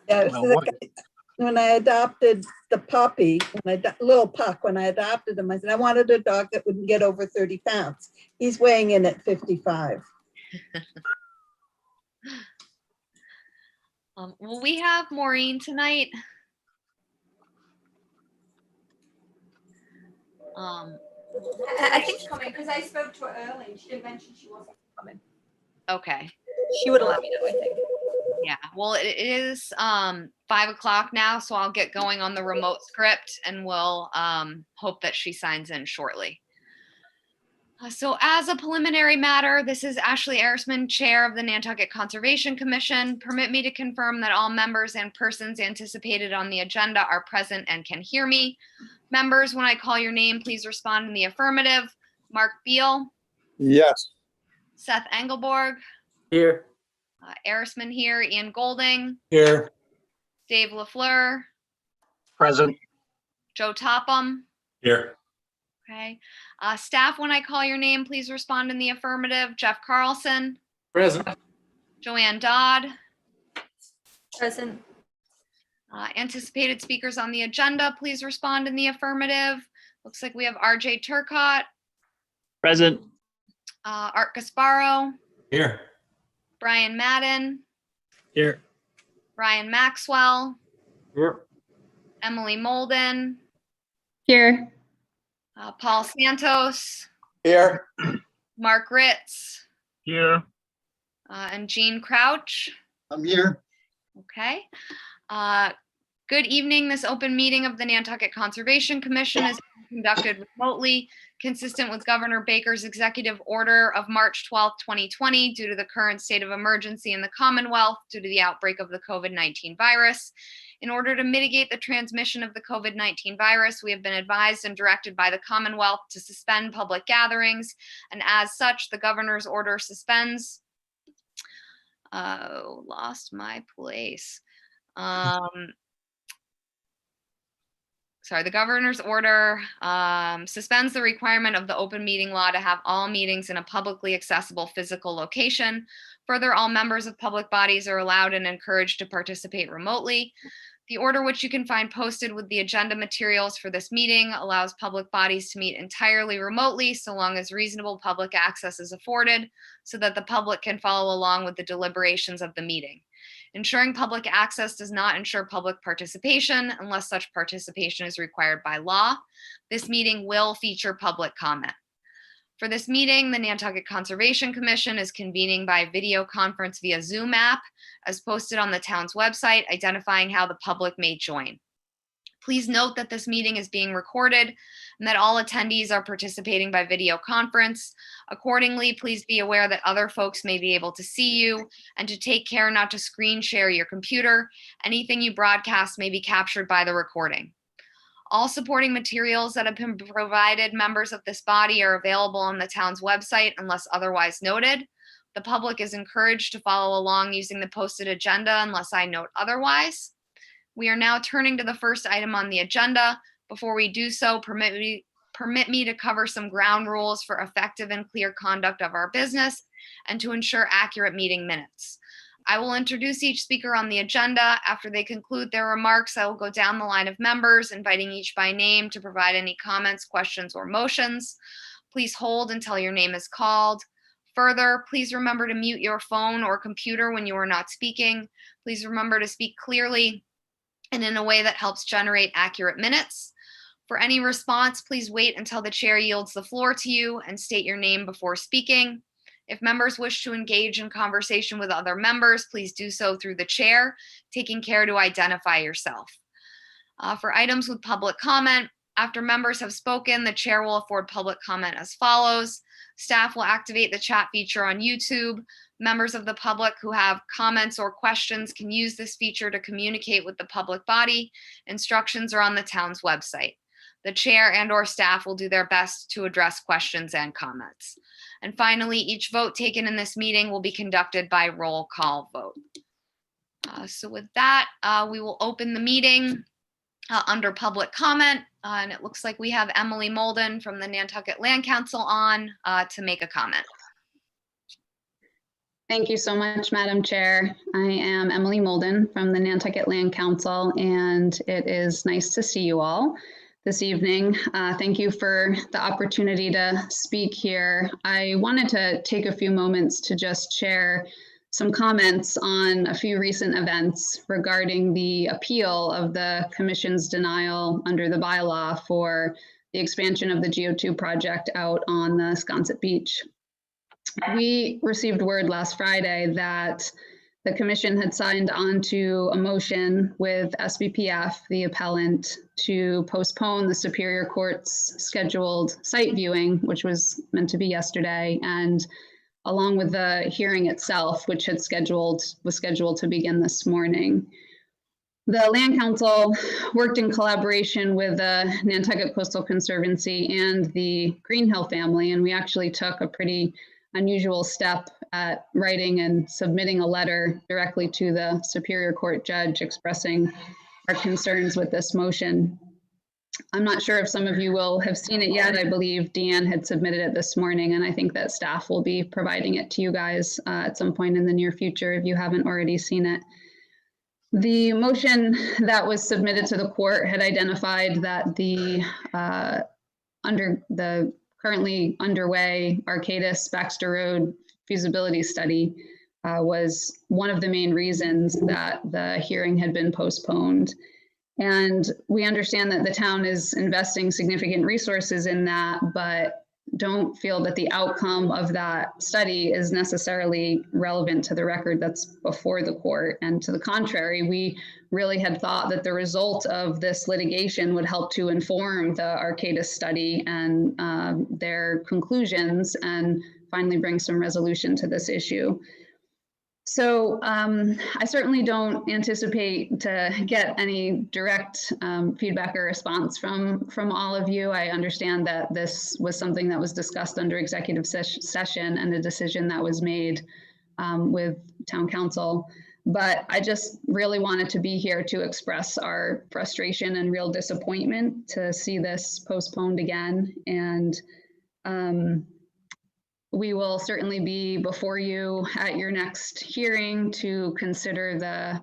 Yeah, Well, what- when I adopted the puppy, little Puck, when I adopted him, I said, I wanted a dog that wouldn't get over 30 pounds. He's weighing in at 55. Will we have Maureen tonight? I think she's coming because I spoke to her early and she didn't mention she wasn't coming. Okay. She would have let me know, I think. Yeah, well, it is 5 o'clock now, so I'll get going on the remote script and we'll hope that she signs in shortly. So as a preliminary matter, this is Ashley Erisman, Chair of the Nantucket Conservation Commission. Permit me to confirm that all members and persons anticipated on the agenda are present and can hear me. Members, when I call your name, please respond in the affirmative. Mark Beal, Yes. Seth Engelborg, Here. Erisman here, Ian Golding, Here. Dave LaFleur, Present. Joe Topham. Here. Okay. Staff, when I call your name, please respond in the affirmative. Jeff Carlson, Present. Joanne Dodd. Present. Anticipated speakers on the agenda, please respond in the affirmative. Looks like we have RJ Turcott, Present. Art Gasparo, Here. Brian Madden, Here. Ryan Maxwell, Here. Emily Molden, Here. Paul Santos, Here. Mark Ritz, Here. and Jean Crouch. I'm here. Okay. Good evening. This open meeting of the Nantucket Conservation Commission is conducted remotely, consistent with Governor Baker's executive order of March 12, 2020, due to the current state of emergency in the Commonwealth due to the outbreak of the COVID-19 virus. In order to mitigate the transmission of the COVID-19 virus, we have been advised and directed by the Commonwealth to suspend public gatherings, and as such, the governor's order suspends. Lost my place. The governor's order suspends the requirement of the open meeting law to have all meetings in a publicly accessible physical location. Further, all members of public bodies are allowed and encouraged to participate remotely. The order, which you can find posted with the agenda materials for this meeting, allows public bodies to meet entirely remotely so long as reasonable public access is afforded so that the public can follow along with the deliberations of the meeting. Ensuring public access does not ensure public participation unless such participation is required by law. This meeting will feature public comment. For this meeting, the Nantucket Conservation Commission is convening by video conference via Zoom app, as posted on the town's website, identifying how the public may join. Please note that this meeting is being recorded and that all attendees are participating by video conference. Accordingly, please be aware that other folks may be able to see you and to take care not to screen share your computer. Anything you broadcast may be captured by the recording. All supporting materials that have been provided members of this body are available on the town's website unless otherwise noted. The public is encouraged to follow along using the posted agenda unless I note otherwise. We are now turning to the first item on the agenda. Before we do so, permit me to cover some ground rules for effective and clear conduct of our business and to ensure accurate meeting minutes. I will introduce each speaker on the agenda. After they conclude their remarks, I will go down the line of members, inviting each by name to provide any comments, questions, or motions. Please hold until your name is called. Further, please remember to mute your phone or computer when you are not speaking. Please remember to speak clearly and in a way that helps generate accurate minutes. For any response, please wait until the chair yields the floor to you and state your name before speaking. If members wish to engage in conversation with other members, please do so through the chair, taking care to identify yourself. For items with public comment, after members have spoken, the chair will afford public comment as follows. Staff will activate the chat feature on YouTube. Members of the public who have comments or questions can use this feature to communicate with the public body. Instructions are on the town's website. The chair and/or staff will do their best to address questions and comments. And finally, each vote taken in this meeting will be conducted by roll call vote. So with that, we will open the meeting under public comment. And it looks like we have Emily Molden from the Nantucket Land Council on to make a comment. Thank you so much, Madam Chair. I am Emily Molden from the Nantucket Land Council, and it is nice to see you all this evening. Thank you for the opportunity to speak here. I wanted to take a few moments to just share some comments on a few recent events regarding the appeal of the Commission's denial under the bylaw for the expansion of the GO2 project out on the Sconset Beach. We received word last Friday that the Commission had signed on to a motion with SBPF, the appellant, to postpone the Superior Court's scheduled site viewing, which was meant to be yesterday, and along with the hearing itself, which was scheduled to begin this morning. The Land Council worked in collaboration with the Nantucket Coastal Conservancy and the Greenhill family, and we actually took a pretty unusual step at writing and submitting a letter directly to the Superior Court judge expressing our concerns with this motion. I'm not sure if some of you will have seen it yet. I believe Deanne had submitted it this morning, and I think that staff will be providing it to you guys at some point in the near future if you haven't already seen it. The motion that was submitted to the court had identified that the currently underway Arcadis-Baxter Road feasibility study was one of the main reasons that the hearing had been postponed. And we understand that the town is investing significant resources in that, but don't feel that the outcome of that study is necessarily relevant to the record that's before the court. And to the contrary, we really had thought that the result of this litigation would help to inform the Arcadis study and their conclusions and finally bring some resolution to this issue. So I certainly don't anticipate to get any direct feedback or response from all of you. I understand that this was something that was discussed under executive session and a decision that was made with town council. But I just really wanted to be here to express our frustration and real disappointment to see this postponed again. And we will certainly be before you at your next hearing to consider the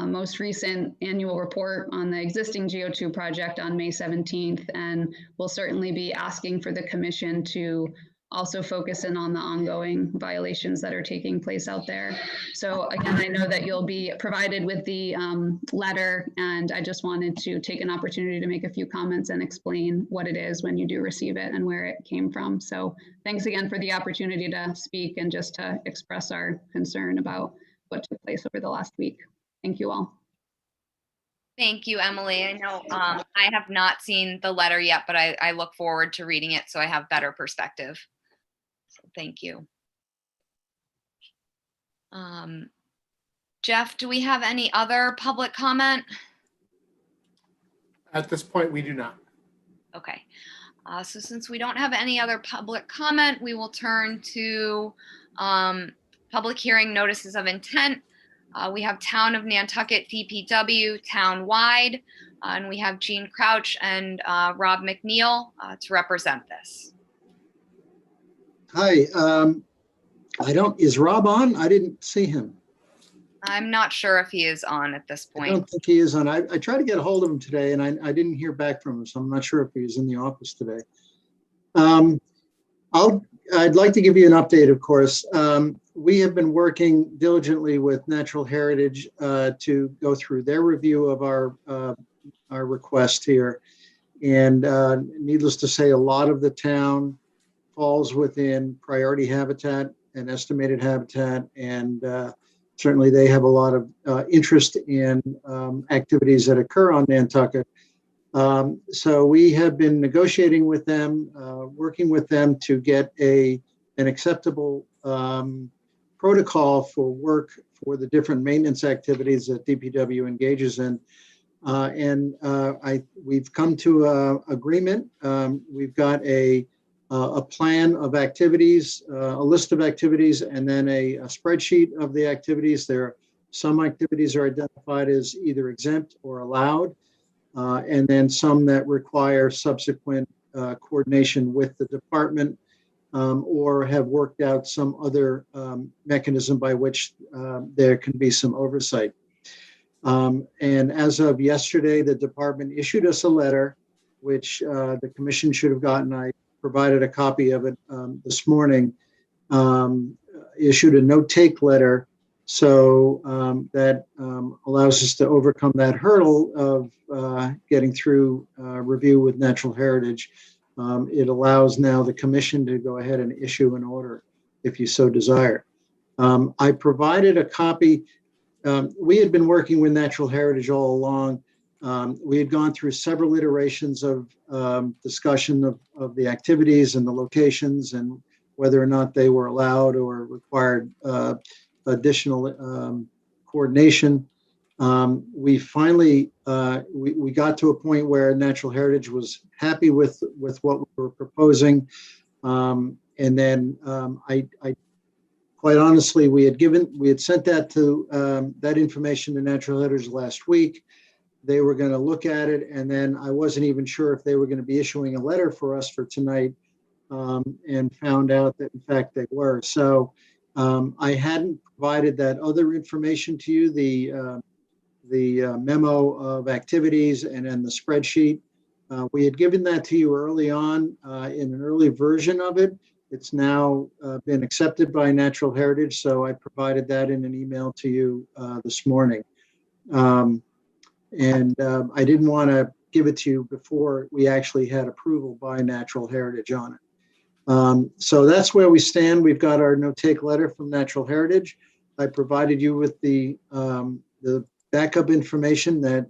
most recent annual report on the existing GO2 project on May 17th. And we'll certainly be asking for the commission to also focus in on the ongoing violations that are taking place out there. So again, I know that you'll be provided with the letter, and I just wanted to take an opportunity to make a few comments and explain what it is when you do receive it and where it came from. So thanks again for the opportunity to speak and just to express our concern about what took place over the last week. Thank you all. Thank you, Emily. I know I have not seen the letter yet, but I look forward to reading it so I have better perspective. So thank you. Jeff, do we have any other public comment? At this point, we do not. Okay. So since we don't have any other public comment, we will turn to public hearing notices of intent. We have Town of Nantucket DPW town-wide, and we have Jean Crouch and Rob McNeil to represent this. Hi, is Rob on? I didn't see him. I'm not sure if he is on at this I point. don't think he is on. I tried to get a hold of him today and I didn't hear back from him, so I'm not sure if he's in the office today. I'd like to give you an update, of course. We have been working diligently with Natural Heritage to go through their review of our request here. And needless to say, a lot of the town falls within priority habitat and estimated habitat, and certainly they have a lot of interest in activities that occur on Nantucket. So we have been negotiating with them, working with them to get an acceptable protocol for work for the different maintenance activities that DPW engages in. We've come to an agreement. We've got a plan of activities, a list of activities, and then a spreadsheet of the activities. Some activities are identified as either exempt or allowed, and then some that require subsequent coordination with the department. or have worked out some other mechanism by which there can be some oversight. And as of yesterday, the department issued us a letter, which the commission should have gotten. I provided a copy of it this morning. Issued a no-take letter, so that allows us to overcome that hurdle of getting through review with Natural Heritage. It allows now the commission to go ahead and issue an order if you so desire. I provided a copy. We had been working with Natural Heritage all along. We had gone through several iterations of discussion of the activities and the locations and whether or not they were allowed or required additional coordination. We finally, we got to a point where Natural Heritage was happy with what we were proposing. And then I quite honestly, we had sent that to that information to Natural Heritage last week. They were going to look at it, and then I wasn't even sure if they were going to be issuing a letter for us for tonight, and found out that in fact they were. So I hadn't provided that other information to you, the memo of activities and then the spreadsheet. We had given that to you early on in an early version of it. It's now been accepted by Natural Heritage, so I provided that in an email to you this morning. I didn't want to give it to you before we actually had approval by Natural Heritage on it. So that's where we stand. We've got our no-take letter from Natural Heritage. I provided you with the backup information that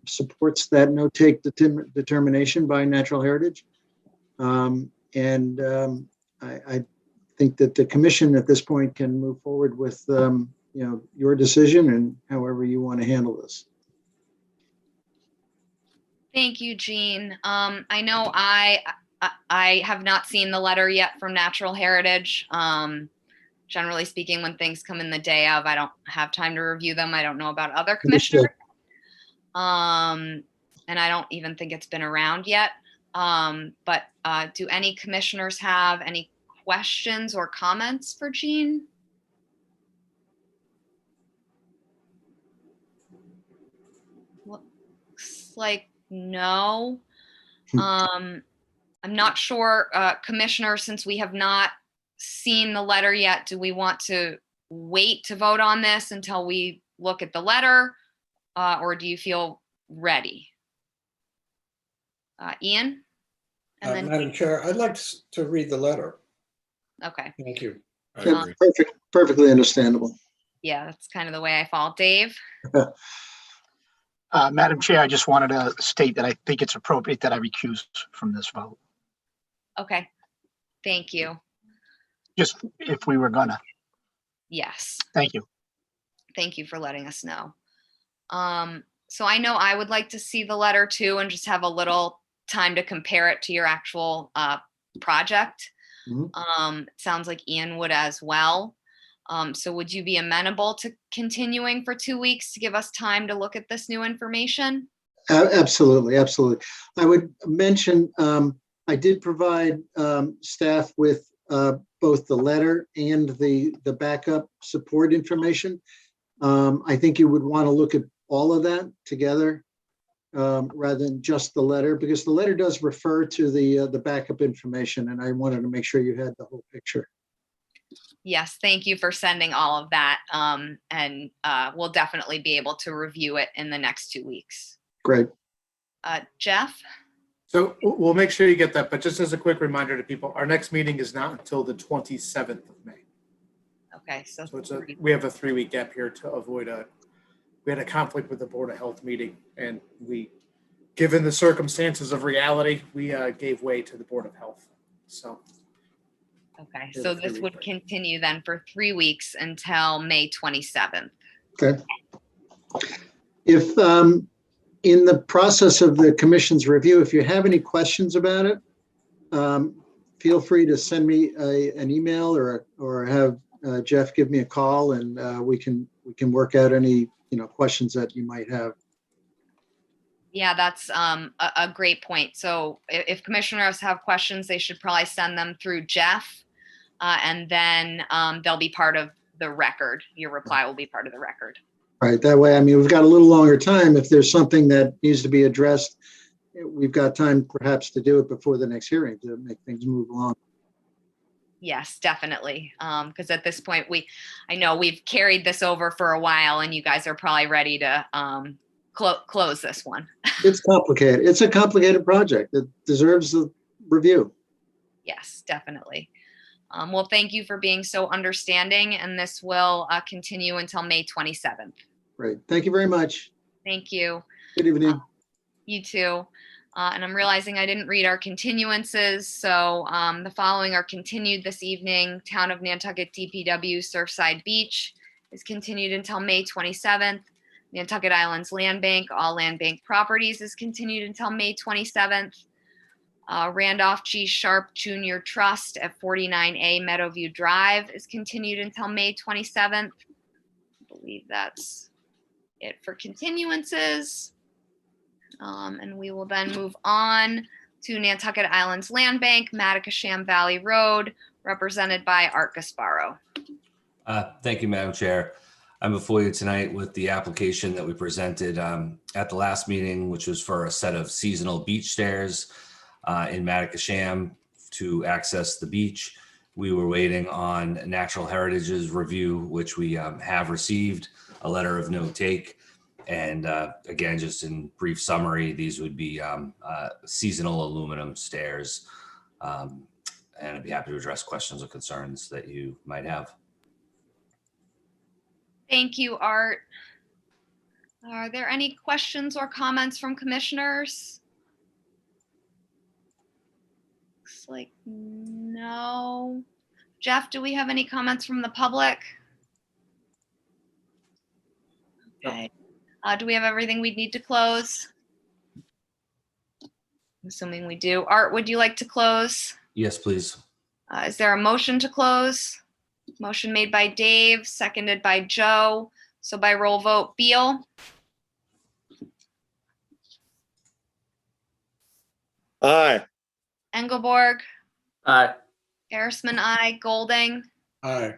supports that no-take determination by Natural Heritage. I think that the commission at this point can move forward with your decision and however you want to handle this. Thank you, Jean. I know I have not seen the letter yet from Natural Heritage. Generally speaking, when things come in the day of, I don't have time to review them. I don't know about other commissioners. And I don't even think it's been around yet. But do any commissioners have any questions or comments for Jean? Looks like no. I'm not sure, Commissioner, since we have not seen the letter yet, do we want to wait to vote on this until we look at the letter, or do you feel ready? Ian? And then, Madam Chair, I'd like to read the letter. okay. Thank you. Yeah, perfectly understandable. Yeah, that's kind of the way I fall. Dave? Madam Chair, I just wanted to state that I think it's appropriate that I recuse from this vote. Okay, thank you. Just if we were gonna. Yes, Thank you. thank you for letting us know. So I know I would like to see the letter too and just have a little time to compare it to your actual project. Mhm. It sounds like Ian would as well. So would you be amenable to continuing for 2 weeks to give us time to look at this new information? Absolutely, absolutely. I would mention, I did provide staff with both the letter and the backup support information. I think you would want to look at all of that together rather than just the letter, because the letter does refer to the backup information, and I wanted to make sure you had the whole picture. Yes, thank you for sending all of that. And we'll definitely be able to review it in the next 2 weeks. Great. Jeff? So we'll make sure you get that, but just as a quick reminder to people, our next meeting is not until the 27th of May. Okay, so it's we have a 3-week gap here to avoid we had a conflict with the Board of Health meeting, and given the circumstances of reality, we gave way to the Board of Health. So. Okay, so this would continue then for 3 weeks until May 27th. Okay. If in the process of the commission's review, if you have any questions about it, feel free to send me an email or have Jeff give me a call, and we can work out any questions that you might have. Yeah, that's a great point. So if commissioners have questions, they should probably send them through Jeff. and then they'll be part of the record. Your reply will be part of the record. Right, that way, I mean, we've got a little longer time. If there's something that needs to be addressed, we've got time perhaps to do it before the next hearing to make things move along. Yes, definitely. Because at this point, I know we've carried this over for a while, and you guys are probably ready to close this one. It's complicated. It's a complicated project. It deserves a review. Yes, definitely. Well, thank you for being so understanding, and this will continue until May 27th. Great. Thank you very much. Thank you. Good evening. You too. And I'm realizing I didn't read our continuances. So the following are continued this evening. Town of Nantucket DPW Surfside Beach is continued until May 27th. Nantucket Islands Land Bank, all land bank properties is continued until May 27th. Randolph G. Sharp Jr. Trust at 49A Meadowview Drive is continued until May 27th. I believe that's it for continuances. And we will then move on to Nantucket Islands Land Bank, Matacasham Valley Road, represented by Art Gasparo. Thank you, Madam Chair. I'm before you tonight with the application that we presented at the last meeting, which was for a set of seasonal beach stairs in Matacasham to access the beach. We were waiting on Natural Heritage's review, which we have received, a letter of no take. And again, just in brief summary, these would be seasonal aluminum stairs. And I'd be happy to address questions or concerns that you might have. Thank you, Art. Are there any questions or comments from commissioners? Looks like no. Jeff, do we have any comments from the public? Okay. Do we have everything we need to close? I'm assuming we do. Art, would you like to close? Yes, please. Is there a motion to close? Motion made by Dave, seconded by Joe. So by roll vote, Beal, Aye. Engelborg, Aye. Harrisman, I, Golding, Aye.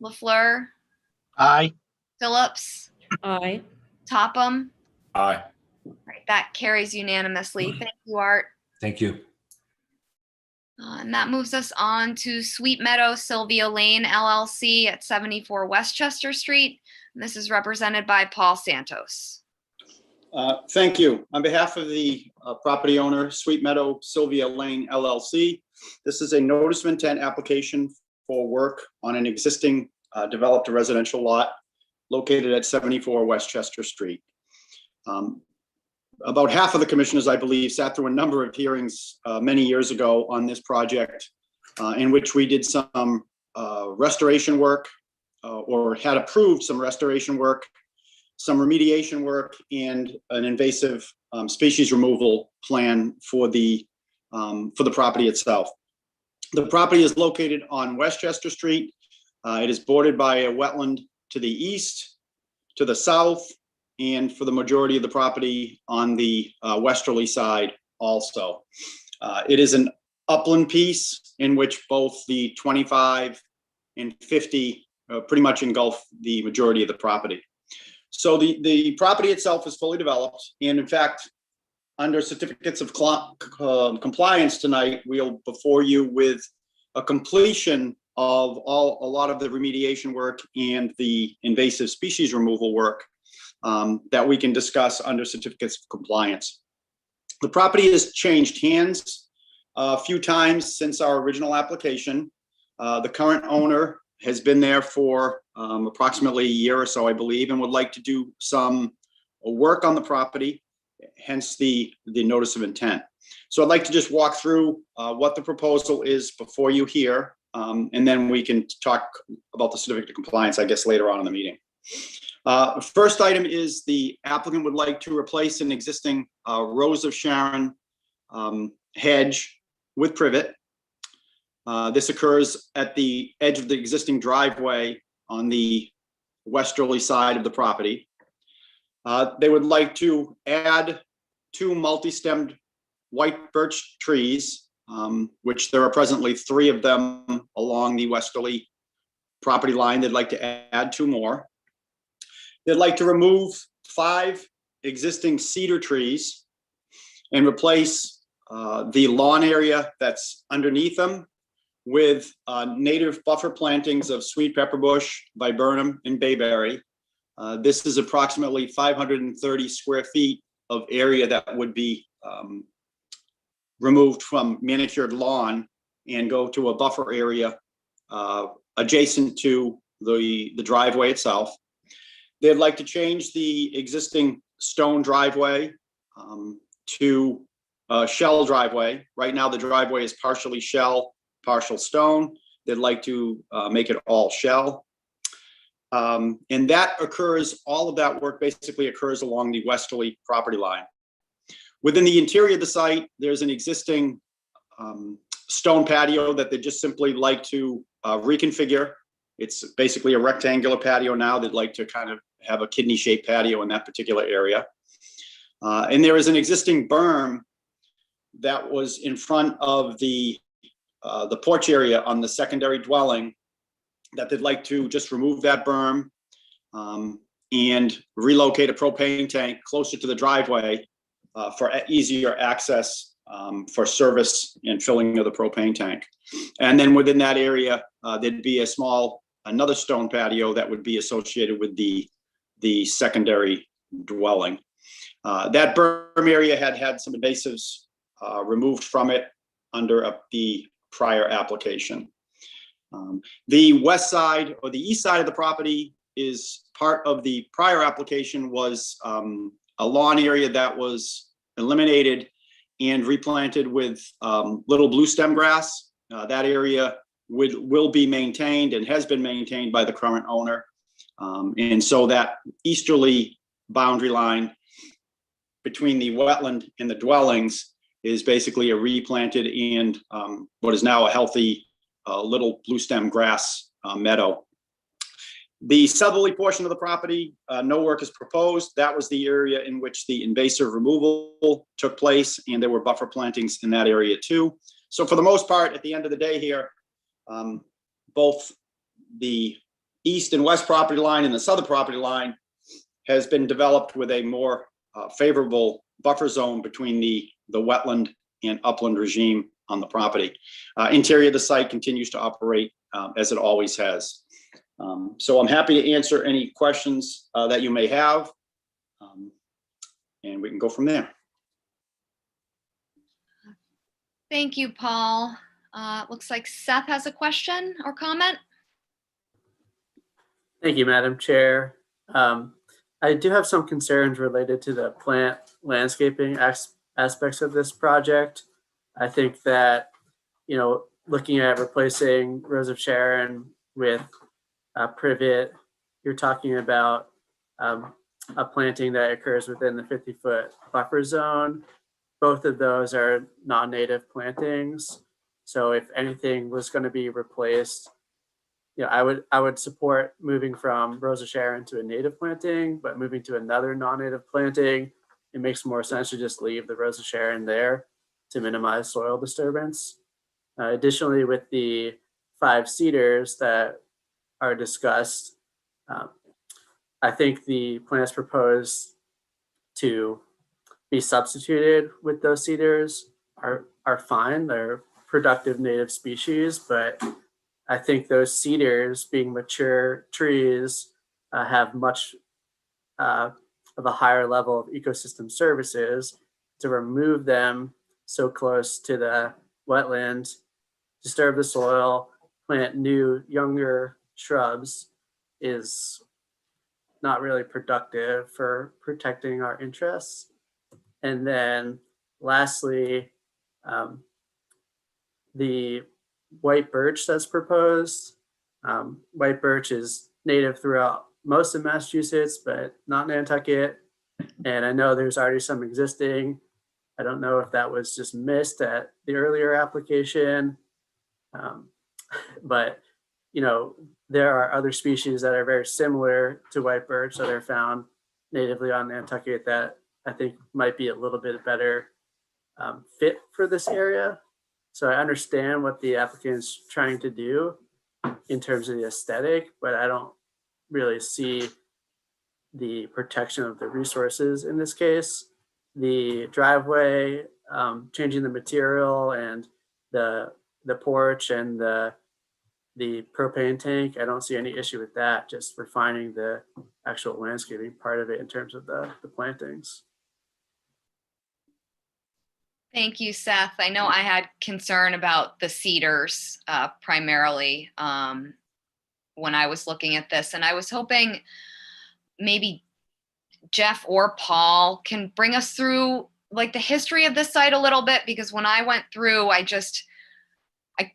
LaFleur, Aye. Phillips, Aye. Topham. Aye. Right, that carries unanimously. Thank you, Art. Thank you. And that moves us on to Sweet Meadow Sylvia Lane LLC at 74 Westchester Street. And this is represented by Paul Santos. Thank you. On behalf of the property owner, Sweet Meadow Sylvia Lane LLC, this is a notice of intent application for work on an existing developed residential lot located at 74 Westchester Street. About half of the commissioners, I believe, sat through a number of hearings many years ago on this project in which we did some restoration work or had approved some restoration work, some remediation work, and an invasive species removal plan for the property itself. The property is located on Westchester Street. It is bordered by a wetland to the east, to the south, and for the majority of the property on the westerly side also. It is an upland piece in which both the 25 and 50 pretty much engulf the majority of the property. So the property itself is fully developed, and in fact, under certificates of compliance tonight, we'll before you with a completion of a lot of the remediation work and the invasive species removal work that we can discuss under certificates of compliance. The property has changed hands a few times since our original application. The current owner has been there for approximately a year or so, I believe, and would like to do some work on the property, hence the notice of intent. So I'd like to just walk through what the proposal is before you here, and then we can talk about the certificate of compliance, I guess, later on in the meeting. First item is the applicant would like to replace an existing Rose of Sharon hedge with privet. This occurs at the edge of the existing driveway on the westerly side of the property. They would like to add 2 multi-stemmed white birch trees which there are presently 3 of them along the westerly property line. They'd like to add 2 more. They'd like to remove 5 existing cedar trees and replace the lawn area that's underneath them with native buffer plantings of sweet pepperbush, viburnum, and bayberry. This is approximately 530 square feet of area that would be removed from manicured lawn and go to a buffer area adjacent to the driveway itself. They'd like to change the existing stone driveway to a shell driveway. Right now, the driveway is partially shell, partial stone. They'd like to make it all shell. And that occurs, all of that work basically occurs along the westerly property line. Within the interior of the site, there's an existing stone patio that they just simply like to reconfigure. It's basically a rectangular patio now. They'd like to kind of have a kidney-shaped patio in that particular area. And there is an existing berm that was in front of the porch area on the secondary dwelling that they'd like to just remove that berm and relocate a propane tank closer to the driveway for easier access for service and filling of the propane tank. And then within that area, there'd be another stone patio that would be associated with the secondary dwelling. That berm area had some invasives removed from it under the prior application. The west side or the east side of the property is part of the prior application was a lawn area that was eliminated and replanted with little blue stem grass. That area will be maintained and has been maintained by the current owner. And so that easterly boundary line between the wetland and the dwellings is basically a replanted and what is now a healthy little blue stem grass meadow. The southerly portion of the property, no work is proposed. That was the area in which the invasive removal took place, and there were buffer plantings in that area too. So for the most part, at the end of the day here, both the east and west property line and the southern property line has been developed with a more favorable buffer zone between the wetland and upland regime on the property. Interior of the site continues to operate as it always has. So I'm happy to answer any questions that you may have, and we can go from there. Thank you, Paul. Looks like Seth has a question or comment. Thank you, Madam Chair. I do have some concerns related to the plant landscaping aspects of this project. I think that, looking at replacing Rose of Sharon with privet, you're talking about a planting that occurs within the 50-foot buffer zone. Both of those are non-native plantings. So if anything was going to be replaced, I would support moving from Rose of Sharon to a native planting, but moving to another non-native planting, it makes more sense to just leave the Rose of Sharon there to minimize soil disturbance. Additionally, with the 5 cedars that are discussed, I think the plants proposed to be substituted with those cedars are fine. They're productive native species, but I think those cedars, being mature trees, have much of a higher level of ecosystem services. To remove them so close to the wetland, disturb the soil, plant new, younger shrubs is not really productive for protecting our interests. And then lastly, the white birch that's proposed. White birch is native throughout most of Massachusetts, but not Nantucket. And I know there's already some existing. I don't know if that was just missed at the earlier application. But, there are other species that are very similar to white birch that are found natively on Nantucket that I think might be a little bit better fit for this area. So I understand what the applicant is trying to do in terms of the aesthetic, but I don't really see the protection of the resources in this case. The driveway, changing the material, and the porch and the propane tank, I don't see any issue with that, just refining the actual landscaping part of it in terms of the plantings. Thank you, Seth. I know I had concern about the cedars primarily when I was looking at this, and I was hoping maybe Jeff or Paul can bring us through like the history of this site a little bit, because when I went through, I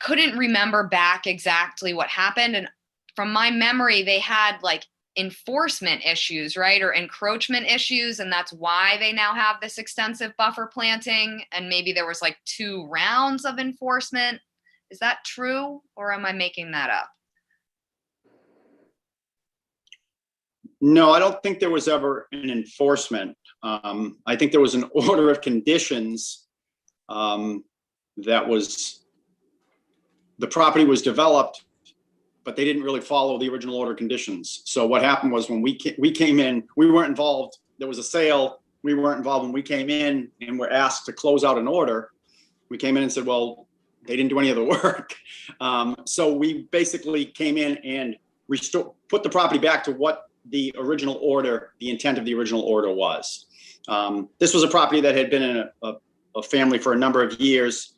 couldn't remember back exactly what happened. And from my memory, they had like enforcement issues, right? Or encroachment issues. And that's why they now have this extensive buffer planting. And maybe there was like 2 rounds of enforcement. Is that true? Or am I making that up? No, I don't think there was ever an enforcement. I think there was an order of conditions that was, the property was developed, but they didn't really follow the original order of conditions. So what happened was when we came in, we weren't involved. There was a sale. We weren't involved when we came in and were asked to close out an order. We came in and said, well, they didn't do any of the work. So we basically came in and put the property back to what the original order, the intent of the original order was. This was a property that had been in a family for a number of years.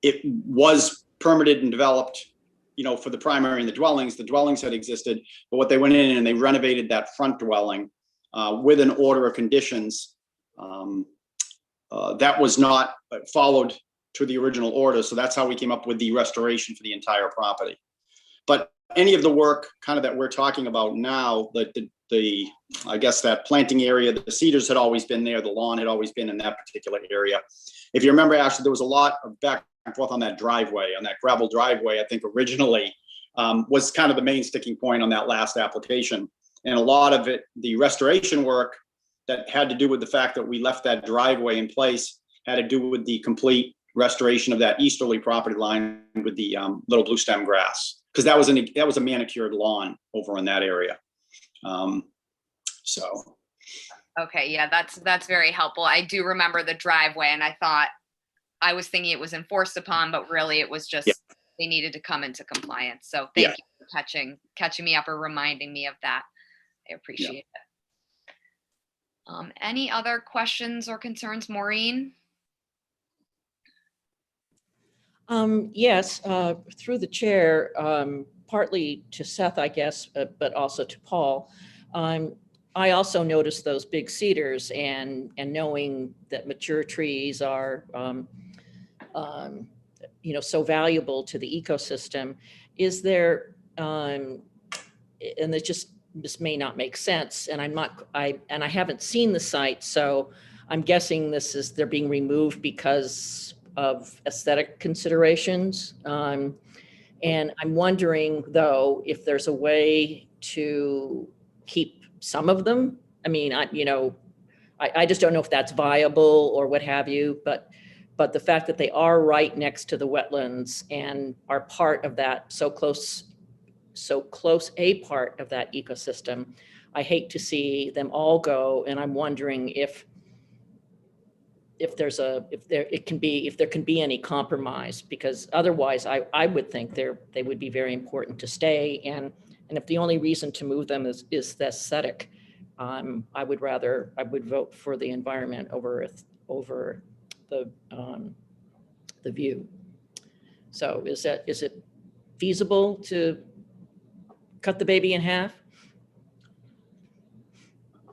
It was permitted and developed, for the primary and the dwellings. The dwellings had existed, but what they went in and they renovated that front dwelling with an order of conditions that was not followed to the original order. So that's how we came up with the restoration for the entire property. But any of the work kind of that we're talking about now, the I guess that planting area, the cedars had always been there, the lawn had always been in that particular area. If you remember, Ashley, there was a lot of back and forth on that driveway, on that gravel driveway. I think originally was kind of the main sticking point on that last application. And a lot of it, the restoration work that had to do with the fact that we left that driveway in place, had to do with the complete restoration of that easterly property line with the little blue stem grass, because that was a manicured lawn over in that area. Okay, yeah, that's very helpful. I do remember the driveway, and I was thinking it was enforced upon, but really it was just they needed to come into compliance. So thank you for catching me up or reminding me of that. I appreciate it. Any other questions or concerns, Maureen? Yes, through the chair, partly to Seth, I guess, but also to Paul. I also noticed those big cedars, and knowing that mature trees are, so valuable to the ecosystem. Is there, and it just may not make sense, and I haven't seen the site, so I'm guessing they're being removed because of aesthetic considerations. And I'm wondering, though, if there's a way to keep some of them. I mean, I just don't know if that's viable or what have you, but the fact that they are right next to the wetlands and are part of that, so close a part of that ecosystem, I hate to see them all go. And I'm wondering if there can be any compromise, because otherwise I would think they would be very important to stay. And if the only reason to move them is the aesthetic, I would vote for the environment over the view. So is it feasible to cut the baby in half?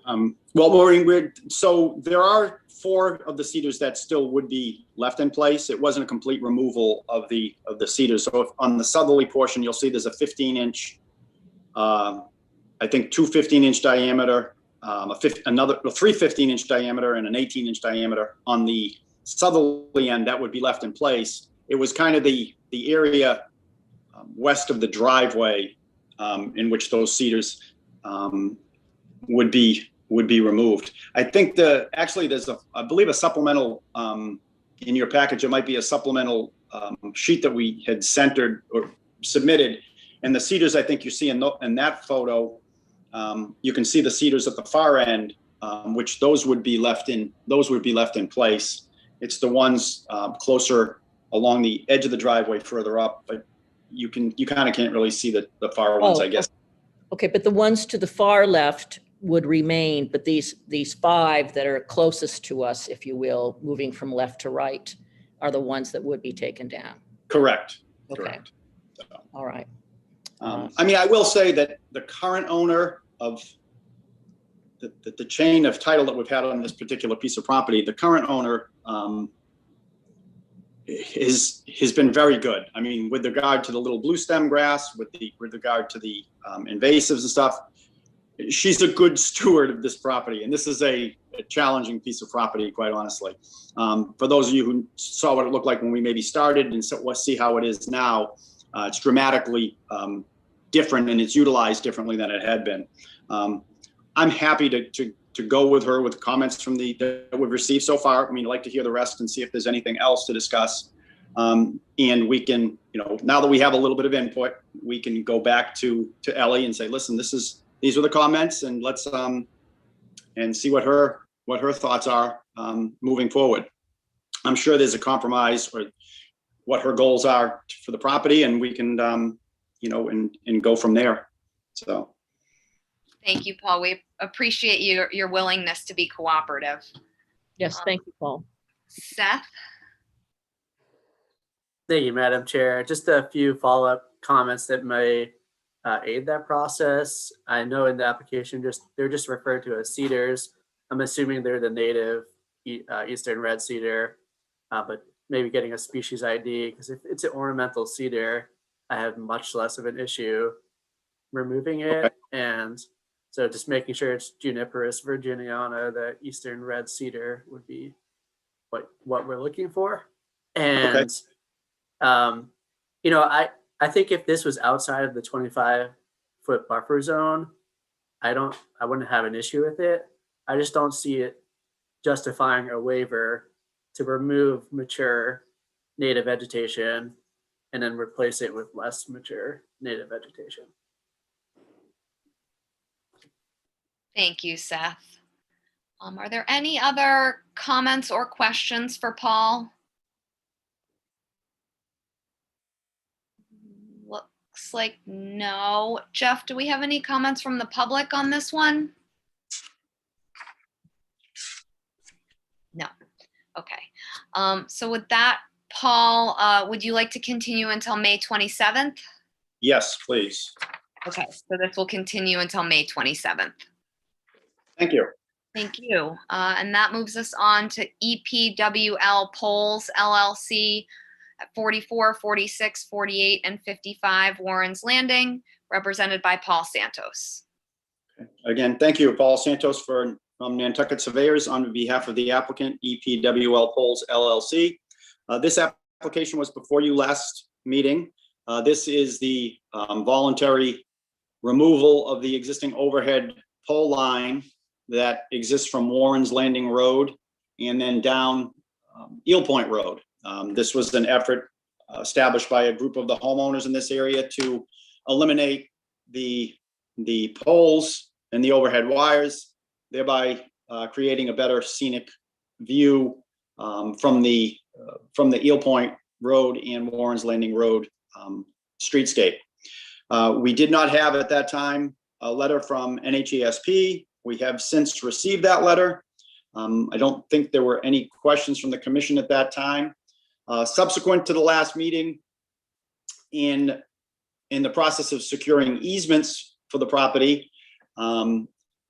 Well, Maureen, so there are 4 of the cedars that still would be left in place. It wasn't a complete removal of the cedars. So on the southerly portion, you'll see there's a 15-inch, I think 2 15-inch diameter, 3 15-inch diameter, and an 18-inch diameter on the southerly end that would be left in place. It was kind of the area west of the driveway in which those cedars would be removed. I think there's I believe a supplemental in your package, there might be a supplemental sheet that we had centered or submitted. And the cedars, I think you see in that photo, you can see the cedars at the far end, which those would be left in place. It's the ones closer along the edge of the driveway further up, but you kind of can't really see the far ones, I guess. Okay, but the ones to the far left would remain, but these 5 that are closest to us, if you will, moving from left to right, are the ones that would be taken down. Correct. Okay. Correct. So, all right. I mean, I will say that the current owner of the chain of title that we've had on this particular piece of property, the current owner has been very good. I mean, with regard to the little blue stem grass, with regard to the invasives and stuff, she's a good steward of this property. And this is a challenging piece of property, quite honestly. For those of you who saw what it looked like when we maybe started and see how it is now, it's dramatically different, and it's utilized differently than it had been. I'm happy to go with her with comments from that we've received so far. I mean, I'd like to hear the rest and see if there's anything else to discuss. And we can, now that we have a little bit of input, we can go back to Ellie and say, listen, these are the comments, and let's and see what her thoughts are moving forward. I'm sure there's a compromise or what her goals are for the property, and we can and go from there. So. Thank you, Paul. We appreciate your willingness to be cooperative. Yes, thank you, Paul. Seth? Thank you, Madam Chair. Just a few follow-up comments that may aid that process. I know in the application, they're just referred to as cedars. I'm assuming they're the native eastern red cedar, but maybe getting a species ID, because if it's an ornamental cedar, I have much less of an issue removing it. Okay. And so just making sure it's Juniperus virginiana, the eastern red cedar, would be what we're looking for. And okay. I think if this was outside of the 25-foot buffer zone, I wouldn't have an issue with it. I just don't see it justifying a waiver to remove mature native vegetation and then replace it with less mature native vegetation. Thank you, Seth. Are there any other comments or questions for Paul? Looks like no. Jeff, do we have any comments from the public on this one? No. Okay. So with that, Paul, would you like to continue until May 27th? Yes, please. Okay, so this will continue until May 27th. Thank you. Thank you. And that moves us on to EPWL Poles LLC at 44, 46, 48, and 55 Warren's Landing, represented by Paul Santos. Okay. Again, thank you, Paul Santos from Nantucket Surveyors on behalf of the applicant, EPWL Poles LLC. This application was before you last meeting. This is the voluntary removal of the existing overhead pole line that exists from Warren's Landing Road and then down Eel Point Road. This was an effort established by a group of the homeowners in this area to eliminate the poles and the overhead wires, thereby creating a better scenic view from the Eel Point Road and Warren's Landing Road streetscape. We did not have at that time a letter from NHESP. We have since received that letter. I don't think there were any questions from the commission at that time. Subsequent to the last meeting, in the process of securing easements for the property,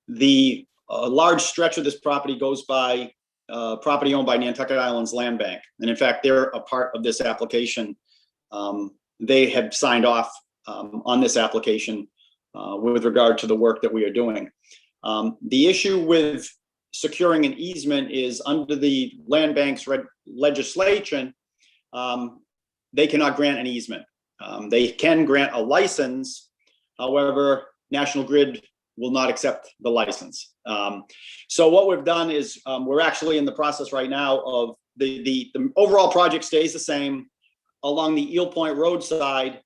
the large stretch of this property goes by property owned by Nantucket Islands Land Bank. And in fact, they're a part of this application. They have signed off on this application with regard to the work that we are doing. The issue with securing an easement is under the land bank's legislation, they cannot grant an easement. They can grant a license. However, National Grid will not accept the license. So what we've done is we're actually in the process right now of the overall project stays the same. Along the Eel Point Road side,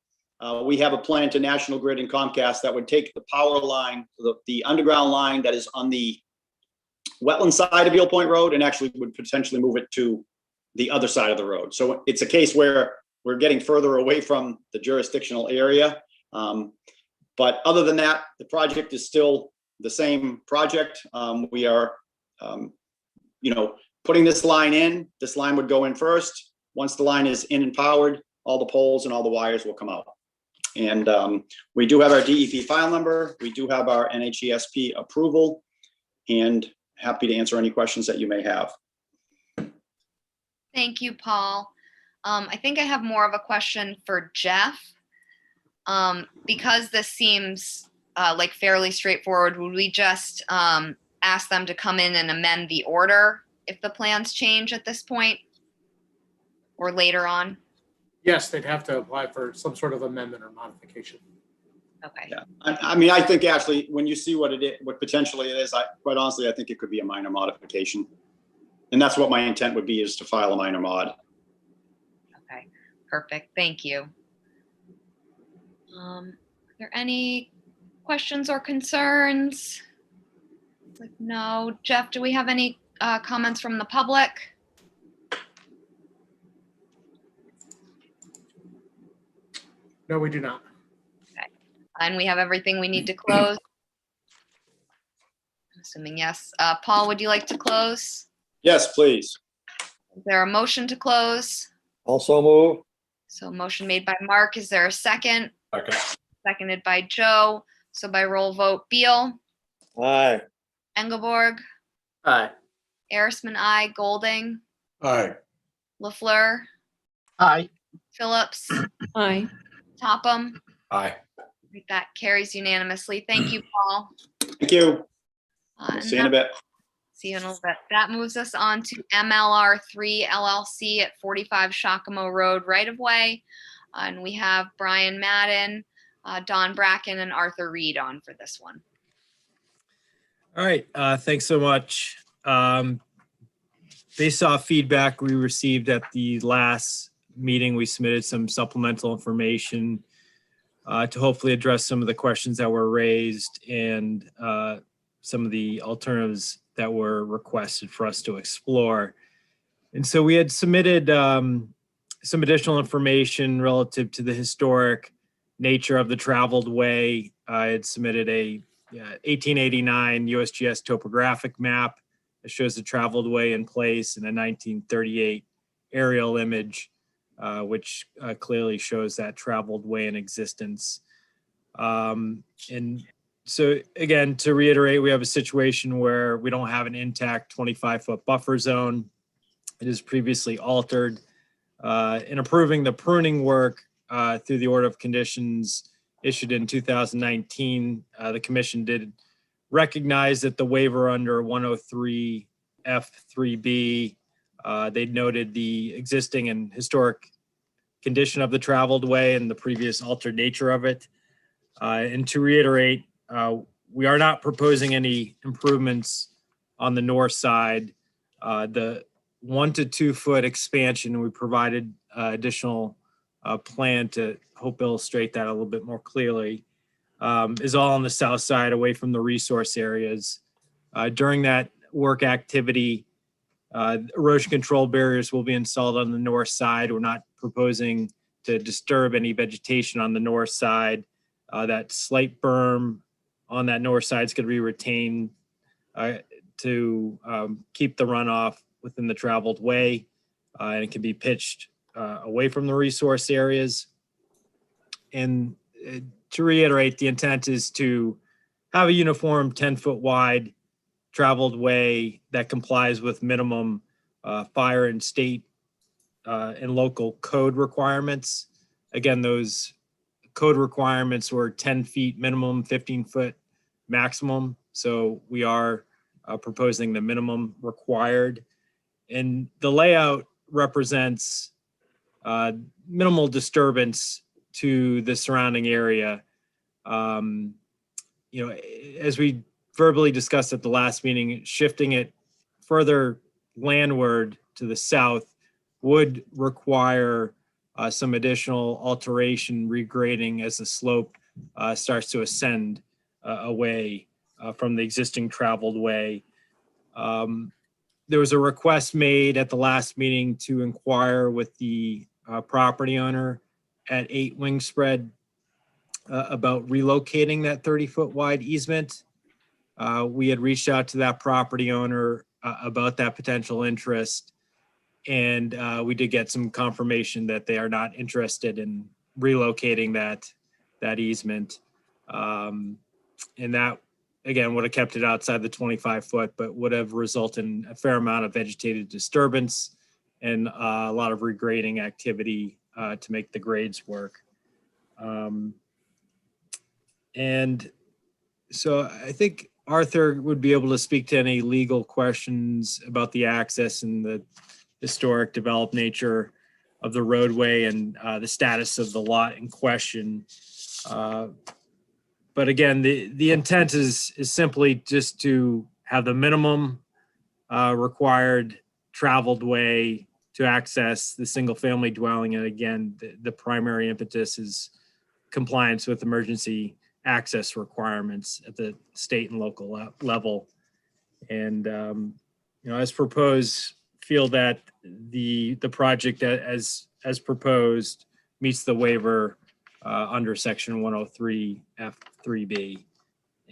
we have a plan to National Grid and Comcast that would take the power line, the underground line that is on the wetland side of Eel Point Road, and actually would potentially move it to the other side of the road. So it's a case where we're getting further away from the jurisdictional area. But other than that, the project is still the same project. We are, putting this line in. This line would go in first. Once the line is in and powered, all the poles and all the wires will come out. And we do have our DEP file number. We do have our NHESP approval, and happy to answer any questions that you may have. Thank you, Paul. I think I have more of a question for Jeff. Because this seems like fairly straightforward, would we just ask them to come in and amend the order if the plans change at this point or later on? Yes, they'd have to apply for some sort of amendment or modification. Okay. Yeah, I mean, I think actually, when you see what it is, what potentially it is, quite honestly, I think it could be a minor modification. And that's what my intent would be, is to file a minor mod. Okay, perfect. Thank you. Are there any questions or concerns? If no, Jeff, do we have any comments from the public? No, we do not. Okay, and we have everything we need to close? I'm assuming yes. Paul, would you like to close? Yes, please. Is there a motion to close? Also move. So motion made by Mark. Is there a second? Okay. Seconded by Joe. So by roll vote, Beal, Aye. Engelborg, Aye. Arisman, I, Golding, Aye. LaFleur, Aye. Phillips, Aye. Topham. Aye. That carries unanimously. Thank you, Paul. Thank you. And See you in a bit. See you in a little bit. That moves us on to MLR3 LLC at 45 Shakamo Road right of way. And we have Brian Madden, Don Bracken, and Arthur Reed on for this one. All right, thanks so much. Based off feedback we received at the last meeting, we submitted some supplemental information to hopefully address some of the questions that were raised and some of the alternatives that were requested for us to explore. And so we had submitted some additional information relative to the historic nature of the traveled way. I had submitted a 1889 USGS topographic map that shows the traveled way in place, and a 1938 aerial image, which clearly shows that traveled way in existence. And so again, to reiterate, we have a situation where we don't have an intact 25-foot buffer zone. It is previously altered. In approving the pruning work through the order of conditions issued in 2019, the commission did recognize that the waiver under 103 F3B, they noted the existing and historic condition of the traveled way and the previous altered nature of it. And to reiterate, we are not proposing any improvements on the north side. The 1 to 2 foot expansion, we provided additional plan to hope illustrate that a little bit more clearly, is all on the south side away from the resource areas. During that work activity, erosion control barriers will be installed on the north side. We're not proposing to disturb any vegetation on the north side. That slight berm on that north side is going to be retained to keep the runoff within the traveled way, and it can be pitched away from the resource areas. And to reiterate, the intent is to have a uniform 10-foot wide traveled way that complies with minimum fire and state and local code requirements. Again, those code requirements were 10 feet minimum, 15-foot maximum. So we are proposing the minimum required. And the layout represents minimal disturbance to the surrounding area. As we verbally discussed at the last meeting, shifting it further landward to the south would require some additional alteration regrading as the slope starts to ascend away from the existing traveled way. There was a request made at the last meeting to inquire with the property owner at 8 Wing Spread about relocating that 30-foot wide easement. We had reached out to that property owner about that potential interest, and we did get some confirmation that they are not interested in relocating that easement. And that, again, would have kept it outside the 25-foot, but would have resulted in a fair amount of vegetated disturbance and a lot of regrading activity to make the grades work. And so I think Arthur would be able to speak to any legal questions about the access and the historic developed nature of the roadway and the status of the lot in question. But again, the intent is simply just to have the minimum required traveled way to access the single family dwelling. And again, the primary impetus is compliance with emergency access requirements at the state and local level. And, as proposed, feel that the project as proposed meets the waiver under section 103 F3B.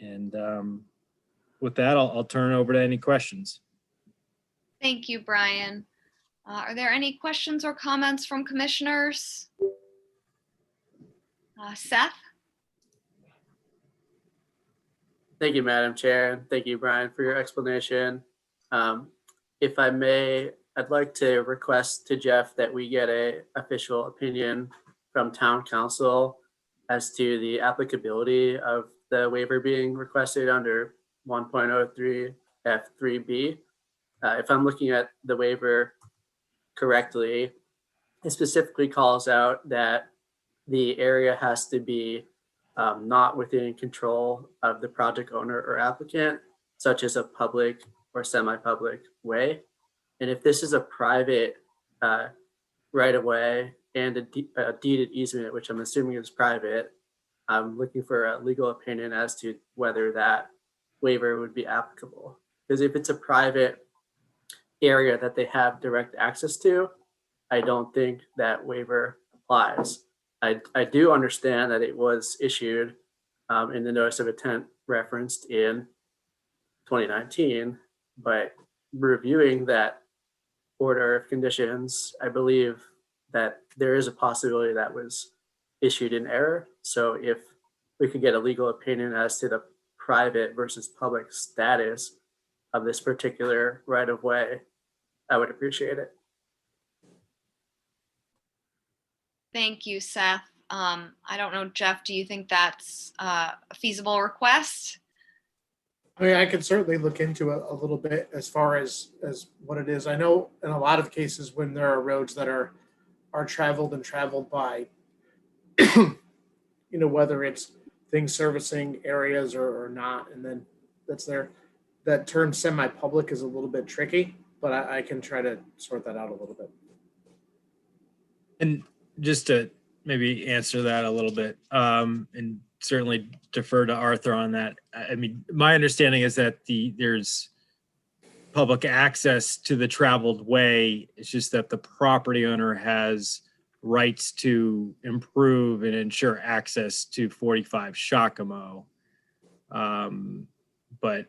And with that, I'll turn it over to any questions. Thank you, Brian. Are there any questions or comments from commissioners? Seth? Thank you, Madam Chair. Thank you, Brian, for your explanation. If I may, I'd like to request to Jeff that we get an official opinion from town council as to the applicability of the waiver being requested under 1.03 F3B. If I'm looking at the waiver correctly, it specifically calls out that the area has to be not within control of the project owner or applicant, such as a public or semi-public way. And if this is a private right-of-way and a deeded easement, which I'm assuming is private, I'm looking for a legal opinion as to whether that waiver would be applicable. Because if it's a private area that they have direct access to, I don't think that waiver applies. I do understand that it was issued in the notice of intent referenced in 2019, but reviewing that order of conditions, I believe that there is a possibility that was issued in error. So if we could get a legal opinion as to the private versus public status of this particular right of way, I would appreciate it. Thank you, Seth. I don't know, Jeff, do you think that's a feasible request? I mean, I could certainly look into it a little bit as far as what it is. I know in a lot of cases when there are roads that are traveled by, whether it's things servicing areas or not, and then that term semi-public is a little bit tricky, but I can try to sort that out a little bit. And just to maybe answer that a little bit, and certainly defer to Arthur on that. I mean, my understanding is that there's public access to the traveled way. It's just that the property owner has rights to improve and ensure access to 45 Shakamo. But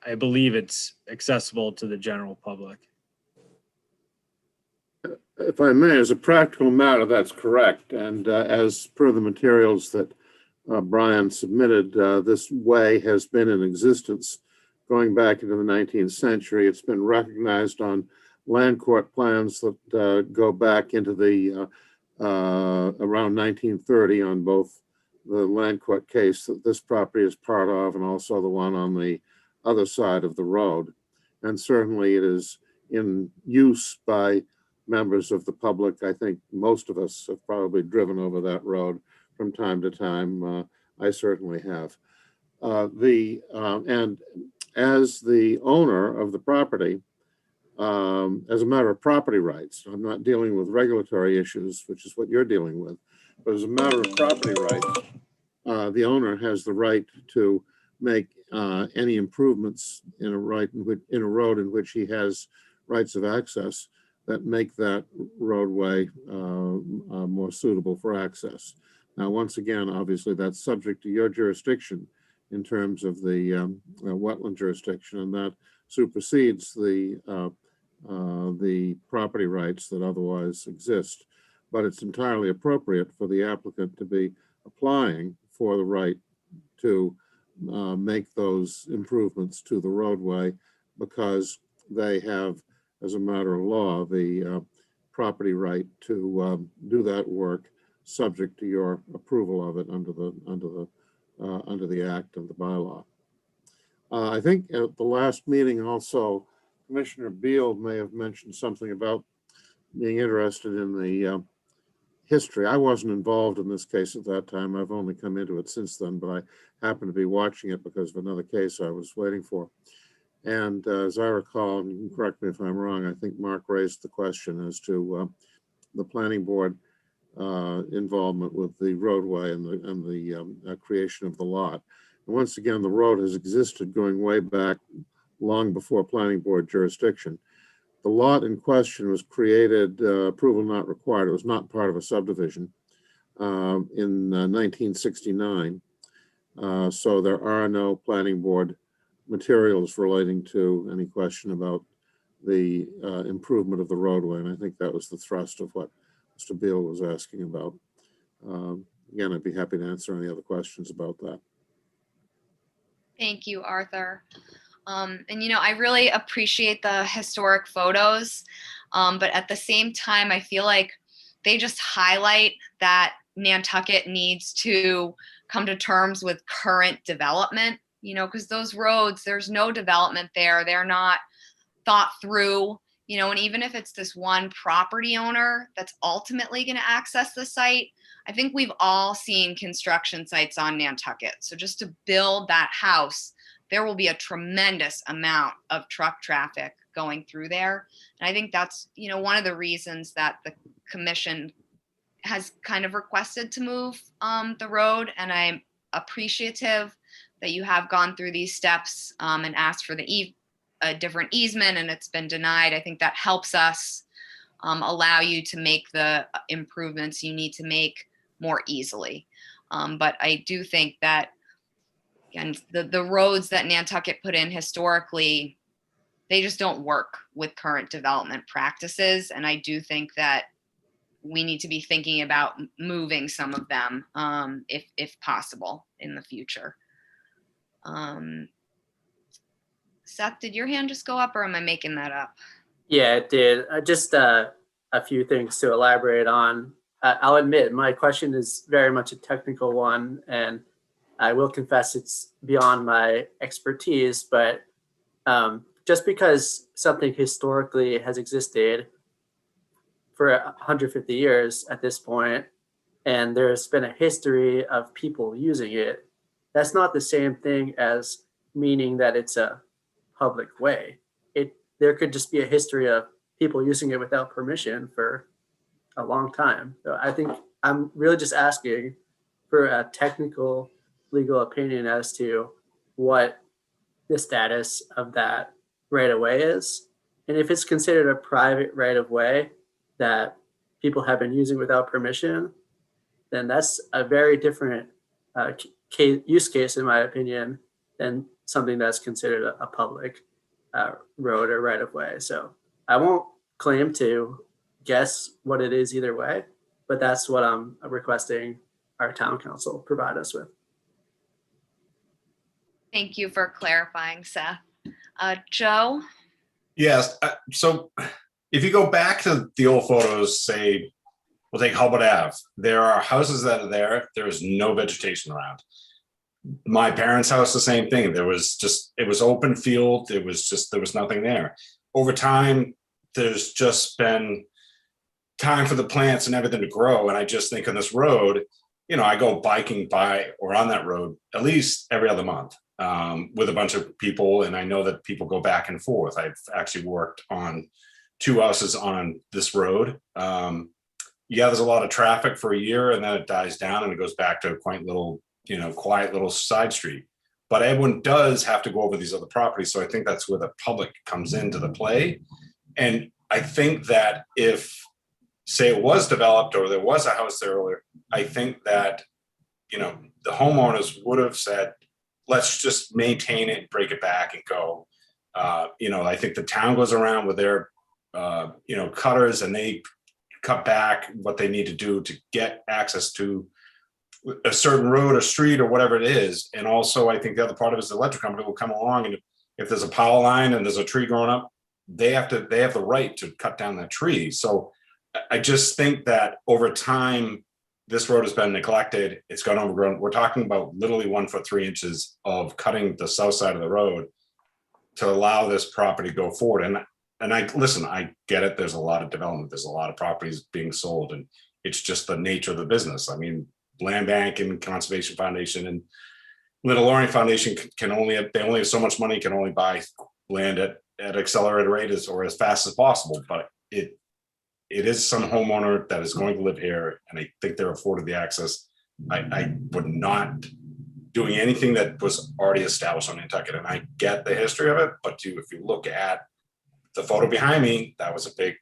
I believe it's accessible to the general public. If I may, as a practical matter, that's correct. And as per the materials that Brian submitted, this way has been in existence going back into the 19th century. It's been recognized on land court plans that go back into the around 1930 on both the land court case that this property is part of and also the one on the other side of the road. And certainly it is in use by members of the public. I think most of us have probably driven over that road from time to time. I certainly have. And as the owner of the property, as a matter of property rights. I'm not dealing with regulatory issues, which is what you're dealing with, but as a matter of property rights, the owner has the right to make any improvements in a road in which he has rights of access that make that roadway more suitable for access. Now, once again, obviously, that's subject to your jurisdiction in terms of the wetland jurisdiction, and that supersedes the property rights that otherwise exist. But it's entirely appropriate for the applicant to be applying for the right to make those improvements to the roadway, because they have, as a matter of law, the property right to do that work, subject to your approval of it under the act and the bylaw. I think at the last meeting also, Commissioner Beal may have mentioned something about being interested in the history. I wasn't involved in this case at that time. I've only come into it since then, but I happened to be watching it because of another case I was waiting for. And as I recall, and you can correct me if I'm wrong, I think Mark raised the question as to the planning board involvement with the roadway and the creation of the lot. And once again, the road has existed going way back, long before planning board jurisdiction. The lot in question was created, approval not required. It was not part of a subdivision in 1969. So there are no planning board materials relating to any question about the improvement of the roadway. And I think that was the thrust of what Mr. Beal was asking about. Again, I'd be happy to answer any other questions about that. Thank you, Arthur. And I really appreciate the historic photos, but at the same time, I feel like they just highlight that Nantucket needs to come to terms with current development, because those roads, there's no development there. They're not thought through, and even if it's this one property owner that's ultimately going to access the site, I think we've all seen construction sites on Nantucket. So just to build that house, there will be a tremendous amount of truck traffic going through there. And I think that's, one of the reasons that the commission has kind of requested to move the road. And I'm appreciative that you have gone through these steps and asked for a different easement, and it's been denied. I think that helps us allow you to make the improvements you need to make more easily. But I do think that, again, the roads that Nantucket put in historically, they just don't work with current development practices. And I do think that we need to be thinking about moving some of them if possible in the future. Seth, did your hand just go up, or am I making that up? Yeah, it did. Just a few things to elaborate on. I'll admit my question is very much a technical one, and I will confess it's beyond my expertise, but just because something historically has existed for 150 years at this point, and there's been a history of people using it, that's not the same thing as meaning that it's a public way. There could just be a history of people using it without permission for a long time. So I think I'm really just asking for a technical legal opinion as to what the status of that right of way is. And if it's considered a private right of way that people have been using without permission, then that's a very different use case, in my opinion, than something that's considered a public road or right of way. So I won't claim to guess what it is either way, but that's what I'm requesting our town council provide us with. Thank you for clarifying, Seth. Joe? Yes. So if you go back to the old photos, say, we'll take Hubbard Ave, there are houses that are there. There is no vegetation around. My parents' house, the same thing. It was open field. There was nothing there. Over time, there's just been time for the plants and everything to grow. And I just think on this road, I go biking by or on that road at least every other month. with a bunch of people, and I know that people go back and forth. I've actually worked on 2 houses on this road. Yeah, there's a lot of traffic for a year, and then it dies down and it goes back to a quaint little, quiet little side street. But everyone does have to go over these other properties, so I think that's where the public comes into the play. And I think that if, say, it was developed or there was a house there earlier, I think that, the homeowners would have said, let's just maintain it, break it back and go. I think the town goes around with their, cutters, and they cut back what they need to do to get access to a certain road or street or whatever it is. And also, I think the other part of it is the electric company will come along, and if there's a power line and there's a tree growing up, they have the right to cut down that tree. So I just think that over time, this road has been neglected. It's gone overgrown. We're talking about literally 1 foot 3 inches of cutting the south side of the road to allow this property to go forward. And I get it. There's a lot of development. There's a lot of properties being sold, and it's just the nature of the business. I mean, Land Bank and Conservation Foundation and Linda Loring Foundation they only have so much money, can only buy land at accelerated rate or as fast as possible. But it is some homeowner that is going to live here, and I think they're afforded the access. I would not doing anything that was already established on Nantucket, and I get the history of it. But if you look at the photo behind me, that was a big,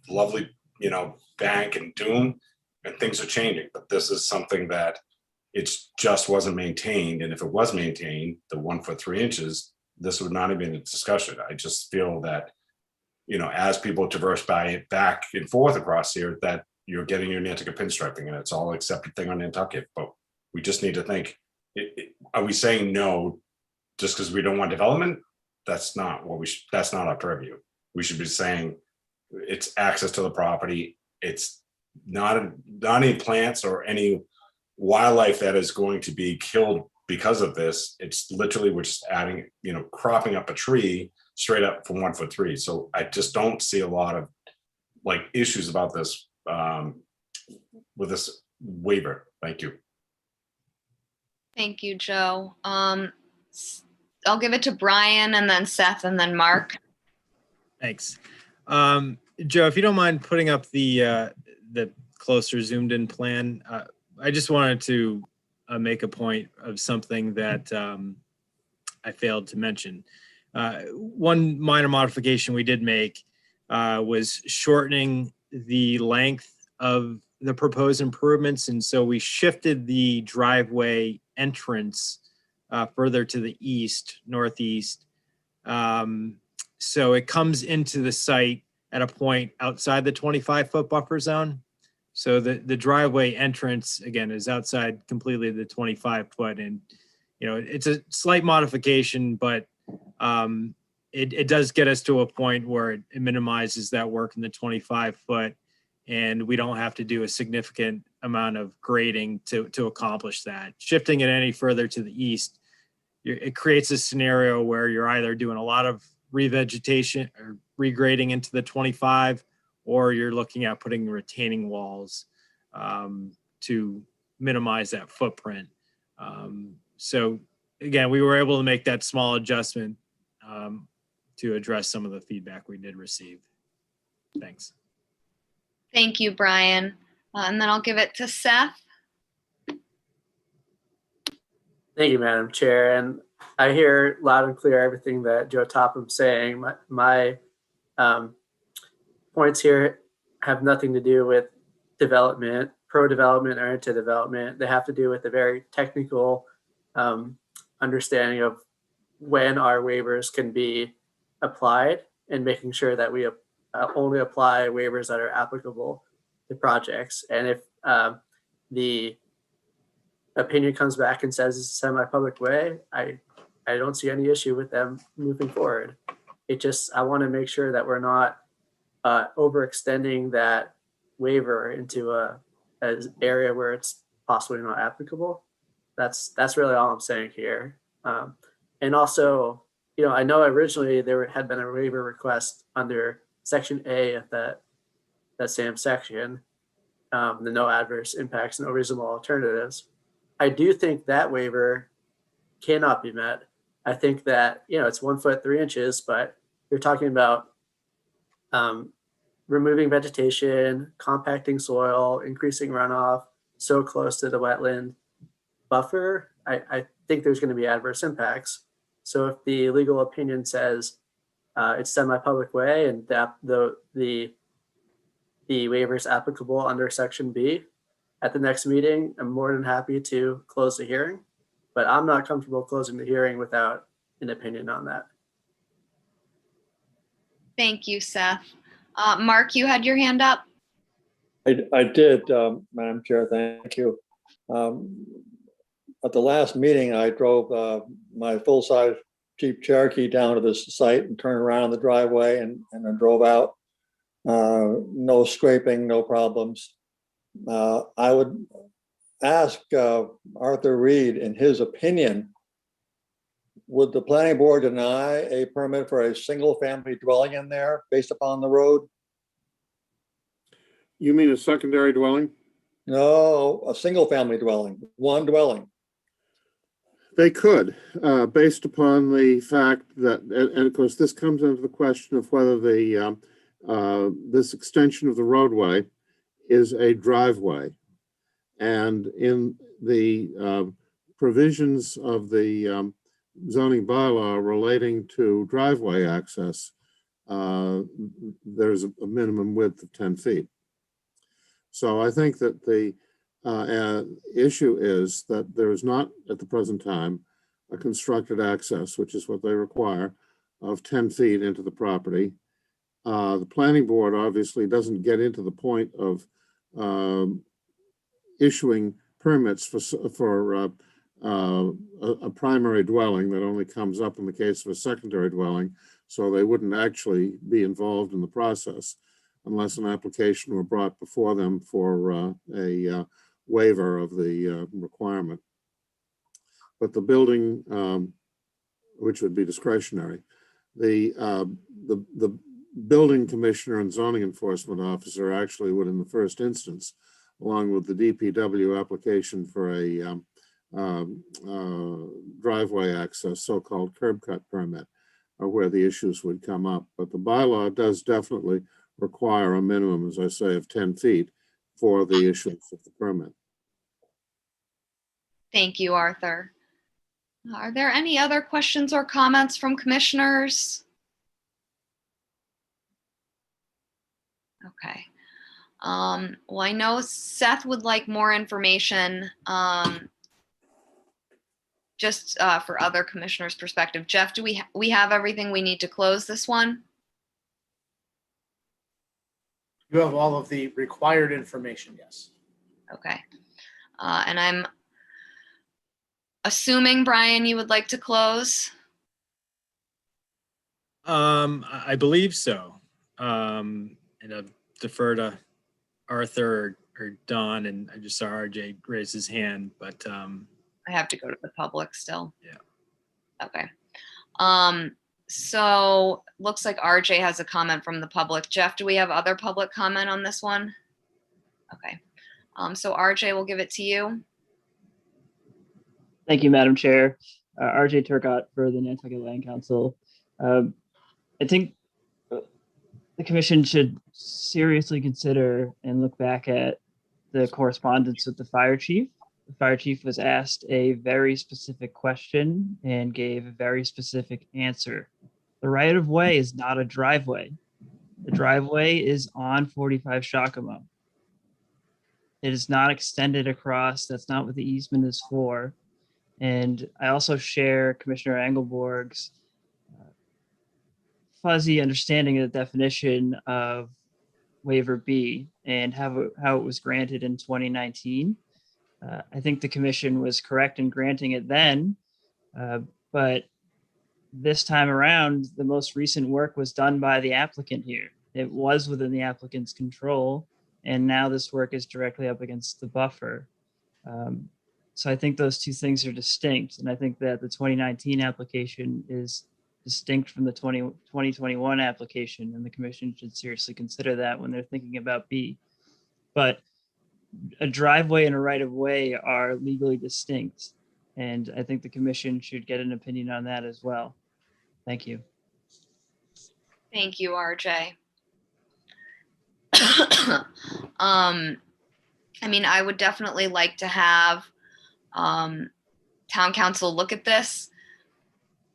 lovely, bank and dune, and things are changing. But this is something that just wasn't maintained, and if it was maintained, the 1 foot 3 inches, this would not have been a discussion. I just feel that, as people traverse back and forth across here, that you're getting your Nantucket pinstriping, and it's all accepted thing on Nantucket. But we just need to think: are we saying no just because we don't want development? That's not what that's not our purview. We should be saying it's access to the property. It's not any plants or any wildlife that is going to be killed because of this. It's literally, we're just adding, cropping up a tree straight up from 1 foot 3. So I just don't see a lot of issues about this with this waiver. Thank you. Thank you, Joe. I'll give it to Brian, and then Seth, and then Mark. Thanks. Joe, if you don't mind putting up the closer zoomed in plan, I just wanted to make a point of something that I failed to mention. One minor modification we did make was shortening the length of the proposed improvements. And so we shifted the driveway entrance further to the northeast. So it comes into the site at a point outside the 25-foot buffer zone. So the driveway entrance, again, is outside completely the 25-foot. And, it's a slight modification, but it does get us to a point where it minimizes that work in the 25-foot. And we don't have to do a significant amount of grading to accomplish that. Shifting it any further to the east, it creates a scenario where you're either doing a lot of revegetation or regrading into the 25, or you're looking at putting retaining walls to minimize that footprint. So again, we were able to make that small adjustment to address some of the feedback we did receive. Thanks. Thank you, Brian. And then I'll give it to Seth. Thank you, Madam Chair. And I hear loud and clear everything that Joe Topham's saying. My points here have nothing to do with development, pro-development or anti-development. They have to do with a very technical understanding of when our waivers can be applied, and making sure that we only apply waivers that are applicable to projects. And if the opinion comes back and says it's a semi-public way, I don't see any issue with them moving forward. I want to make sure that we're not overextending that waiver into an area where it's possibly not applicable. That's really all I'm saying here. And also, I know originally there had been a waiver request under Section A of that same section, the no adverse impacts, no reasonable alternatives. I do think that waiver cannot be met I think that, it's 1 foot 3 inches, but you're talking about removing vegetation, compacting soil, increasing runoff so close to the wetland buffer. I think there's going to be adverse impacts. So if the legal opinion says it's semi-public way and that the waiver is applicable under section B, at the next meeting, I'm more than happy to close the hearing, but I'm not comfortable closing the hearing without an opinion on that. Thank you, Seth. Mark, you had your hand up. I did, Madam Chair, thank you. At the last meeting, I drove my full-size Jeep Cherokee down to this site and turned around the driveway and then drove out. No scraping, no problems. I would ask Arthur Reed, in his opinion, would the planning board deny a permit for a single-family dwelling in there based upon the road? You mean a secondary dwelling? No, a single-family dwelling, one dwelling. They could, based upon the fact that, and of course, this comes into the question of whether the this extension of the roadway is a driveway. And in the provisions of the zoning bylaw relating to driveway access, there's a minimum width of 10 feet. So I think that the issue is that there is not at the present time a constructed access, which is what they require, of 10 feet into the property. The planning board obviously doesn't get into the point of issuing permits for a primary dwelling that only comes up in the case of a secondary dwelling, so they wouldn't actually be involved in the process unless an application were brought before them for a waiver of the requirement. But the building, which would be discretionary, the building commissioner and zoning enforcement officer actually would, in the first instance, along with the DPW application for a driveway access, so-called curb cut permit, are where the issues would come up. But the bylaw does definitely require a minimum, as I say, of 10 feet for the issuance of the permit. Thank you, Arthur. Are there any other questions or comments from commissioners? Okay. Well, I know Seth would like more information just for other commissioners' perspective. Jeff, do we have everything we need to close this one? You have all of the required information, yes. Okay. And I'm assuming, Brian, you would like to close? I believe so. And I'll defer to Arthur or Don, and I just saw RJ raise his hand, but I have to go to the public still. Yeah. Okay. So looks like RJ has a comment from the public. Jeff, do we have other public comment on this one? Okay. So RJ, we'll give it to you. Thank you, Madam Chair. RJ Turcott for the Nantucket Land Council. I think the commission should seriously consider and look back at the correspondence with the fire chief. The fire chief was asked a very specific question and gave a very specific answer. The right of way is not a driveway. The driveway is on 45 Shakamo. It is not extended across. That's not what the easement is for. And I also share Commissioner Engelborg's fuzzy understanding of the definition of waiver B and how it was granted in 2019. I think the commission was correct in granting it then, but this time around, the most recent work was done by the applicant here. It was within the applicant's control, and now this work is directly up against the buffer. So I think those two things are distinct, and I think that the 2019 application is distinct from the 2021 application, and the commission should seriously consider that when they're thinking about B. But a driveway and a right of way are legally distinct. And I think the commission should get an opinion on that as well. Thank you. Thank you, RJ. I mean, I would definitely like to have town council look at this.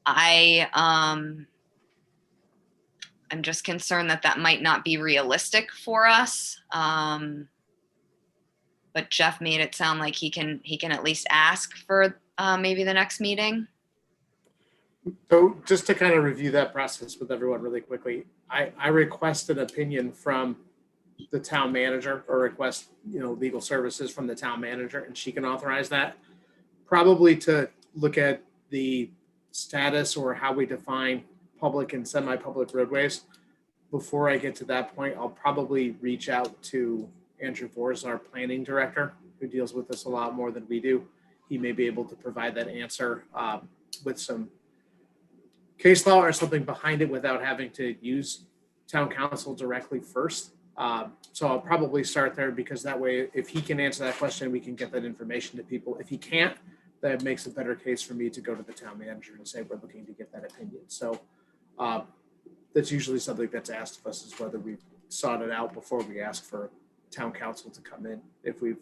I'm just concerned that that might not be realistic for us. But Jeff made it sound like he can at least ask for maybe the next meeting. So just to kind of review that process with everyone really quickly, I request an opinion from the town manager, or request, legal services from the town manager, and she can authorize that. Probably to look at the status or how we define public and semi-public roadways. Before I get to that point, I'll probably reach out to Andrew Vors, our planning director, who deals with this a lot more than we do. He may be able to provide that answer with some case law or something behind it without having to use town council directly first. So I'll probably start there, because that way, if he can answer that question, we can get that information to people. If he can't, that makes a better case for me to go to the town manager and say, we're looking to get that opinion. So that's usually something that's asked of us, is whether we've sought it out before we ask for town council to come in, if we've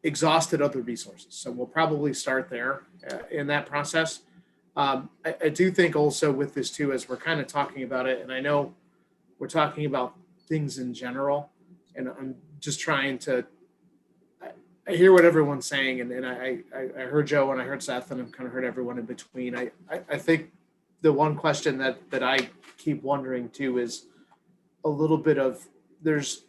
exhausted other resources. So we'll probably start there in that process. I do think also with this too, as we're kind of talking about it, and I know we're talking about things in general, and I'm just trying to, I hear what everyone's saying, and I heard Joe and I heard Seth, and I've kind of heard everyone in between. I think the one question that I keep wondering too is a little bit of, there's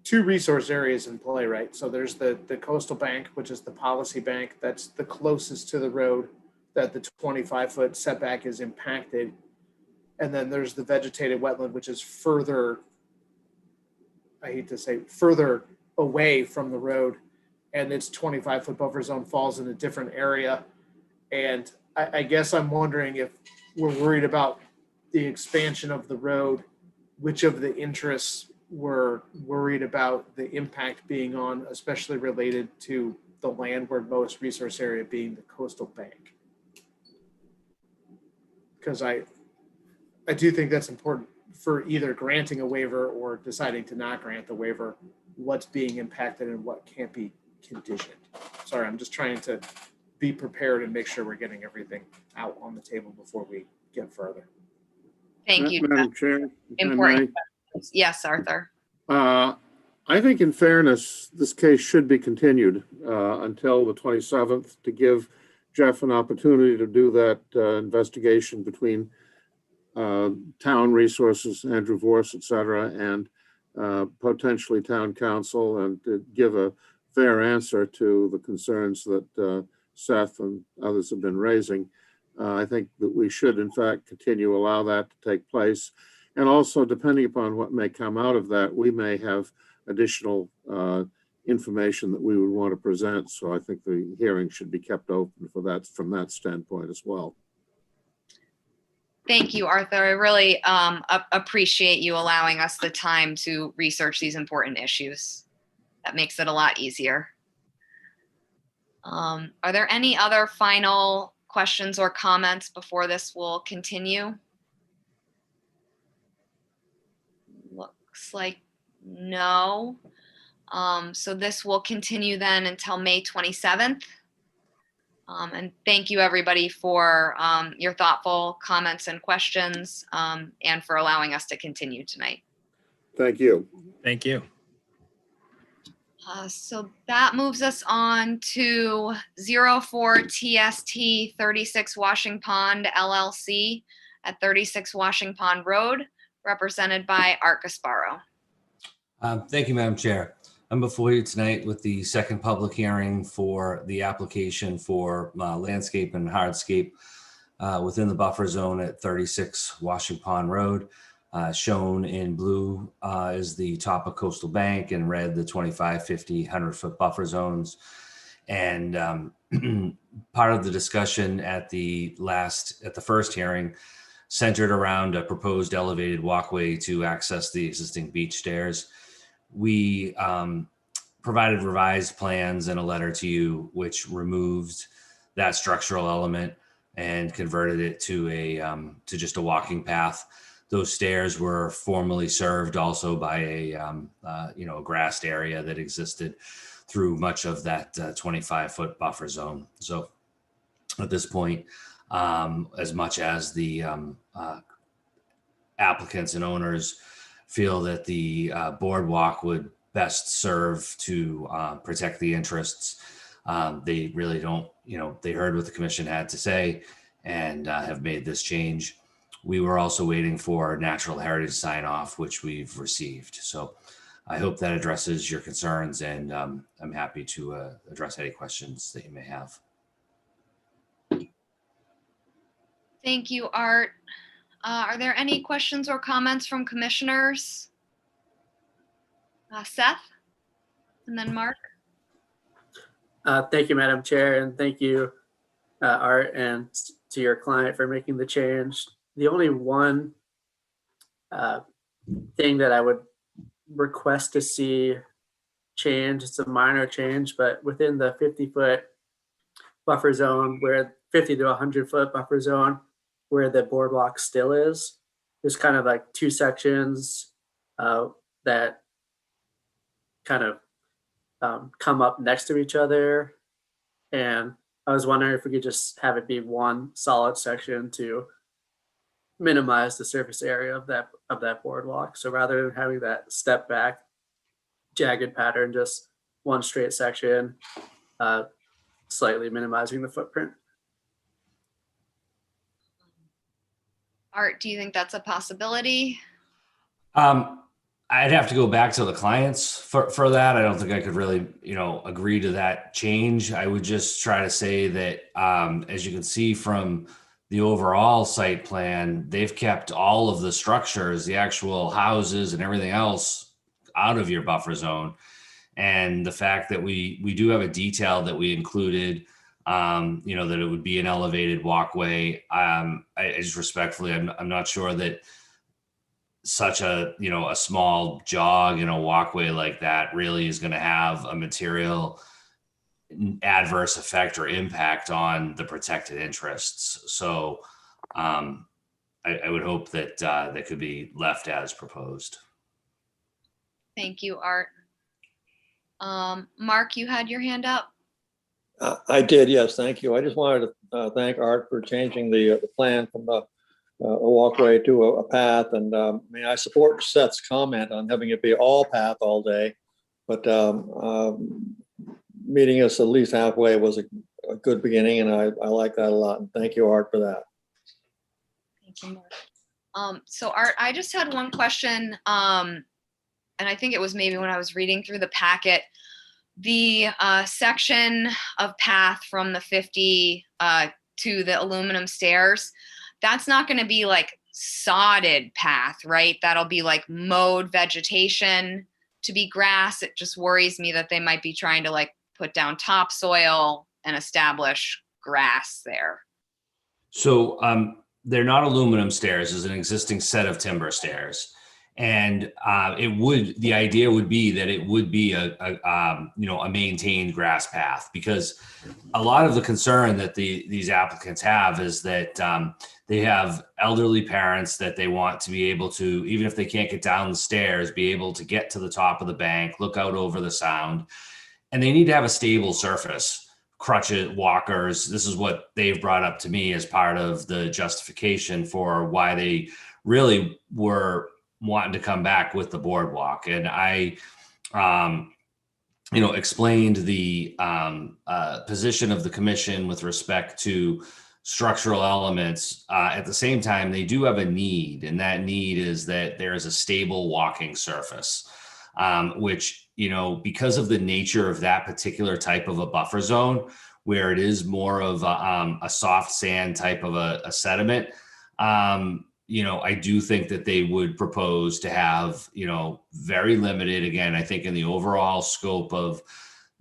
two resource areas in play, right? So there's the coastal bank, which is the policy bank that's the closest to the road that the 25-foot setback is impacted. And then there's the vegetated wetland, which is further, I hate to say, further away from the road, and its 25-foot buffer zone falls in a different area. And I guess I'm wondering, if we're worried about the expansion of the road, which of the interests we're worried about the impact being on, especially related to the landward most resource area being the coastal bank. Because I do think that's important for either granting a waiver or deciding to not grant the waiver, what's being impacted and what can't be conditioned. Sorry, I'm just trying to be prepared and make sure we're getting everything out on the table before we get further. Thank you. Madam Chair, if I Important. may. Yes, Arthur. I think in fairness, this case should be continued until the 27th to give Jeff an opportunity to do that investigation between town resources, Andrew Vors, et cetera, and potentially town council, and to give a fair answer to the concerns that Seth and others have been raising. I think that we should, in fact, continue, allow that to take place. And also, depending upon what may come out of that, we may have additional information that we would want to present. So I think the hearing should be kept open for that, from that standpoint as well. Thank you, Arthur. I really appreciate you allowing us the time to research these important issues. That makes it a lot easier. Are there any other final questions or comments before this will continue? Looks like no. So this will continue then until May 27th. And thank you, everybody, for your thoughtful comments and questions, and for allowing us to continue tonight. Thank you. Thank you. So that moves us on to 04 TST 36 Washing Pond LLC at 36 Washing Pond Road, represented by Art Gasparo. Thank you, Madam Chair. I'm before you tonight with the second public hearing for the application for landscape and hardscape within the buffer zone at 36 Washing Pond Road. Shown in blue is the top of Coastal Bank, and red the 25, 50, 100-foot buffer zones. And part of the discussion at the first hearing centered around a proposed elevated walkway to access the existing beach stairs. We provided revised plans and a letter to you, which removed that structural element and converted it to to just a walking path. Those stairs were formerly served also by a grassed area that existed through much of that 25-foot buffer zone. So at this point, as much as the applicants and owners feel that the boardwalk would best serve to protect the interests, they really don't, they heard what the commission had to say and have made this change. We were also waiting for natural heritage sign off, which we've received. So I hope that addresses your concerns, and I'm happy to address any questions that you may have. Thank you, Art. Are there any questions or comments from commissioners? Seth, and then Mark. Thank you, Madam Chair, and thank you, Art, and to your client for making the change. The only one thing that I would request to see change, it's a minor change, but within the 50-foot buffer zone, where 50 to 100-foot buffer zone, where the boardwalk still is, there's kind of like two sections that kind of come up next to each other. And I was wondering if we could just have it be one solid section to minimize the surface area of that boardwalk. So rather than having that step back jagged pattern, just one straight section, slightly minimizing the footprint. Art, do you think that's a possibility? I'd have to go back to the clients for that. I don't think I could really, agree to that change. I would just try to say that, as you can see from the overall site plan, they've kept all of the structures, the actual houses and everything else out of your buffer zone. And the fact that we do have a detail that we included, that it would be an elevated walkway. I just respectfully, I'm not sure that such a small jog in a walkway like that really is going to have a material adverse effect or impact on the protected interests. So I would hope that that could be left as proposed. Thank you, Art. Mark, you had your hand up. I did, yes, thank you. I just wanted to thank Art for changing the plan from a walkway to a path. And I support Seth's comment on having it be all path all day, but meeting us at least halfway was a good beginning, and I like that a lot. And thank you, Art, for that. Thank you, Mark. So Art, I just had one question, and I think it was maybe when I was reading through the packet, the section of path from the 50 to the aluminum stairs, that's not going to be like sodded path, right? That'll be like mowed vegetation to be grass. It just worries me that they might be trying to like put down topsoil and establish grass there. So they're not aluminum stairs. There's an existing set of timber stairs. And the idea would be that it would be a maintained grass path, because a lot of the concern that these applicants have is that they have elderly parents that they want to be able to, even if they can't get down the stairs, be able to get to the top of the bank, look out over the sound, and they need to have a stable surface, crutches, walkers. This is what they've brought up to me as part of the justification for why they really were wanting to come back with the boardwalk. And I, explained the position of the commission with respect to structural elements. At the same time, they do have a need, and that need is that there is a stable walking surface, which, because of the nature of that particular type of a buffer zone, where it is more of a soft sand type of a sediment, I do think that they would propose to have, very limited, again, I think in the overall scope of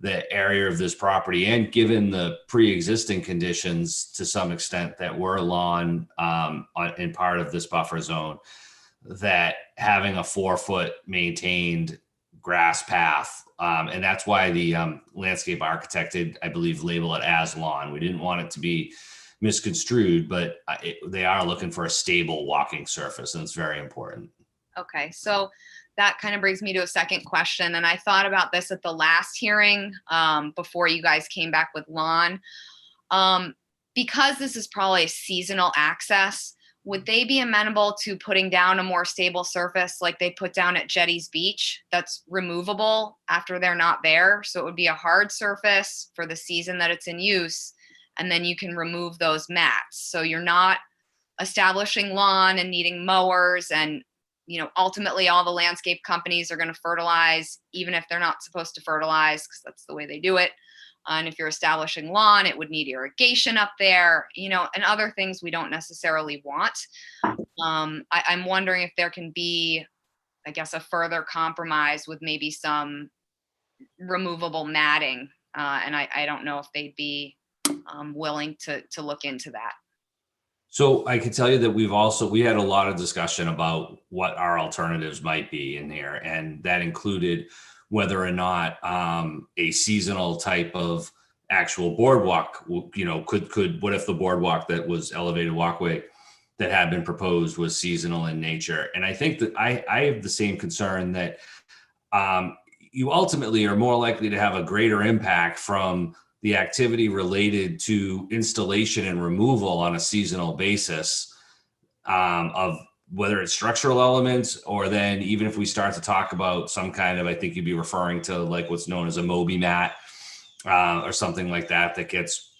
the area of this property, and given the pre-existing conditions to some extent that were lawn in part of this buffer zone, that having a 4-foot maintained grass path. And that's why the landscape architect did, I believe, label it as lawn. We didn't want it to be misconstrued, but they are looking for a stable walking surface, and it's very important. Okay, so that kind of brings me to a second question. And I thought about this at the last hearing before you guys came back with lawn. Because this is probably seasonal access, would they be amenable to putting down a more stable surface like they put down at Jetty's Beach that's removable after they're not there? So it would be a hard surface for the season that it's in use, and then you can remove those mats. So you're not establishing lawn and needing mowers, and ultimately all the landscape companies are going to fertilize even if they're not supposed to fertilize, because that's the way they do it. And if you're establishing lawn, it would need irrigation up there, and other things we don't necessarily want. I'm wondering if there can be, I guess, a further compromise with maybe some removable matting. And I don't know if they'd be willing to look into that. So I can tell you that we had a lot of discussion about what our alternatives might be in here. And that included whether or not a seasonal type of actual boardwalk, what if the boardwalk that was elevated walkway that had been proposed was seasonal in nature. And I think that I have the same concern that you ultimately are more likely to have a greater impact from the activity related to installation and removal on a seasonal basis of whether it's structural elements, or then even if we start to talk about some kind of, I think you'd be referring to like what's known as a Moby mat or something like that gets,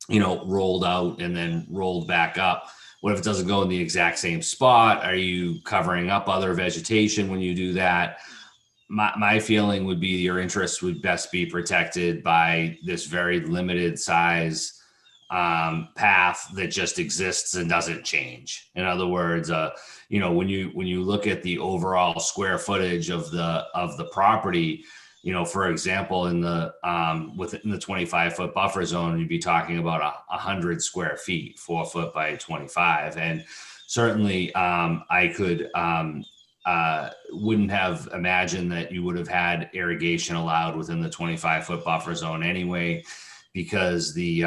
rolled out and then rolled back up. What if it doesn't go in the exact same spot? Are you covering up other vegetation when you do that? My feeling would be your interests would best be protected by this very limited size path that just exists and doesn't change. In other words, when you look at the overall square footage of the property, for example, within the 25-foot buffer zone, you'd be talking about 100 square feet, 4 foot by 25, and certainly I could. Wouldn't have imagined that you would have had irrigation allowed within the 25-foot buffer zone anyway, because the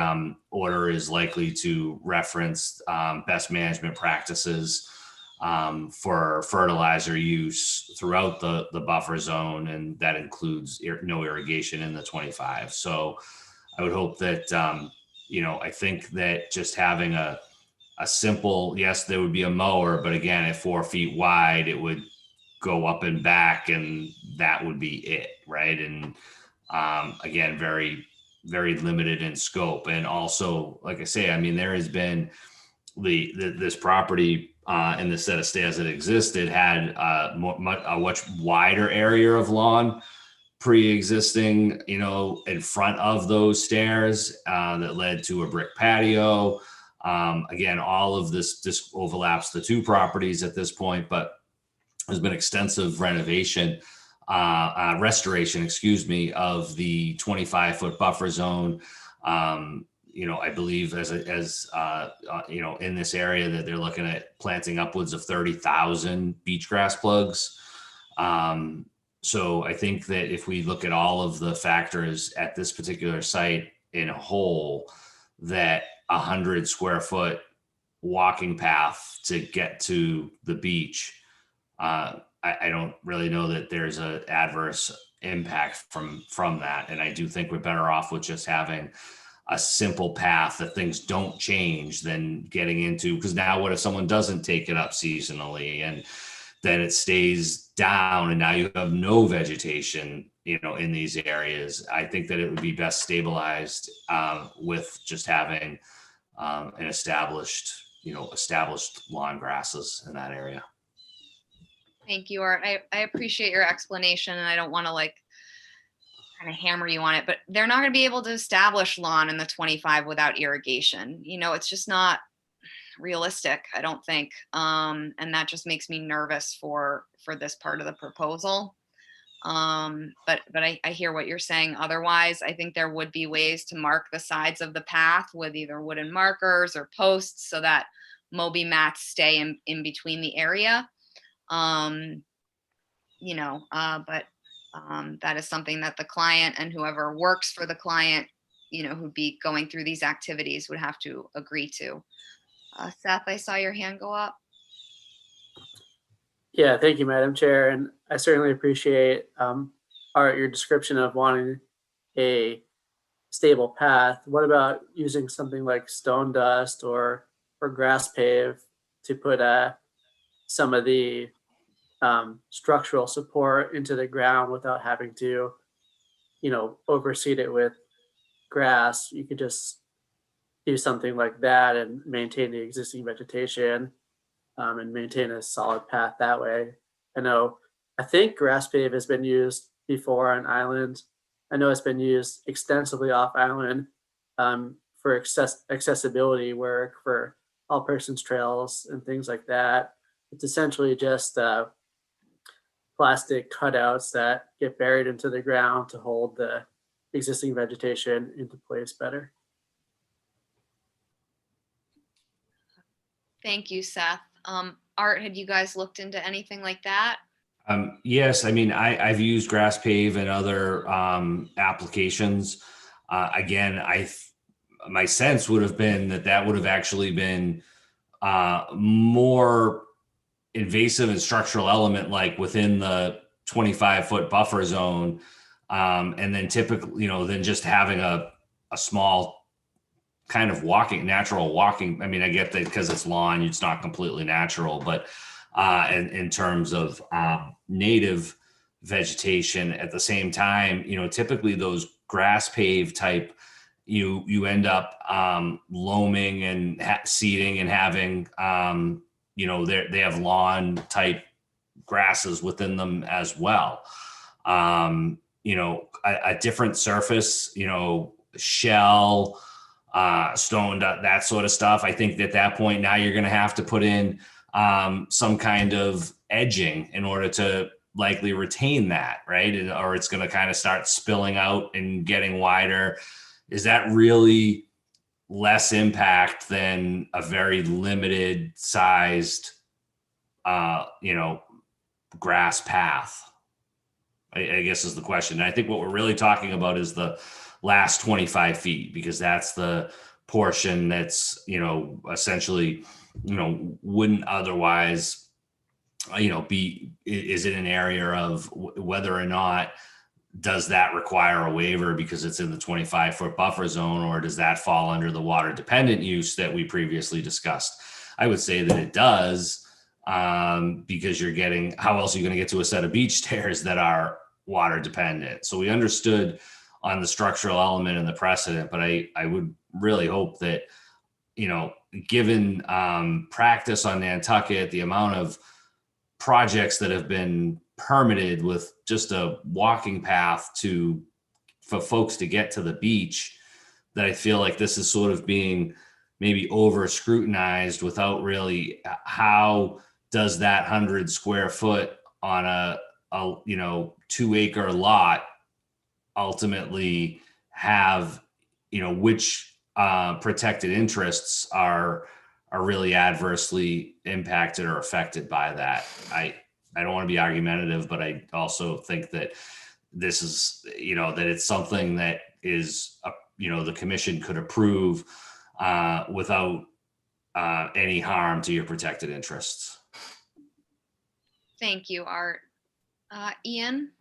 order is likely to reference best management practices for fertilizer use throughout the buffer zone, and that includes no irrigation in the 25. So I would hope that, I think that just having a simple, yes, there would be a mower, but again, at 4 feet wide, it would go up and back, and that would be it, right? And again, very, very limited in scope. And also, like I say, I mean, there has been this property and the set of stairs that existed had a much wider area of lawn pre-existing, in front of those stairs that led to a brick patio. Again, all of this overlaps the two properties at this point, but there's been extensive restoration, of the 25-foot buffer zone. I believe as in this area that they're looking at planting upwards of 30,000 beach grass plugs. So I think that if we look at all of the factors at this particular site in a whole, that 100 square foot walking path to get to the beach, I don't really know that there's an adverse impact from that. And I do think we're better off with just having a simple path that things don't change than getting into, because now what if someone doesn't take it up seasonally and then it stays down and now you have no vegetation, in these areas? I think that it would be best stabilized with just having an established lawn grasses in that area. Thank you, Art. I appreciate your explanation, and I don't want to kind of hammer you on it, but they're not going to be able to establish lawn in the 25 without irrigation. It's just not realistic, I don't think. And that just makes me nervous for this part of the proposal. But I hear what you're saying. Otherwise, I think there would be ways to mark the sides of the path with either wooden markers or posts so that Moby mats stay in between the area. But That is something that the client and whoever works for the client, who'd be going through these activities would have to agree to. Seth, I saw your hand go up. Yeah, thank you, Madam Chair. And I certainly appreciate Art, your description of wanting a stable path. What about using something like stone dust or grass pave to put some of the structural support into the ground without having to, overseed it with grass? You could just do something like that and maintain the existing vegetation and maintain a solid path that way. I think grass pave has been used before on islands. I know it's been used extensively off island for accessibility work for all persons trails and things like that. It's essentially just plastic cutouts that get buried into the ground to hold the existing vegetation into place better. Thank you, Seth. Art, had you guys looked into anything like that? Yes, I mean, I've used grass pave and other applications. Again, my sense would have been that would have actually been more invasive and structural element, like within the 25-foot buffer zone, and then typically, than just having a small kind of natural walking. I mean, I get that because it's lawn, it's not completely natural, but in terms of native vegetation at the same time, typically those grass pave type, you end up loaming and seeding and having, they have lawn type grasses within them as well. A different surface, shell, stone, that sort of stuff. I think at that point now you're going to have to put in some kind of edging in order to likely retain that, right? Or it's going to kind of start spilling out and getting wider. Is that really less impact than a very limited sized, grass path? I guess is the question. And I think what we're really talking about is the last 25 feet, because that's the portion that's, essentially, wouldn't otherwise, is it an area of whether or not does that require a waiver because it's in the 25-foot buffer zone, or does that fall under the water dependent use that we previously discussed? I would say that it does, because how else are you going to get to a set of beach stairs that are water dependent? So we understood on the structural element and the precedent, but I would really hope that, given practice on Nantucket, the amount of projects that have been permitted with just a walking path for folks to get to the beach, that I feel like this is sort of being maybe over scrutinized without really, how does that 100 square foot on a 2-acre lot ultimately have, which protected interests are really adversely impacted or affected by that. I don't want to be argumentative, but I also think that this is, that it's something that is, the commission could approve without any harm to your protected interests. Thank you, Art. Ian?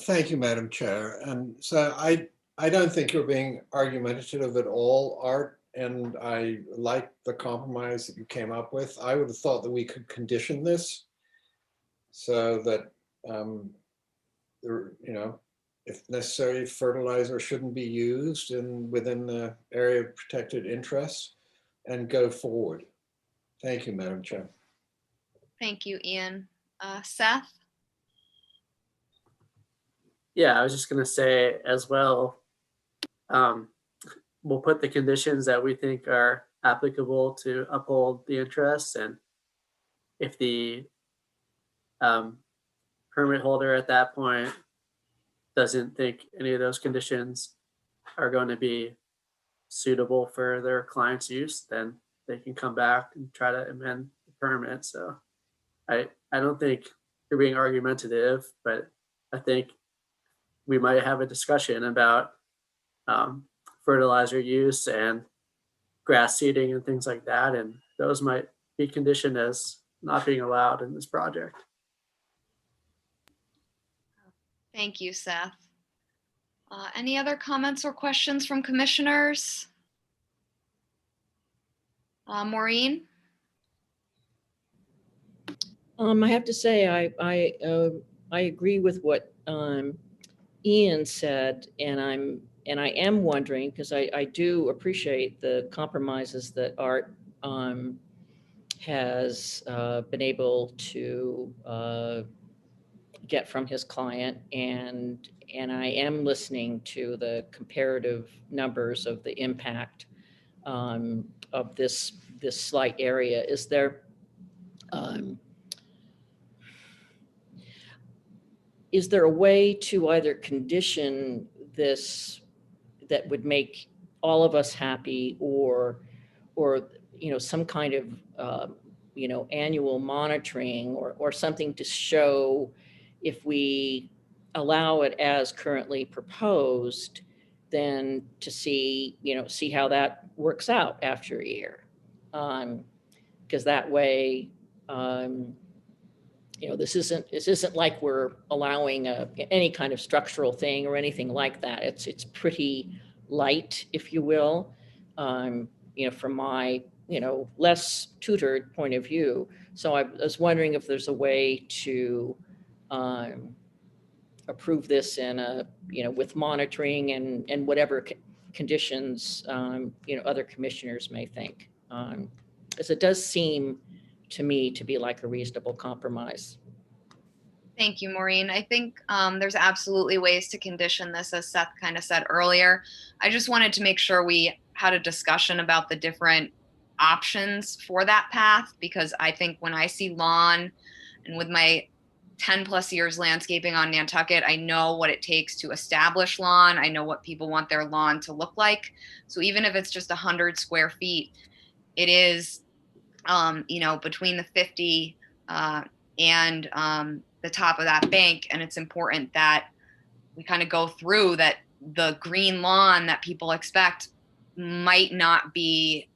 Thank you, Madam Chair. And so I don't think you're being argumentative at all, Art, and I like the compromise that you came up with. I would have thought that we could condition this so that, if necessary, fertilizer shouldn't be used within the area of protected interest, and go forward. Thank you, Madam Chair. Thank you, Ian. Seth? Yeah, I was just going to say as well, we'll put the conditions that we think are applicable to uphold the interests. And if the permit holder at that point doesn't think any of those conditions are going to be suitable for their client's use, then they can come back and try to amend the permit. So I don't think you're being argumentative, but I think we might have a discussion about fertilizer use and grass seeding and things like that. And those might be conditioned as not being allowed in this project. Thank you, Seth. Any other comments or questions from commissioners? Maureen? I have to say, I agree with what Ian said, and I am wondering, because I do appreciate the compromises that Art has been able to get from his client, and I am listening to the comparative numbers of the impact of this slight area. Is there a way to either condition this that would make all of us happy, or some kind of annual monitoring, or something to show if we allow it as currently proposed, then to see how that works out after a year, because that way this isn't like we're allowing any kind of structural thing or anything like that. It's pretty light, if you will, from my less tutored point of view. So I was wondering if there's a way to approve this in with monitoring and whatever conditions other commissioners may think, because it does seem to me to be like a reasonable compromise. Thank you, Maureen. I think there's absolutely ways to condition this, as Seth kind of said earlier. I just wanted to make sure we had a discussion about the different options for that path, because I think when I see lawn, and with my 10 plus years landscaping on Nantucket, I know what it takes to establish lawn. I know what people want their lawn to look like. So even if it's just 100 square feet, it is between the 50 and the top of that bank. And it's important that we kind of go through that. The green lawn that people expect might not be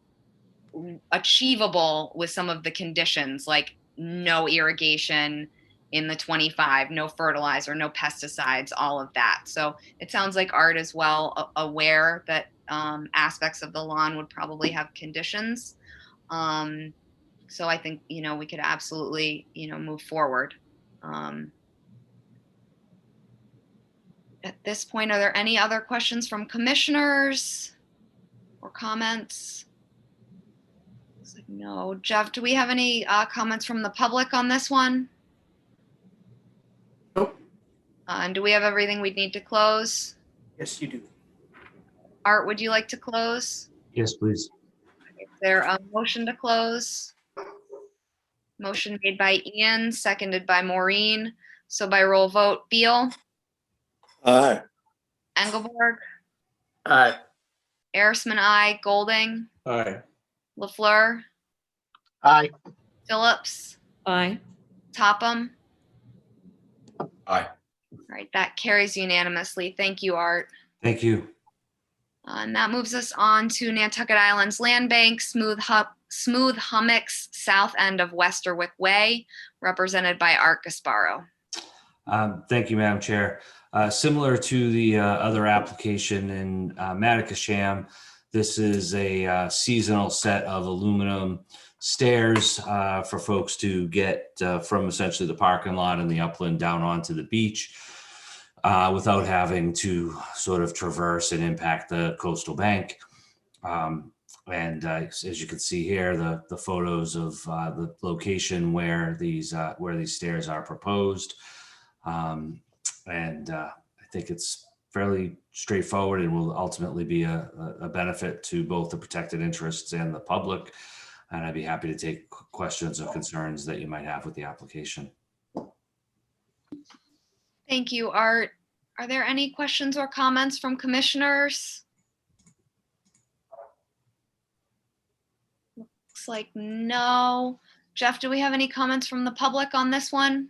achievable with some of the conditions, like no irrigation in the 25, no fertilizer, no pesticides, all of that. So it sounds like Art is well aware that aspects of the lawn would probably have conditions. So I think, we could absolutely, move forward. At this point, are there any other questions from commissioners or comments? Looks like no. Jeff, do we have any comments from the public on this one? Nope. And do we have everything we need to close? Yes, you do. Art, would you like to close? Yes, please. Is there a motion to close? Motion made by Ian, seconded by Maureen. So by roll vote, Beal, Aye. Engelberg, Aye. Arisman, aye. Golding, Aye. LaFleur, Aye. Phillips, Aye. Topham. Aye. All right, that carries unanimously. Thank you, Art. Thank you. And that moves us on to Nantucket Island's Land Bank, Smooth Hummocks, south end of Westerwick Way, represented by Art Gasparo. Thank you, Madam Chair. Similar to the other application in Matacasham, this is a seasonal set of aluminum stairs for folks to get from essentially the parking lot in the upland down onto the beach without having to sort of traverse and impact the coastal bank. And as you can see here, the photos of the location where these stairs are proposed. I think it's fairly straightforward and will ultimately be a benefit to both the protected interests and the public. And I'd be happy to take questions or concerns that you might have with the application. Thank you, Art. Are there any questions or comments from commissioners? Looks like no. Jeff, do we have any comments from the public on this one?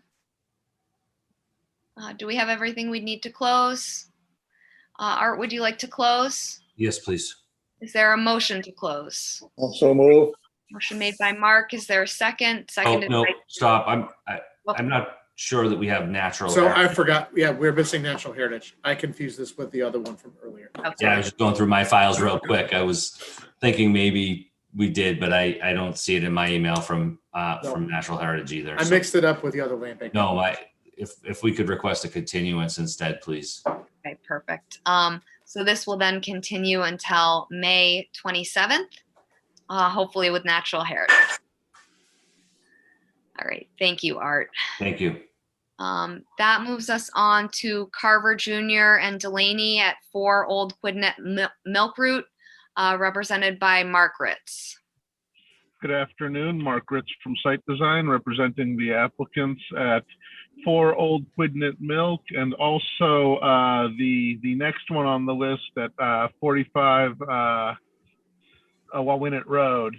Do we have everything we need to close? Art, would you like to close? Yes, please. Is there a motion to close? Also move. Motion made by Mark. Is there a second? Oh, Seconded no, by stop. I'm not sure that we have natural. So I heritage. forgot, yeah, we're missing natural heritage. I confused this with the other one from earlier. Yeah, I was just going through my files real quick. I was thinking maybe we did, but I don't see it in my email from Natural Heritage either. I mixed it up with the other land bank. No, if we could request a continuance instead, please. Okay, perfect. So this will then continue until May 27th, hopefully with natural heritage. All right, thank you, Art. Thank you. That moves us on to Carver Jr. and Delaney at 4 Old Quidnet Milk Route, represented by Mark Ritz. Good afternoon, Mark Ritz from Site Design, representing the applicants at 4 Old Quidnet Milk, and also the next one on the list at 45 Wawinet Road.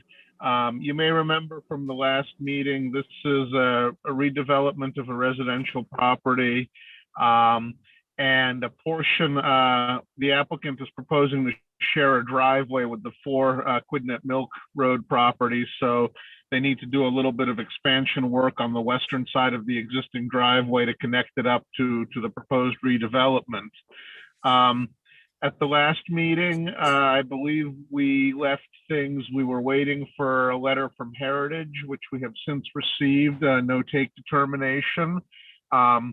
You may remember from the last meeting, this is a redevelopment of a residential property, and a portion, the applicant is proposing to share a driveway with the 4 Quidnet Milk Road properties. So they need to do a little bit of expansion work on the western side of the existing driveway to connect it up to the proposed redevelopment. At the last meeting, I believe we left things, we were waiting for a letter from Heritage, which we have since received, no take determination. I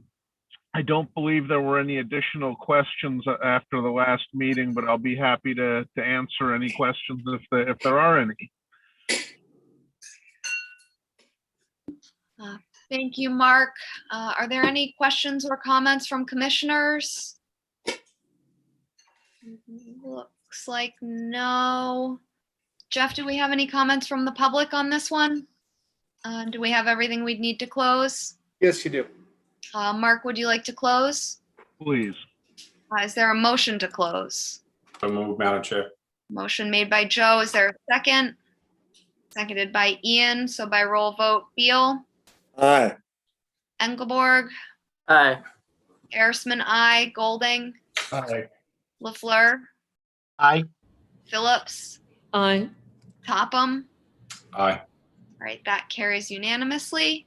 don't believe there were any additional questions after the last meeting, but I'll be happy to answer any questions if there are any. Thank you, Mark. Are there any questions or comments from commissioners? Looks like no. Jeff, do we have any comments from the public on this one? Do we have everything we'd need to close? Yes, you do. Mark, would you like to close? Please. Is there a motion to close? So move, Madam Chair. Motion made by Joe. Is there a second? Seconded by Ian. So by roll vote, Beal, Aye. Engelborg, Aye. Arisman, aye. Golding, Aye. LaFleur, Aye. Phillips, Aye. Topham. Aye. All right, that carries unanimously.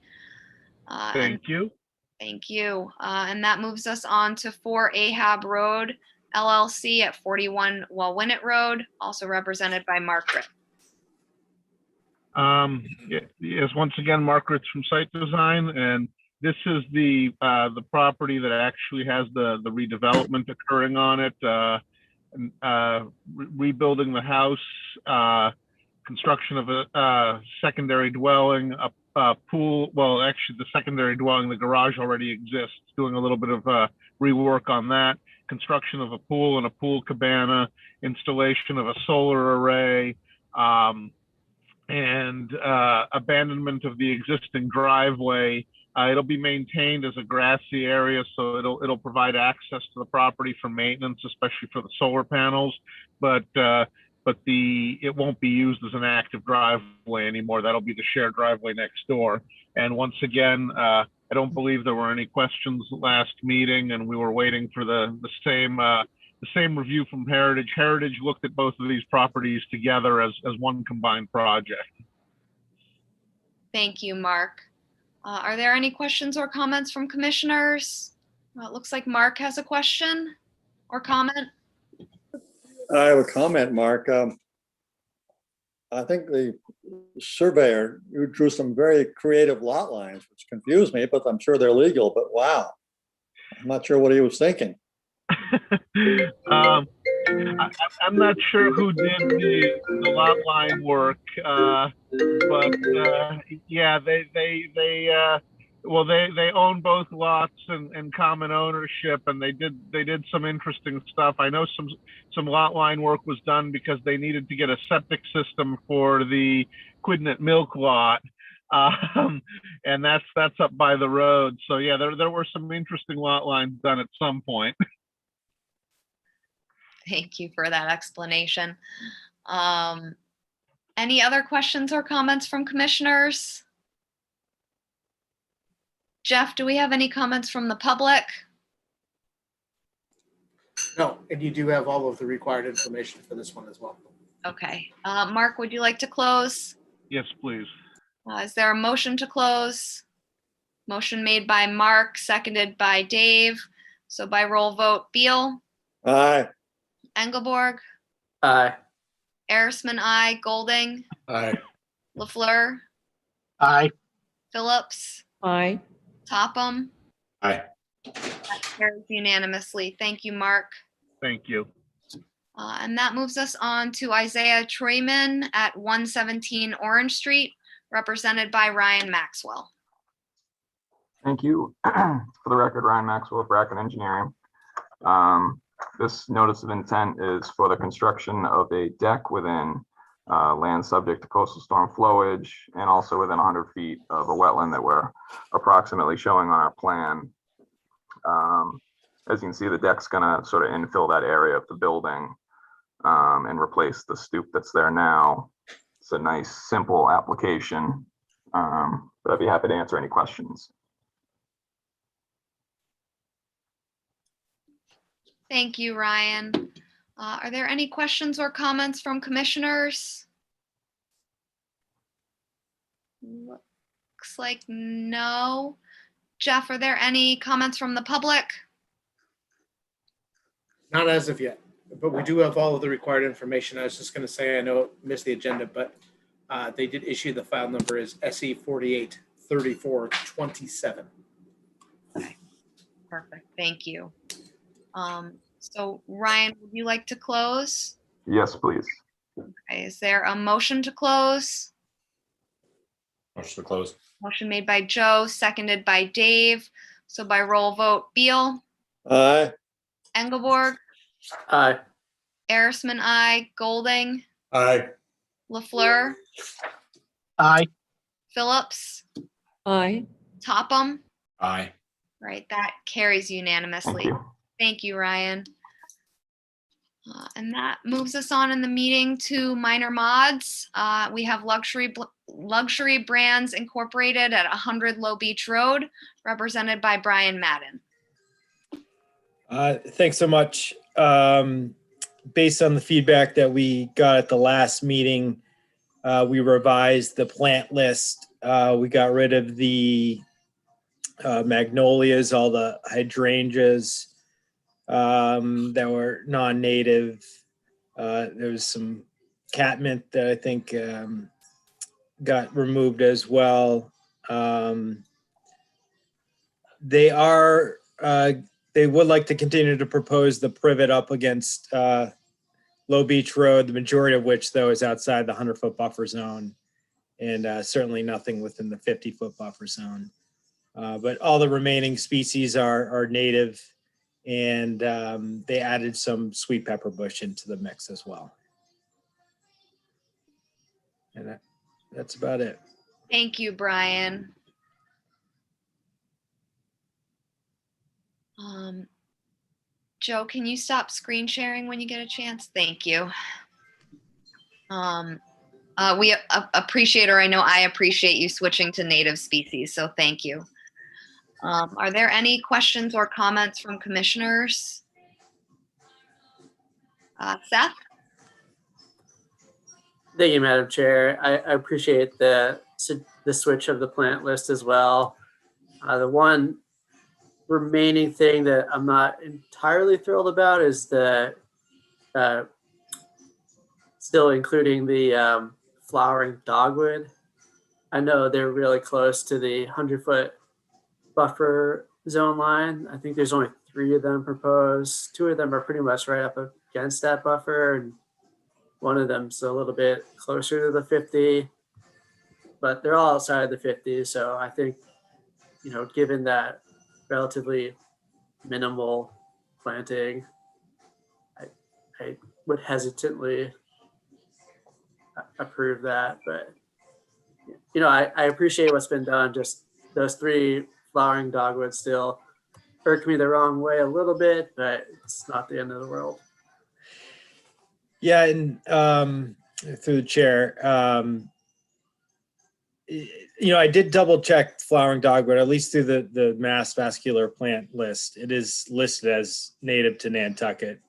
Thank you. Thank you. And that moves us on to 4 Ahab Road LLC at 41 Wawinet Road, also represented by Mark Ritz. Yes, once again, Mark Ritz from Site Design, and this is the property that actually has the redevelopment occurring on it, rebuilding the house, construction of a secondary dwelling, a pool. Well, actually, the secondary dwelling, the garage already exists. Doing a little bit of rework on that. Construction of a pool and a pool cabana, installation of a solar array, and abandonment of the existing driveway. It'll be maintained as a grassy area, so it'll provide access to the property for maintenance, especially for the solar panels. But it won't be used as an active driveway anymore. That'll be the shared driveway next door. And once again, I don't believe there were any questions last meeting, and we were waiting for the same review from Heritage. Heritage looked at both of these properties together as one combined project. Thank you, Mark. Are there any questions or comments from commissioners? It looks like Mark has a question or comment. I have a comment, Mark. I think the surveyor, you drew some very creative lot lines, which confused me, but I'm sure they're legal, but wow. I'm not sure what he was thinking. I'm not sure who did the lot line work, but yeah, they own both lots and common ownership, and they did some interesting stuff. I know some lot line work was done because they needed to get a septic system for the Quidnet Milk lot. And that's up by the road. So yeah, there were some interesting lot lines done at some point. Thank you for that explanation. Any other questions or comments from commissioners? Jeff, do we have any comments from the public? And you do have all of the required information for this one as well. Okay. Mark, would you like to close? Yes, please. Is there a motion to close? Motion made by Mark, seconded by Dave. So by roll vote, Beal, Aye. Engelborg, Aye. Arisman, I, Golding, Aye. LaFleur, Aye. Phillips, Aye. Topham. Aye. That carries unanimously. Thank you, Mark. Thank you. And that moves us on to Isaiah Troyman at 117 Orange Street, represented by Ryan Maxwell. Thank you. For the record, Ryan Maxwell with Bracken Engineering. This notice of intent is for the construction of a deck within land subject to coastal storm flowage and also within 100 feet of a wetland that we're approximately showing on our plan. As you can see, the deck's gonna sort of infill that area of the building and replace the stoop that's there now. It's a nice, simple application, but I'd be happy to answer any questions. Thank you, Ryan. Are there any questions or comments from commissioners? Looks like no. Jeff, are there any comments from the public? Not as of yet, but we do have all of the required information. I was just going to say, I know it missed the agenda, but they did issue the file number is SE 483427. Okay, perfect. Thank you. So Ryan, would you like to close? Yes, please. Okay, is there a motion to close? Motion to close. Motion made by Joe, seconded by Dave. So by roll vote, Beal, Aye. Engelborg, Aye. Arisman, I, Golding, Aye. LaFleur, Aye. Phillips, Aye. Topham. Aye. Right, that carries unanimously. Thank you. Thank you, Ryan. And that moves us on in the meeting to minor mods. We have Luxury Brands Incorporated at 100 Low Beach Road, represented by Brian Madden. Thanks so much. Based on the feedback that we got at the last meeting, we revised the plant list. We got rid of the magnolias, all the hydrangeas that were non-native. There was some catmint that I think got removed as well. They would like to continue to propose the privet up against Low Beach Road, the majority of which though is outside the 100-foot buffer zone, and certainly nothing within the 50-foot buffer zone. But all the remaining species are native, and they added some sweet pepper bush into the mix as well. And that's about it. Thank you, Brian. Joe, can you stop screen sharing when you get a chance? Thank you. We appreciate, or I know I appreciate you switching to native species, so thank you. Are there any questions or comments from commissioners? Seth? Thank you, Madam Chair. I appreciate the switch of the plant list as well. The one remaining thing that I'm not entirely thrilled about is the still including the flowering dogwood. I know they're really close to the 100-foot buffer zone line. I think there's only 3 of them proposed. 2 of them are pretty much right up against that buffer, and one of them's a little bit closer to the 50, but they're all outside of the 50. So I think, you know, given that relatively minimal planting, I would hesitantly approve that. But, you know, I appreciate what's been done. Just those 3 flowering dogwoods still irk me the wrong way a little bit, but it's not the end of the world. Yeah, and through the chair, you know, I did double check flowering dogwood, at least through the mass vascular plant list. It is listed as native to Nantucket.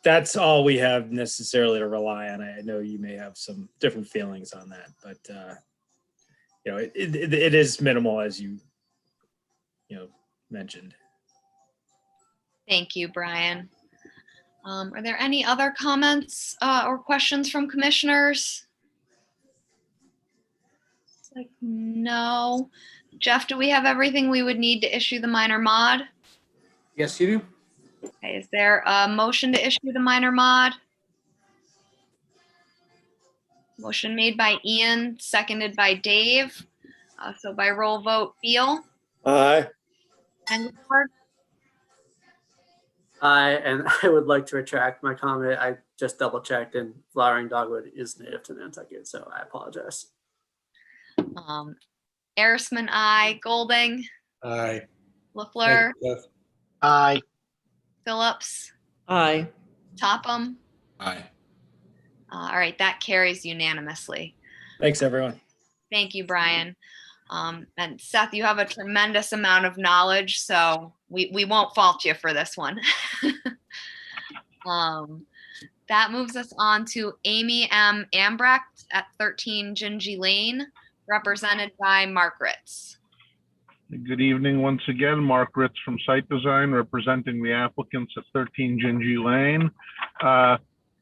That's all we have necessarily to rely on. I know you may have some different feelings on that, but it is minimal, as you mentioned. Thank you, Brian. Are there any other comments or questions from commissioners? It's like, no. Jeff, do we have everything we would need to issue the minor mod? Yes, you do. Okay, is there a motion to issue the minor mod? Motion made by Ian, seconded by Dave. So by roll vote, Beal, Aye. Engelberg, And I would like to retract my comment. I just double checked, and flowering dogwood is native to Nantucket, so I apologize. Arisman, aye. Golding, Aye. LaFleur, Thank you, Jeff. Aye. Phillips, Aye. Topham. Aye. All right, that carries unanimously. Thanks, everyone. Thank you, Brian. And Seth, you have a tremendous amount of knowledge, so we won't fault you for this one. That moves us on to Amy M. Ambrecht at 13 Gingy Lane, represented by Mark Ritz. Good evening once again. Mark Ritz from Site Design, representing the applicants at 13 Gingy Lane.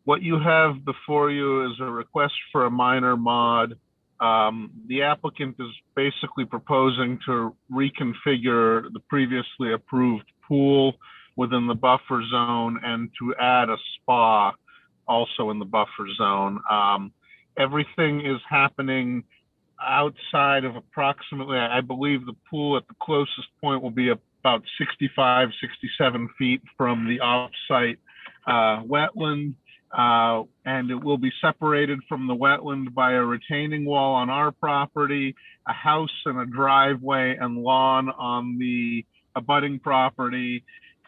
What you have before you is a request for a minor mod. The applicant is basically proposing to reconfigure the previously approved pool within the buffer zone and to add a spa also in the buffer zone. Everything is happening outside of approximately, I believe the pool at the closest point will be about 65, 67 feet from the off-site wetland. And it will be separated from the wetland by a retaining wall on our property, a house and a driveway and lawn on the abutting property.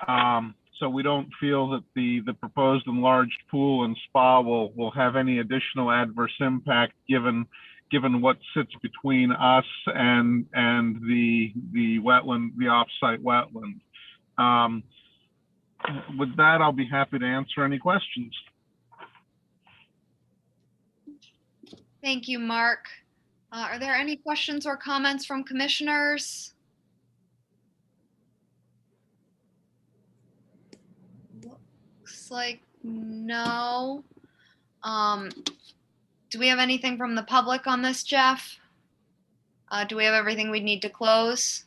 So we don't feel that the proposed enlarged pool and spa will have any additional adverse impact given what sits between us and the wetland, the off-site wetland. With that, I'll be happy to answer any questions. Thank you, Mark. Are there any questions or comments from commissioners? Looks like no. Do we have anything from the public on this, Jeff? Do we have everything we need to close?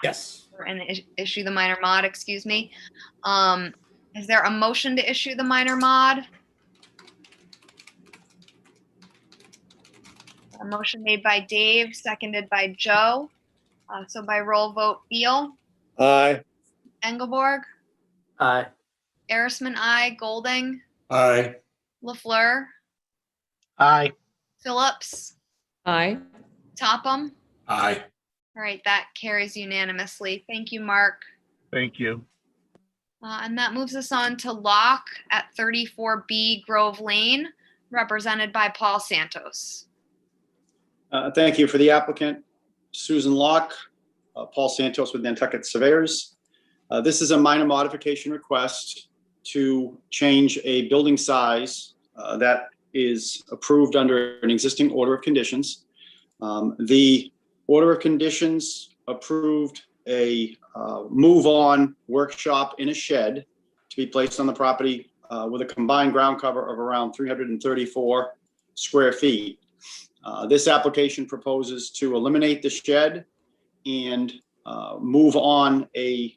Yes. And issue the minor mod, excuse me. Is there a motion to issue the minor mod? A motion made by Dave, seconded by Joe. So by roll vote, Beal, Aye. Engelborg, Aye. Arisman, aye. Golding, Aye. LaFleur, Aye. Phillips, Aye. Topham. Aye. All right, that carries unanimously. Thank you, Mark. Thank you. And that moves us on to Locke at 34B Grove Lane, represented by Paul Santos. Thank you. For the applicant, Susan Locke, Paul Santos with Nantucket Surveyors. This is a minor modification request to change a building size that is approved under an existing order of conditions. The order of conditions approved a move-on workshop in a shed to be placed on the property with a combined ground cover of around 334 square feet. This application proposes to eliminate the shed and move on a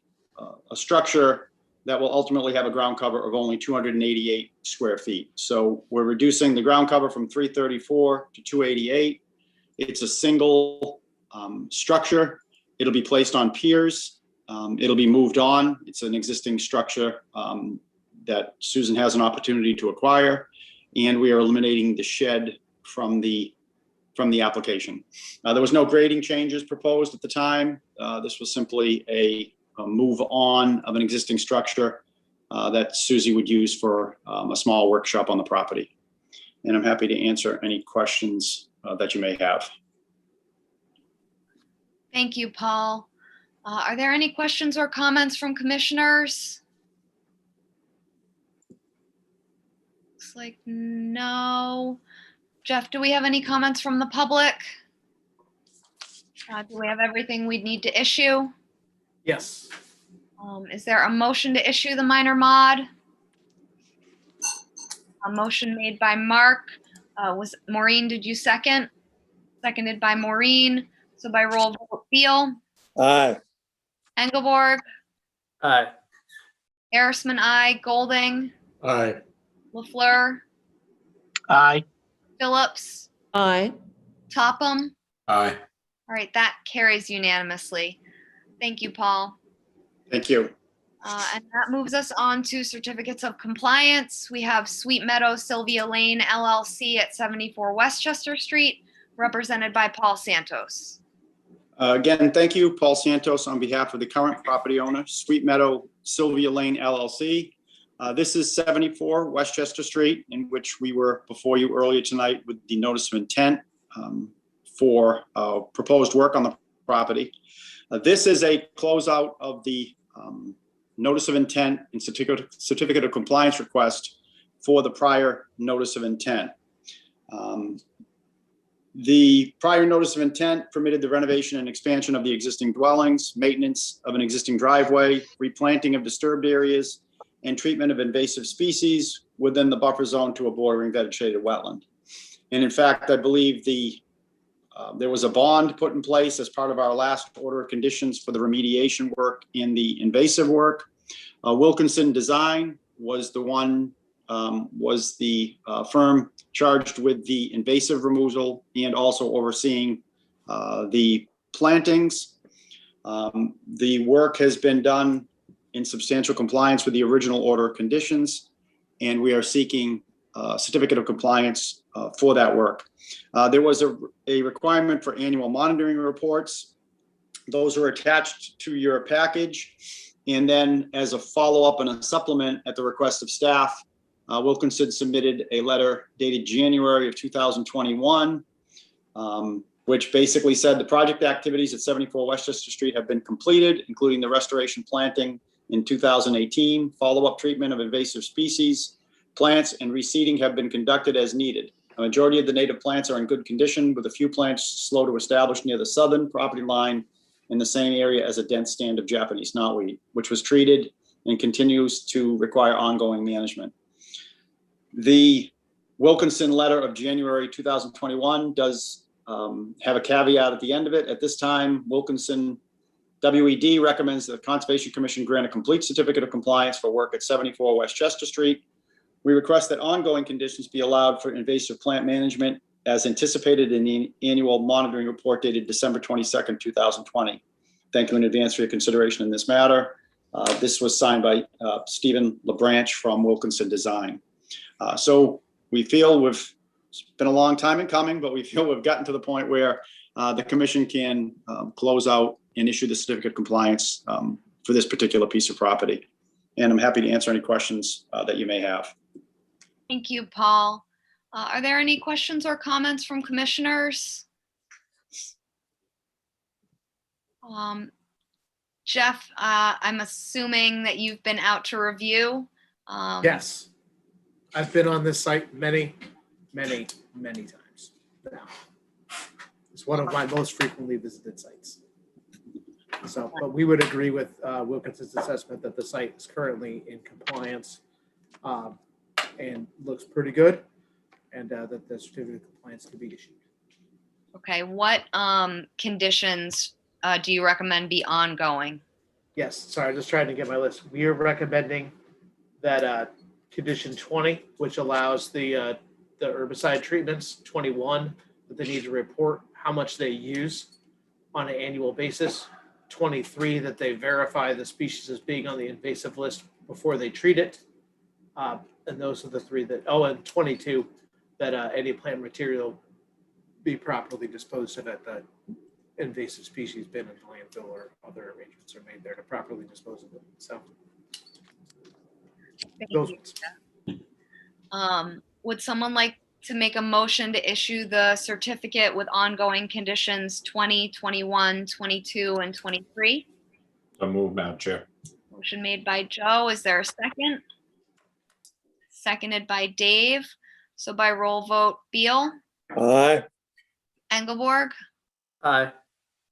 structure that will ultimately have a ground cover of only 288 square feet. So we're reducing the ground cover from 334 to 288. It's a single structure. It'll be placed on piers. It'll be moved on. It's an existing structure that Susan has an opportunity to acquire, and we are eliminating the shed from the application. There was no grading changes proposed at the time. This was simply a move on of an existing structure that Susie would use for a small workshop on the property. And I'm happy to answer any questions that you may have. Thank you, Paul. Are there any questions or comments from commissioners? Looks like no. Jeff, do we have any comments from the public? Do we have everything we'd need to issue? Yes. Is there a motion to issue the minor mod? A motion made by Mark. Was Maureen, did you second? Seconded by Maureen. So by roll vote, Beal, Aye. Engelborg, Aye. Arisman, I, Golding, Aye. LaFleur, Aye. Phillips, Aye. Topham. Aye. All right, that carries unanimously. Thank you, Paul. Thank you. And that moves us on to certificates of compliance. We have Sweet Meadow Sylvia Lane LLC at 74 Westchester Street, represented by Paul Santos. Again, thank you, Paul Santos, on behalf of the current property owner, Sweet Meadow Sylvia Lane LLC. This is 74 Westchester Street, in which we were before you earlier tonight with the notice of intent for proposed work on the property. This is a closeout of the notice of intent and certificate of compliance request for the prior notice of intent. The prior notice of intent permitted the renovation and expansion of the existing dwellings, maintenance of an existing driveway, replanting of disturbed areas, and treatment of invasive species within the buffer zone to a bordering vegetated wetland. And in fact, I believe there was a bond put in place as part of our last order of conditions for the remediation work and the invasive work. Wilkinson Design was the firm charged with the invasive removal and also overseeing the plantings. The work has been done in substantial compliance with the original order of conditions, and we are seeking a certificate of compliance for that work. There was a requirement for annual monitoring reports. Those are attached to your package. And then as a follow-up and a supplement at the request of staff, Wilkinson submitted a letter dated January of 2021, which basically said the project activities at 74 Westchester Street have been completed, including the restoration planting in 2018, follow-up treatment of invasive species, plants, and reseeding have been conducted as needed. A majority of the native plants are in good condition, with a few plants slow to establish near the southern property line in the same area as a dense stand of Japanese knotweed, which was treated and continues to require ongoing management. The Wilkinson letter of January 2021 does have a caveat at the end of it. At this time, Wilkinson WED recommends that the Conservation Commission grant a complete certificate of compliance for work at 74 Westchester Street. We request that ongoing conditions be allowed for invasive plant management as anticipated in the annual monitoring report dated December 22nd, 2020. Thank you in advance for your consideration in this matter. This was signed by Stephen LeBranch from Wilkinson Design. So we feel it's been a long time in coming, but we feel we've gotten to the point where the commission can close out and issue the certificate of compliance for this particular piece of property. And I'm happy to answer any questions that you may have. Thank you, Paul. Are there any questions or comments from commissioners? Jeff, I'm assuming that you've been out to review. Yes. I've been on this site many times now. It's one of my most frequently visited sites. So, but we would agree with Wilkinson's assessment that the site is currently in compliance and looks pretty good, and that the certificate of compliance can be issued. Okay, what conditions do you recommend be ongoing? Yes, sorry, I'm just trying to get my list. We are recommending that condition 20, which allows the herbicide treatments, 21, that they need to report how much they use on an annual basis, 23, that they verify the species as being on the invasive list before they treat it. And those are the three that, and 22, that any plant material be properly disposed of at the invasive species bin in the landfill, or other arrangements are made there to properly dispose of it. So those ones. Would someone like to make a motion to issue the certificate with ongoing conditions 20, 21, 22, and 23? So move, Madam Chair. Motion made by Joe. Is there a second? Seconded by Dave. So by roll vote, Beal, Aye. Engelborg, Aye.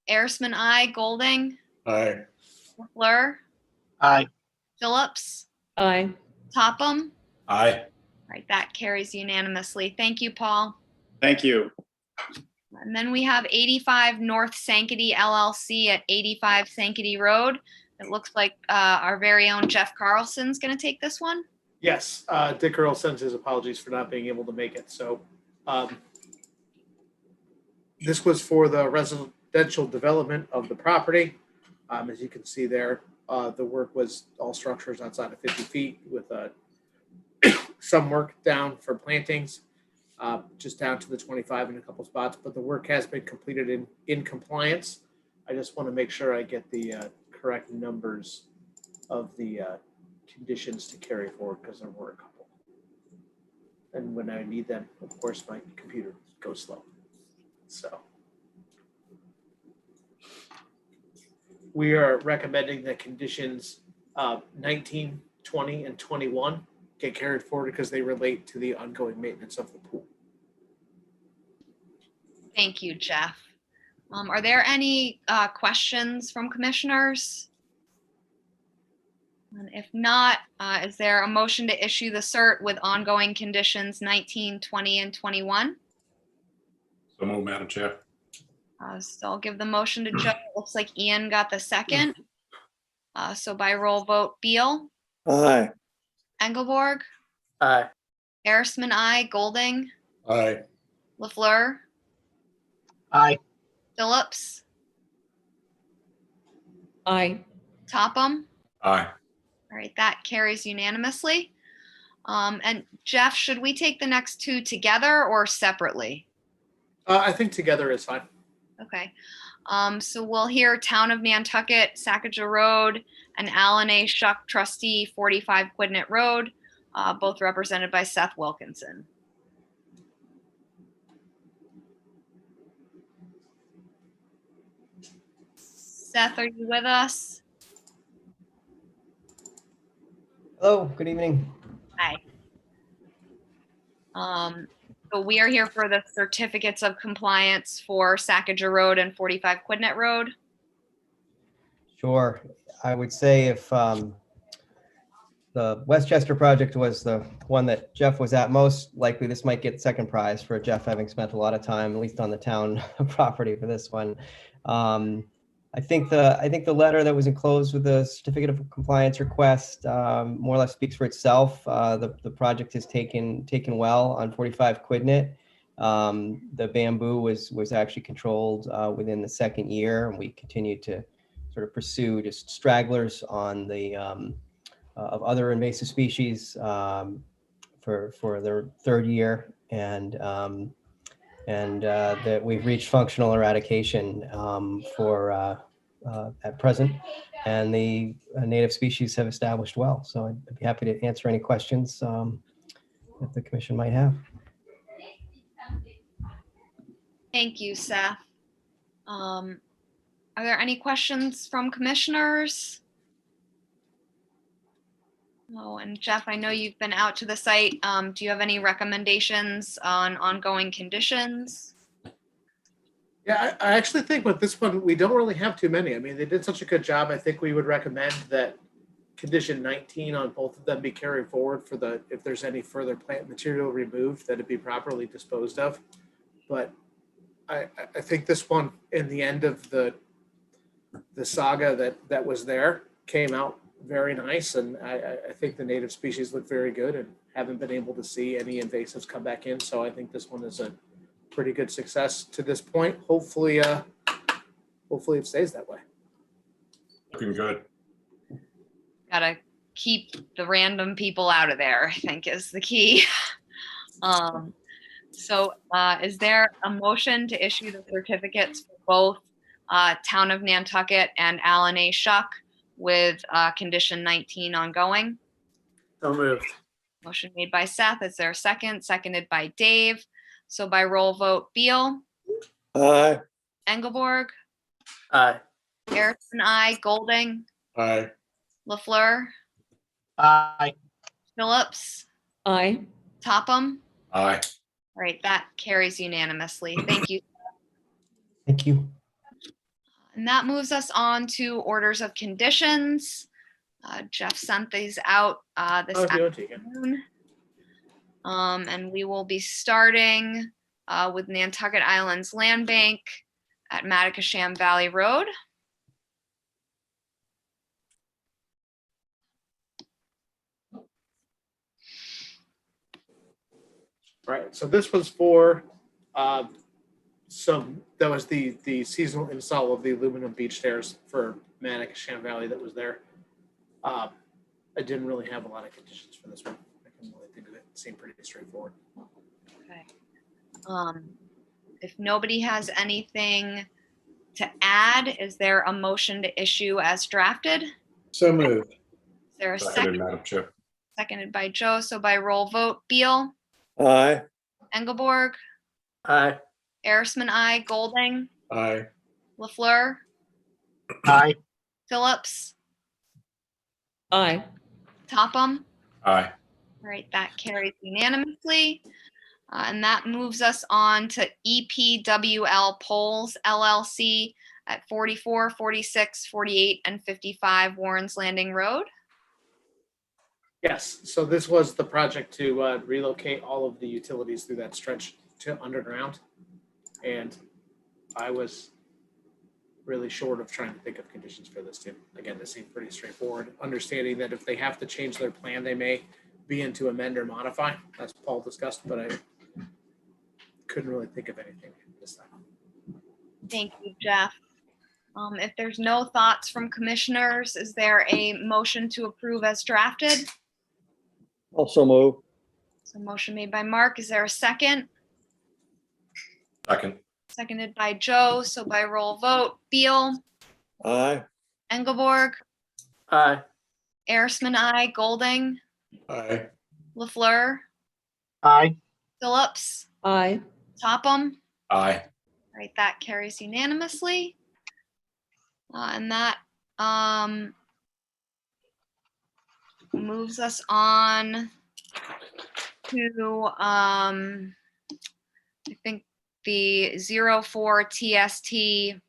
Arisman, I, Golding, Aye. Fleur, Aye. Phillips, Aye. Topham. Aye. All right, that carries unanimously. Thank you, Paul. Thank you. And then we have 85 North Sankaty LLC at 85 Sankaty Road. It looks like our very own Jeff Carlson's going to take this one. Yes, Dick Earl sends his apologies for not being able to make it. So this was for the residential development of the property. As you can see there, the work was all structures outside of 50 feet with some work down for plantings, just down to the 25 in a couple spots, but the work has been completed in compliance. I just want to make sure I get the correct numbers of the conditions to carry forward, because there were a couple. And when I need them, of course, my computer goes slow. So we are recommending that conditions 19, 20, and 21 get carried forward because they relate to the ongoing maintenance of the pool. Thank you, Jeff. Are there any questions from commissioners? And if not, is there a motion to issue the cert with ongoing conditions 19, 20, and 21? So move, Madam Chair. So I'll give the motion to Joe. It looks like Ian got the second. So by roll vote, Beal, Aye. Engelborg, Aye. Arisman, I, Golding, Aye. LaFleur, Aye. Phillips, Aye. Topham. Aye. All right, that carries unanimously. And Jeff, should we take the next two together or separately? I think together is fine. Okay. So we'll hear Town of Nantucket, Sacagawea Road, and Alan A. Shuck, trustee, 45 Quidnet Road, both represented by Seth Wilkinson. Seth, are you with us? Hello, good evening. Hi. So we are here for the certificates of compliance for Sacagawea Road and 45 Quidnet Road. Sure. I would say if the Westchester project was the one that Jeff was at, most likely this might get second prize for Jeff having spent a lot of time, at least on the town property for this one. I think the letter that was enclosed with the certificate of compliance request more or less speaks for itself. The project is taken well on 45 Quidnet. The bamboo was actually controlled within the second year, and we continued to sort of pursue just stragglers on the of other invasive species for their third year, and that we've reached functional eradication at present, and the native species have established well. So I'd be happy to answer any questions that the commission might have. Thank you, Seth. Are there any questions from commissioners? Oh, and Jeff, I know you've been out to the site. Do you have any recommendations on ongoing conditions? Yeah, I actually think with this one, we don't really have too many. I mean, they did such a good job. I think we would recommend that condition 19 on both of them be carried forward for if there's any further plant material removed, that it be properly disposed of. But I think this one, in the end of the saga that was there, came out very nice, and I think the native species look very good, and haven't been able to see any invasives come back in. So I think this one is a pretty good success to this point. Hopefully it stays that way. Looking good. Gotta keep the random people out of there, I think is the key. So is there a motion to issue the certificates for both Town of Nantucket and Alan A. Shuck with condition 19 ongoing? So moved. Motion made by Seth. Is there a second? Seconded by Dave. So by roll vote, Beal, Aye. Engelborg, Aye. Erickson, I, Golding, Aye. LaFleur, Aye. Phillips, Aye. Topham. Aye. All right, that carries unanimously. Thank you. Thank you. And that moves us on to orders of conditions. Jeff sent these out this Oh, if you want to, yeah. afternoon. And we will be starting with Nantucket Islands Land Bank at Matacasham Valley Road. Right, so this was for, that was the seasonal install of the aluminum beach stairs for Matacasham Valley that was there. I didn't really have a lot of conditions for this one. I couldn't really think of it. It seemed pretty straightforward. Okay. If nobody has anything to add, is there a motion to issue as drafted? Is So moved. there a Seconded, second? Madam Chair. Seconded by Joe. So by roll vote, Beal, Aye. Engelborg, Aye. Arisman, I, Golding, Aye. LaFleur, Aye. Phillips, Aye. Topham. Aye. All right, that carries unanimously. And that moves us on to EPWL Polls LLC at 44, 46, 48, and 55 Warren's Landing Road. Yes, so this was the project to relocate all of the utilities through that stretch to underground. And I was really short of trying to think of conditions for this too. Again, this seemed pretty straightforward, understanding that if they have to change their plan, they may be in to amend or modify, as Paul discussed, but I couldn't really think of anything this time. Thank you, Jeff. If there's no thoughts from commissioners, is there a motion to approve as drafted? Also move. So motion made by Mark. Is there a second? Second. Seconded by Joe. So by roll vote, Beal, Aye. Engelborg, Aye. Arisman, I, Golding, Aye. LaFleur, Aye. Phillips, Aye. Topham. Aye. All right, that carries unanimously. And that moves us on to I think the 04 TST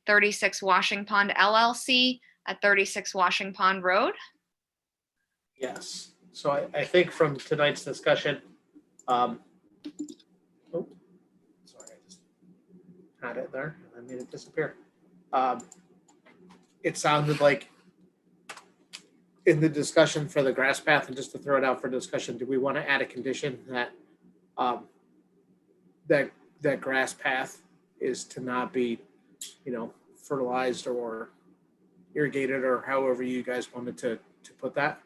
36 Washing Pond LLC at 36 Washing Pond Road. Yes, so I think from tonight's discussion, sorry, I just had it there, and I made it disappear. It sounded like in the discussion for the grass path, and just to throw it out for discussion, do we want to add a condition that that grass path is to not be, fertilized or irrigated, or however you guys wanted to put that?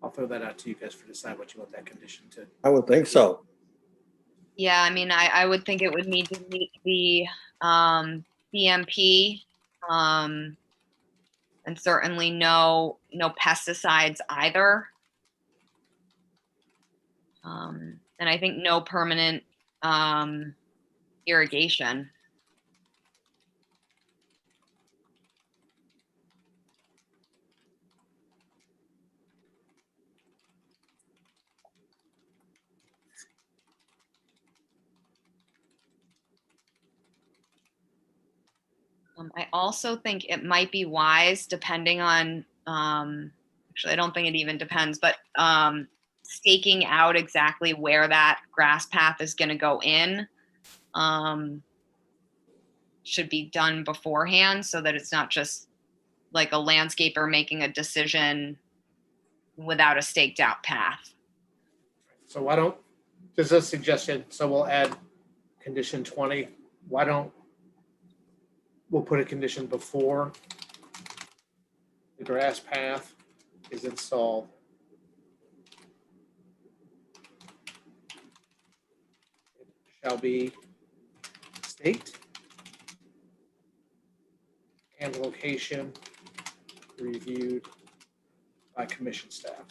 I'll throw that out to you guys for decide what you want that condition to. I would think so. Yeah, I mean, I would think it would need to meet the BMP, and certainly no pesticides either. And I think no permanent irrigation. I also think it might be wise, depending on, actually, I don't think it even depends, but staking out exactly where that grass path is going to go in should be done beforehand, so that it's not just like a landscaper making a decision without a staked out path. So why don't, there's a suggestion, so we'll add condition 20. Why don't, we'll put a condition before the grass path is installed. It shall be staked and location reviewed by commission staff.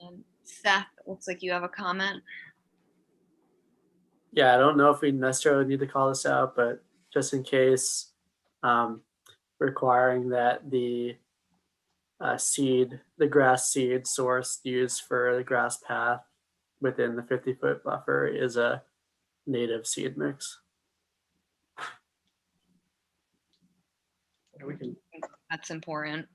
And Seth, it looks like you have a comment. Yeah, I don't know if we necessarily need to call this out, but just in case, requiring that the grass seed source used for the grass path within the 50-foot buffer is a native seed mix. We can. That's important.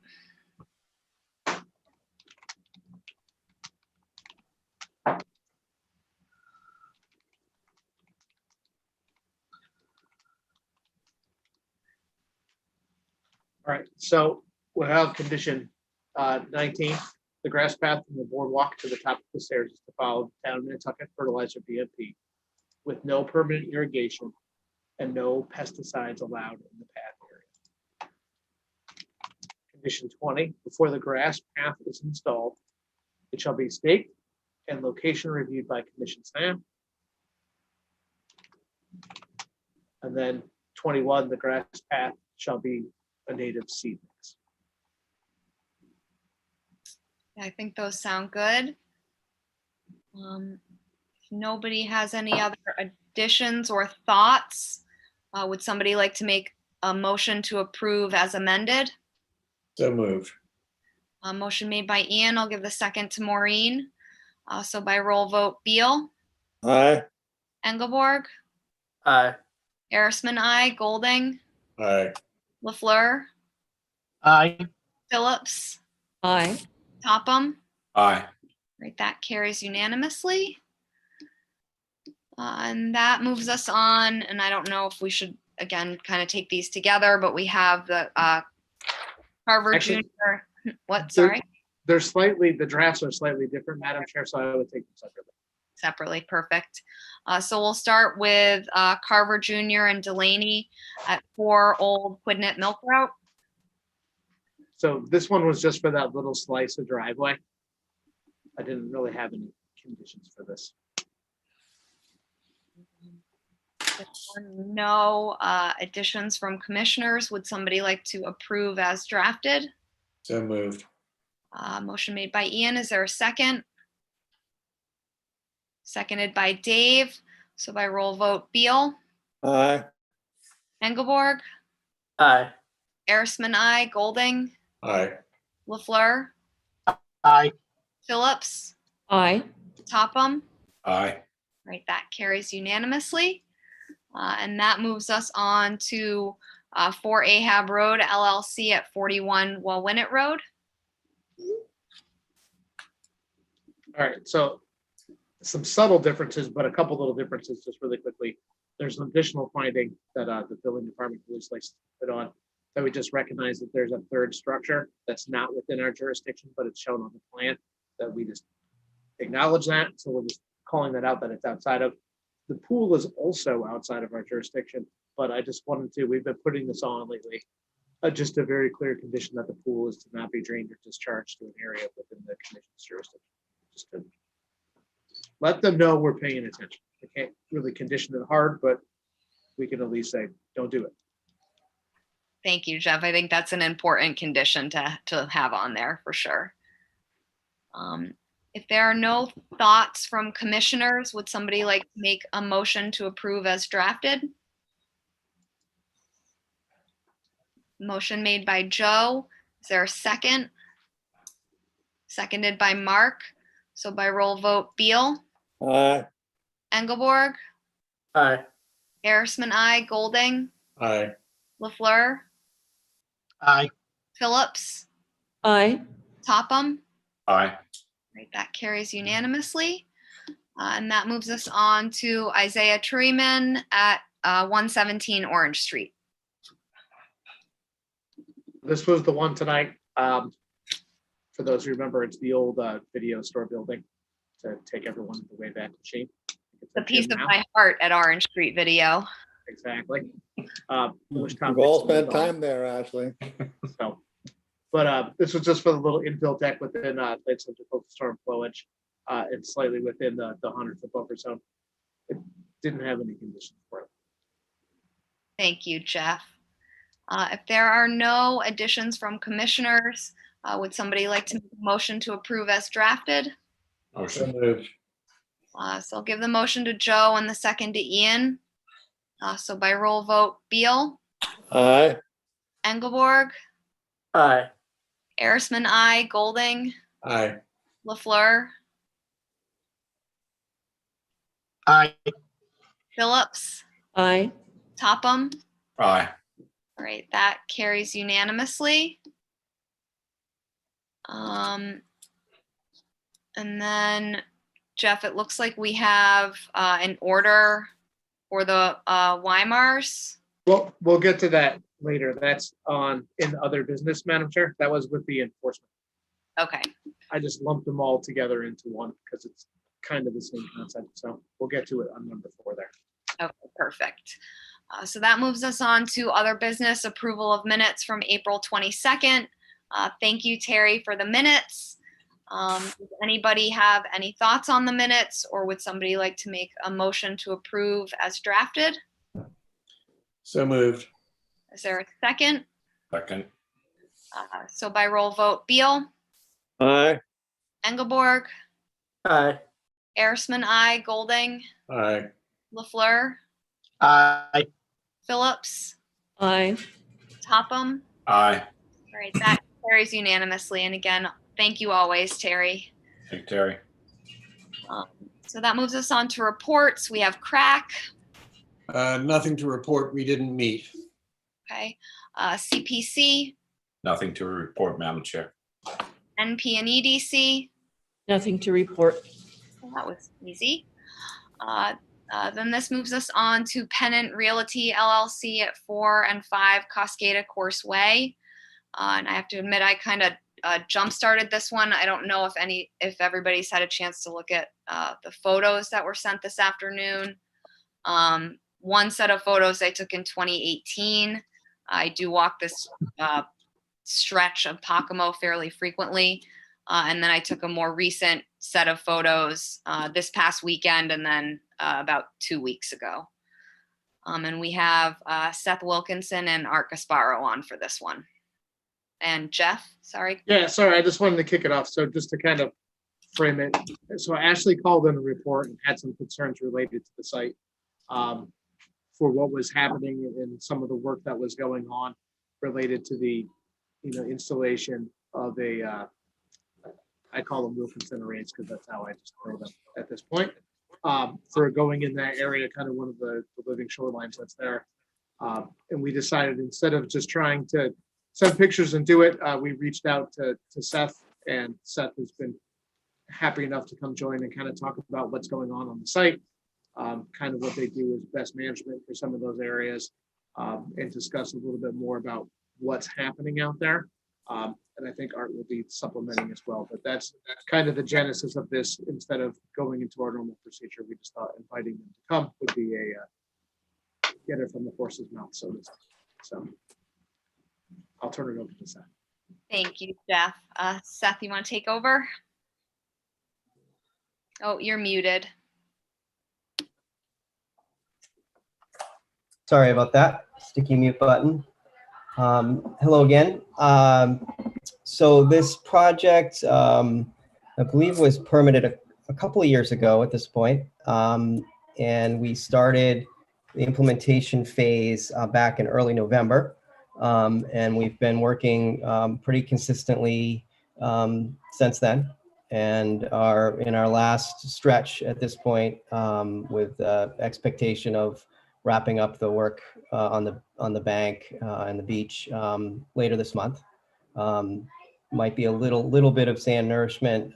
All right, so we'll have condition 19, the grass path from the boardwalk to the top of the stairs is to follow town of Nantucket fertilizer BMP with no permanent irrigation and no pesticides allowed in the path area. Condition 20, before the grass path is installed, it shall be staked and location reviewed by commission staff. And then 21, the grass path shall be a native seed mix. I think those sound good. If nobody has any other additions or thoughts, would somebody like to make a motion to approve as amended? So moved. A motion made by Ian. I'll give the second to Maureen. So by roll vote, Beal, Aye. Engelborg, Aye. Arisman, aye. Golding, Aye. LaFleur, Aye. Phillips, Aye. Topham. Aye. Right, that carries unanimously. And that moves us on, and I don't know if we should, again, kind of take these together, but we have the Harvard Actually, Junior. What, sorry? They're slightly, the drafts are slightly different, Madam Chair, so I would take them separately. Separately, perfect. So we'll start with Carver Junior and Delaney at 4 Old Quidnet Milk Route. So this one was just for that little slice of driveway. I didn't really have any conditions for this. If there are no additions from commissioners, would somebody like to approve as drafted? So moved. Motion made by Ian. Is there a second? Seconded by Dave. So by roll vote, Beal, Aye. Engelborg, Aye. Arisman, aye. Golding, Aye. LaFleur, Aye. Phillips, Aye. Topham. Aye. Right, that carries unanimously. And that moves us on to 4 Ahab Road LLC at 41 Wawinnet Road. All right, so some subtle differences, but a couple little differences just really quickly. There's an additional finding that the building department police likes to put on, that we just recognize that there's a third structure that's not within our jurisdiction, but it's shown on the plan, that we just acknowledge that. So we're just calling that out, that it's outside of. The pool is also outside of our jurisdiction, but I just wanted to, we've been putting this on lately. Just a very clear condition that the pool is to not be drained or discharged to an area within the commission's jurisdiction. Just to let them know we're paying attention. We can't really condition it hard, but we can at least say, don't do it. Thank you, Jeff. I think that's an important condition to have on there for sure. If there are no thoughts from commissioners, would somebody like to make a motion to approve as drafted? Motion made by Joe. Is there a second? Seconded by Mark. So by roll vote, Beal, Aye. Engelborg, Aye. Arisman, aye. Golding, Aye. LaFleur, Aye. Phillips, Aye. Topham. Aye. Right, that carries unanimously. And that moves us on to Isaiah Truman at 117 Orange Street. This was the one tonight. For those who remember, it's the old video store building to take everyone the way back to shape. The piece of my heart at Orange Street Video. Exactly. We've all spent time there, Ashley. So, but this was just for the little infill deck within Lake Central storm flowage. It's slightly within the 100-foot buffer zone. It didn't have any conditions for it. Thank you, Jeff. If there are no additions from commissioners, would somebody like to make a motion to approve as drafted? So moved. So I'll give the motion to Joe and the second to Ian. So by roll vote, Beal, Aye. Engelborg, Aye. Arisman, I, Golding, Aye. LaFleur, Aye. Phillips, Aye. Topham. Aye. All right, that carries unanimously. And then Jeff, it looks like we have an order for the Weimars. Well, we'll get to that later. That's on in other business, Madam Chair. That was with the enforcement. Okay. I just lumped them all together into one because it's kind of the same concept. So we'll get to it on number 4 there. Okay, perfect. So that moves us on to other business, approval of minutes from April 22nd. Thank you, Terry, for the minutes. Does anybody have any thoughts on the minutes, or would somebody like to make a motion to approve as drafted? So moved. Is there a second? Second. So by roll vote, Beal, Aye. Engelborg, Aye. Arisman, I, Golding, Aye. LaFleur, Aye. Phillips, Aye. Topham. Aye. All right, that carries unanimously. And again, thank you always, Terry. Thank you, Terry. So that moves us on to reports. We have crack. Nothing to report. We didn't meet. Okay. CPC, Nothing to report, Madam Chair. NP and EDC. Nothing to report. Well, that was easy. Then this moves us on to Pennant Realty LLC at 4 and 5 Cascada Course Way. And I have to admit, I kind of jump-started this one. I don't know if everybody's had a chance to look at the photos that were sent this afternoon. One set of photos I took in 2018. I do walk this stretch of Pocomo fairly frequently. And then I took a more recent set of photos this past weekend and then about 2 weeks ago. And we have Seth Wilkinson and Art Gasparo on for this one. And Jeff, sorry. Yeah, sorry. I just wanted to kick it off. So just to kind of frame it. So Ashley called in a report and had some concerns related to the site for what was happening and some of the work that was going on related to the, installation of a, I call them Wilkinson arrays because that's how I just call them at this point. For going in that area, kind of one of the living shorelines that's there. And we decided instead of just trying to send pictures and do it, we reached out to Seth, and Seth has been happy enough to come join and kind of talk about what's going on the site, kind of what they do as best management for some of those areas, and discuss a little bit more about what's happening out there. And I think Art will be supplementing as well, but that's kind of the genesis of this. Instead of going into our normal procedure, we just thought inviting them to come would be a get it from the horse's mouth, so to speak. So I'll turn it over to Seth. Thank you, Jeff. Seth, you want to take over? Oh, you're muted. Sorry about that. Sticky mute button. Hello again. So this project, I believe, was permitted a couple of years ago at this point. And we started the implementation phase back in early November. And we've been working pretty consistently since then, and are in our last stretch at this point, with expectation of wrapping up the work on the bank and the beach later this month. Might be a little bit of sand nourishment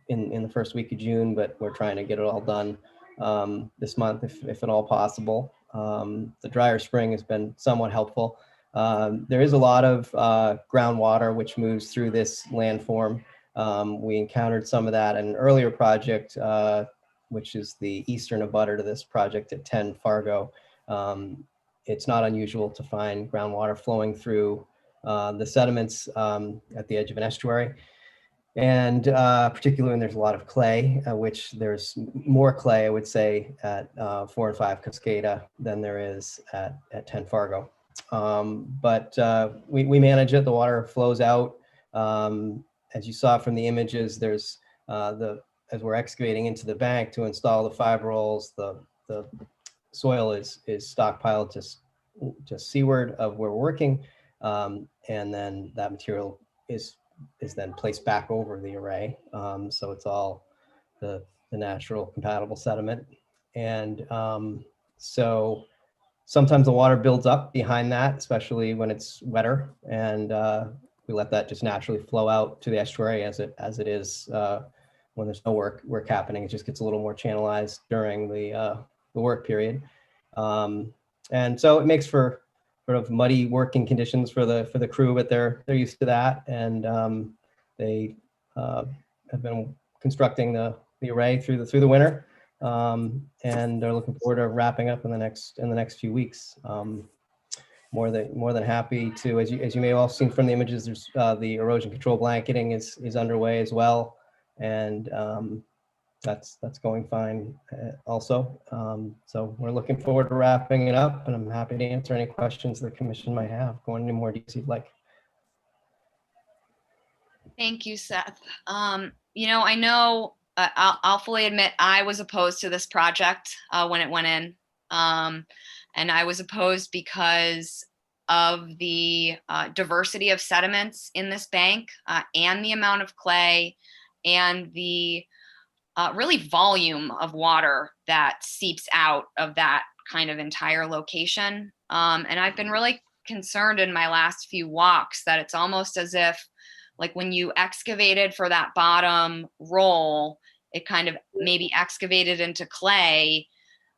in the first week of June, but we're trying to get it all done this month if at all possible. The drier spring has been somewhat helpful. There is a lot of groundwater which moves through this landform. We encountered some of that in an earlier project, which is the eastern abutter to this project at 10 Fargo. It's not unusual to find groundwater flowing through the sediments at the edge of an estuary. And particularly when there's a lot of clay, which there's more clay, I would say, at 4 and 5 Cascada than there is at 10 Fargo. But we manage it. The water flows out. As you saw from the images, there's as we're excavating into the bank to install the fiber rolls, the soil is stockpiled just just seaward of where we're working. And then that material is then placed back over the array. So it's all the natural compatible sediment. And so sometimes the water builds up behind that, especially when it's wetter, and we let that just naturally flow out to the estuary as it is when there's no work happening. It just gets a little more channelized during the work period, and so it makes for sort of muddy working conditions for the crew, but they're used to that, and they have been constructing the array through the winter. And they're looking forward to wrapping up in the next few weeks. More than happy to, as you may have all seen from the images, there's the erosion control blanketing is underway as well, and that's going fine also. So we're looking forward to wrapping it up, and I'm happy to answer any questions the commission might have, going into more detail if you'd like. Thank you, Seth. I know I'll fully admit I was opposed to this project when it went in. And I was opposed because of the diversity of sediments in this bank and the amount of clay and the really volume of water that seeps out of that kind of entire location. And I've been really concerned in my last few walks that it's almost as if, like, when you excavated for that bottom roll, it kind of maybe excavated into clay.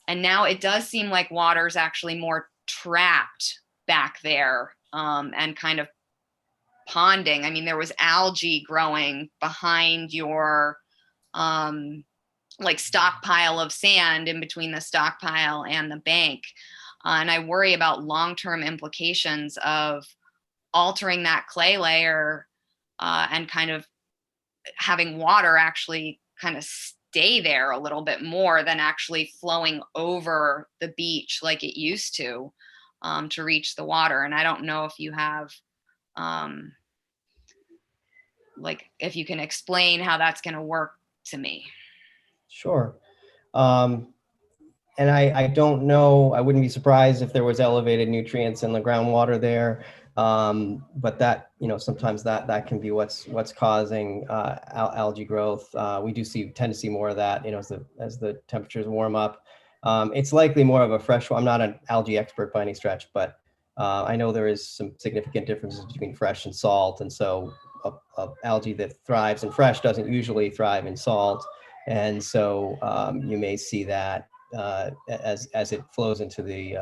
And now it does seem like water's actually more trapped back there and kind of ponding. I mean, there was algae growing behind your like stockpile of sand in between the stockpile and the bank. And I worry about long-term implications of altering that clay layer and kind of having water actually kind of stay there a little bit more than actually flowing over the beach like it used to reach the water. And I don't know if you have, like, if you can explain how that's going to work to me. Sure. And I don't know, I wouldn't be surprised if there was elevated nutrients in the groundwater there. But that, sometimes that can be what's causing algae growth. We do tend to see more of that, as the temperatures warm up. It's likely more of a fresh one. I'm not an algae expert by any stretch, but I know there is some significant differences between fresh and salt. And so algae that thrives in fresh doesn't usually thrive in salt. And so you may see that as it flows into the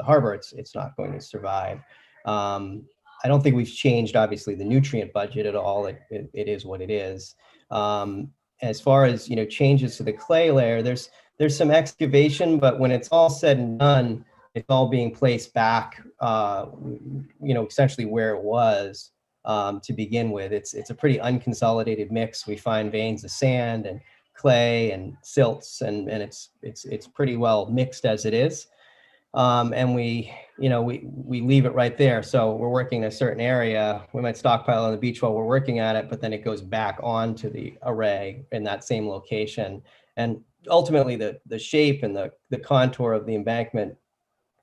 harbor, it's not going to survive. I don't think we've changed, obviously, the nutrient budget at all. It is what it is. As far as changes to the clay layer, there's some excavation, but when it's all said and done, it's all being placed back, essentially where it was to begin with. It's a pretty unconsolidated mix. We find veins of sand and clay and silts, and it's pretty well mixed as it is. And we leave it right there. So we're working in a certain area. We might stockpile on the beach while we're working at it, but then it goes back onto the array in that same location. And ultimately, the shape and the contour of the embankment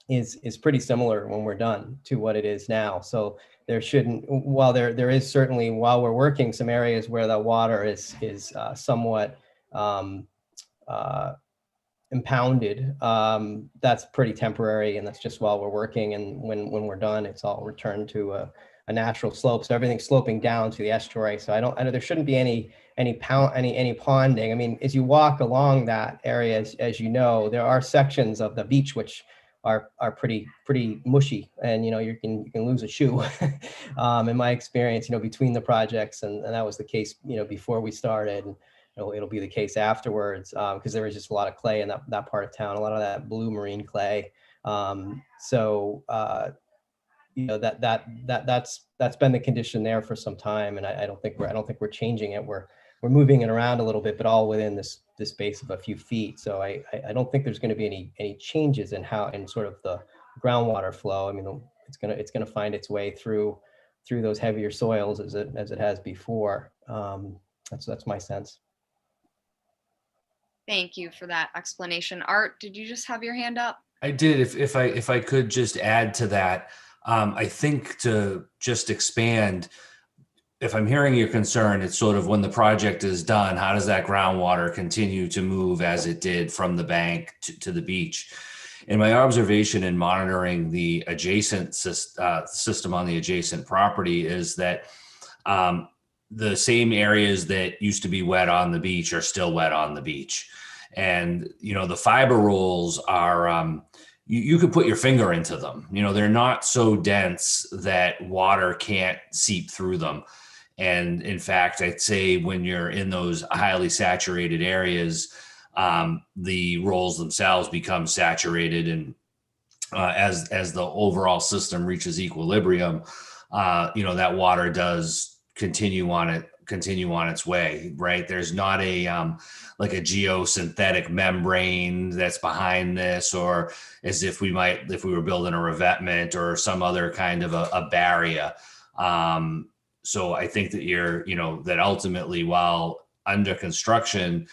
is pretty similar when we're done to what it is now. So there shouldn't, while there is certainly, while we're working, some areas where the water is somewhat impounded, that's pretty temporary, and that's just while we're working. And when we're done, it's all returned to a natural slope. So everything's sloping down to the estuary. So I know there shouldn't be any ponding. I mean, as you walk along that area, as you know, there are sections of the beach which are pretty mushy, and you can lose a shoe in my experience, between the projects, and that was the case before we started. And it'll be the case afterwards, because there was just a lot of clay in that part of town, a lot of that blue marine clay. So that's been the condition there for some time, and I don't think we're changing it. We're moving it around a little bit, but all within this space of a few feet. So I don't think there's going to be any changes in sort of the groundwater flow. I mean, it's gonna find its way through those heavier soils as it has before. That's my sense. Thank you for that explanation. Art, did you just have your hand up? I did. If I could just add to that, I think to just expand, if I'm hearing your concern, it's sort of when the project is done, how does that groundwater continue to move as it did from the bank to the beach? In my observation in monitoring the adjacent system on the adjacent property is that the same areas that used to be wet on the beach are still wet on the beach. And, the fiber rolls are, you could put your finger into them. They're not so dense that water can't seep through them. And in fact, I'd say when you're in those highly saturated areas, the rolls themselves become saturated. And as the overall system reaches equilibrium, that water does continue on its way, right? There's not a like a geosynthetic membrane that's behind this, or as if we were building a revetment or some other kind of a barrier. So I think that that ultimately, while under construction,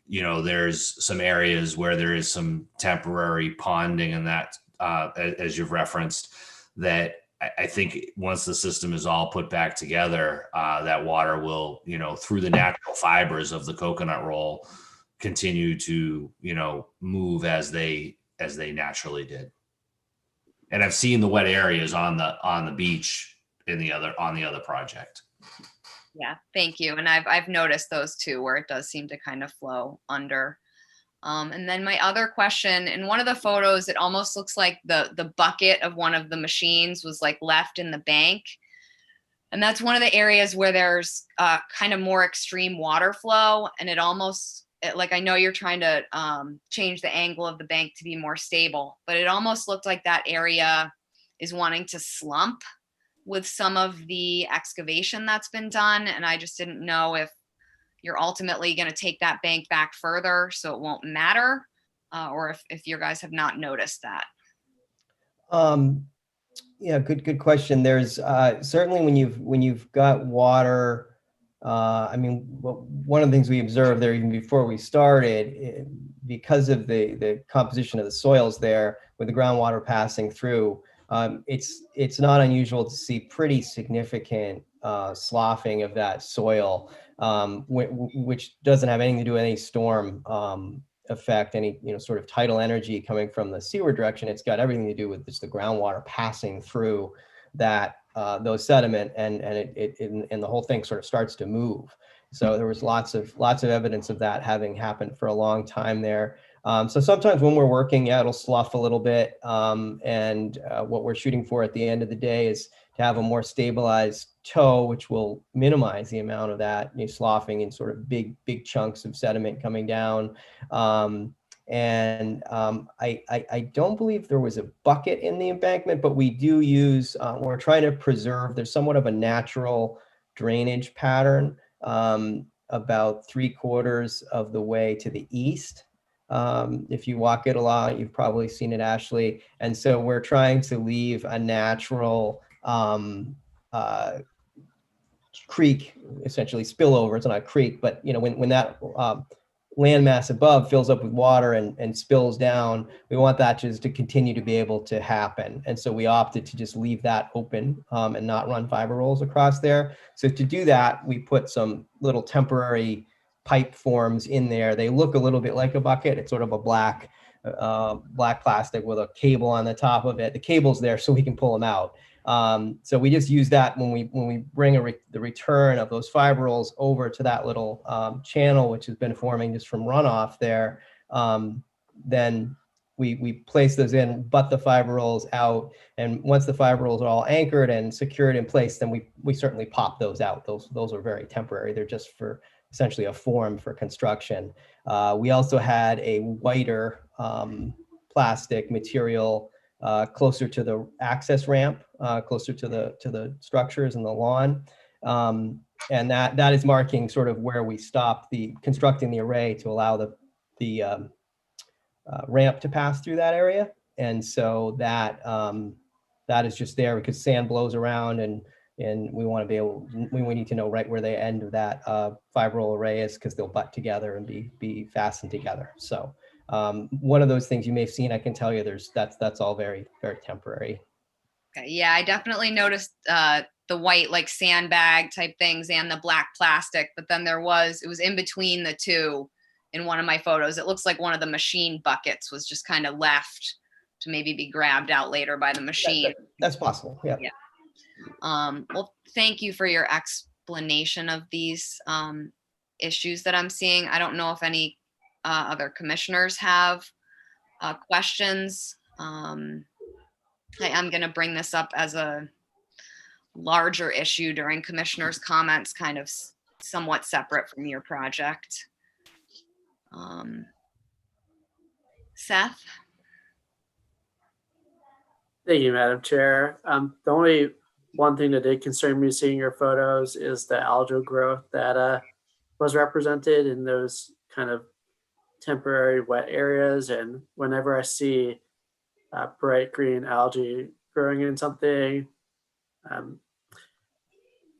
there's some areas where there is some temporary ponding, and that, as you've referenced, that I think once the system is all put back together, that water will, through the natural fibers of the coconut roll, continue to, move as they naturally did. And I've seen the wet areas on the beach on the other project. Yeah, thank you. And I've noticed those too, where it does seem to kind of flow under. And then my other question, in one of the photos, it almost looks like the bucket of one of the machines was like left in the bank. And that's one of the areas where there's kind of more extreme water flow. And like, I know you're trying to change the angle of the bank to be more stable, but it almost looked like that area is wanting to slump with some of the excavation that's been done. And I just didn't know if you're ultimately going to take that bank back further so it won't matter, or if you guys have not noticed that. Yeah, good question. There's certainly when you've got water. One of the things we observed there even before we started, because of the composition of the soils there, with the groundwater passing through, it's not unusual to see pretty significant sloughing of that soil, which doesn't have anything to do with any storm effect, any sort of tidal energy coming from the seaward direction. It's got everything to do with just the groundwater passing through that those sediment, and the whole thing sort of starts to move. So there was lots of evidence of that having happened for a long time there. So sometimes when we're working, it'll slough a little bit, and what we're shooting for at the end of the day is to have a more stabilized toe, which will minimize the amount of that sloughing and sort of big chunks of sediment coming down. I don't believe there was a bucket in the embankment, but we do use, we're trying to preserve, there's somewhat of a natural drainage pattern about 3/4 of the way to the east. If you walk it a lot, you've probably seen it, Ashley. And so we're trying to leave a natural creek, essentially spillover. It's not a creek, but when that landmass above fills up with water and spills down, we want that just to continue to be able to happen. And so we opted to just leave that open and not run fiber rolls across there. So to do that, we put some little temporary pipe forms in there. They look a little bit like a bucket. It's sort of a black plastic with a cable on the top of it. The cable's there so we can pull them out. So we just use that when we bring the return of those fiber rolls over to that little channel, which has been forming just from runoff there. Then we place those in, butt the fiber rolls out, and once the fiber rolls are all anchored and secured in place, then we certainly pop those out. Those are very temporary. They're just for essentially a form for construction. We also had a whiter plastic material closer to the access ramp, closer to the structures and the lawn. And that is marking sort of where we stopped constructing the array to allow the ramp to pass through that area. And so that is just there because sand blows around, and we want to be able, we need to know right where the end of that fiber roll array is, because they'll butt together and be fastened together. So One of those things you may have seen, I can tell you, that's all very, very temporary. Okay, yeah, I definitely noticed the white like sandbag type things and the black plastic, but then it was in between the two in one of my photos. It looks like one of the machine buckets was just kind of left to maybe be grabbed out later by the machine. That's possible, yeah. Well, thank you for your explanation of these issues that I'm seeing. I don't know if any other commissioners have questions. I am going to bring this up as a larger issue during commissioners' comments, kind of somewhat separate from your project. Seth? Thank you, Madam Chair. The only one thing that did concern me seeing your photos is the algal growth that was represented in those kind of temporary wet areas. And whenever I see bright green algae growing in something, I'm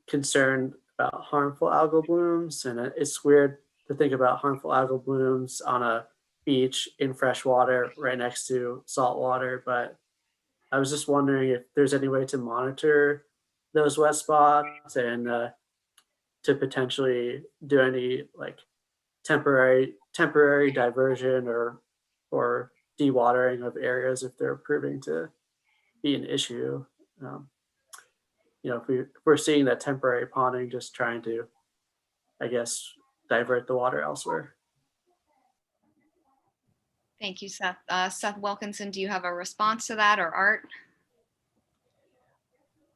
concerned about harmful algal blooms. And it's weird to think about harmful algal blooms on a beach in fresh water right next to salt water, but I was just wondering if there's any way to monitor those wet spots and to potentially do any like temporary diversion or dewatering of areas if they're proving to be an issue. If we're seeing that temporary ponding, just trying to, I guess, divert the water elsewhere. Thank you, Seth. Seth Wilkinson, do you have a response to that, or Art?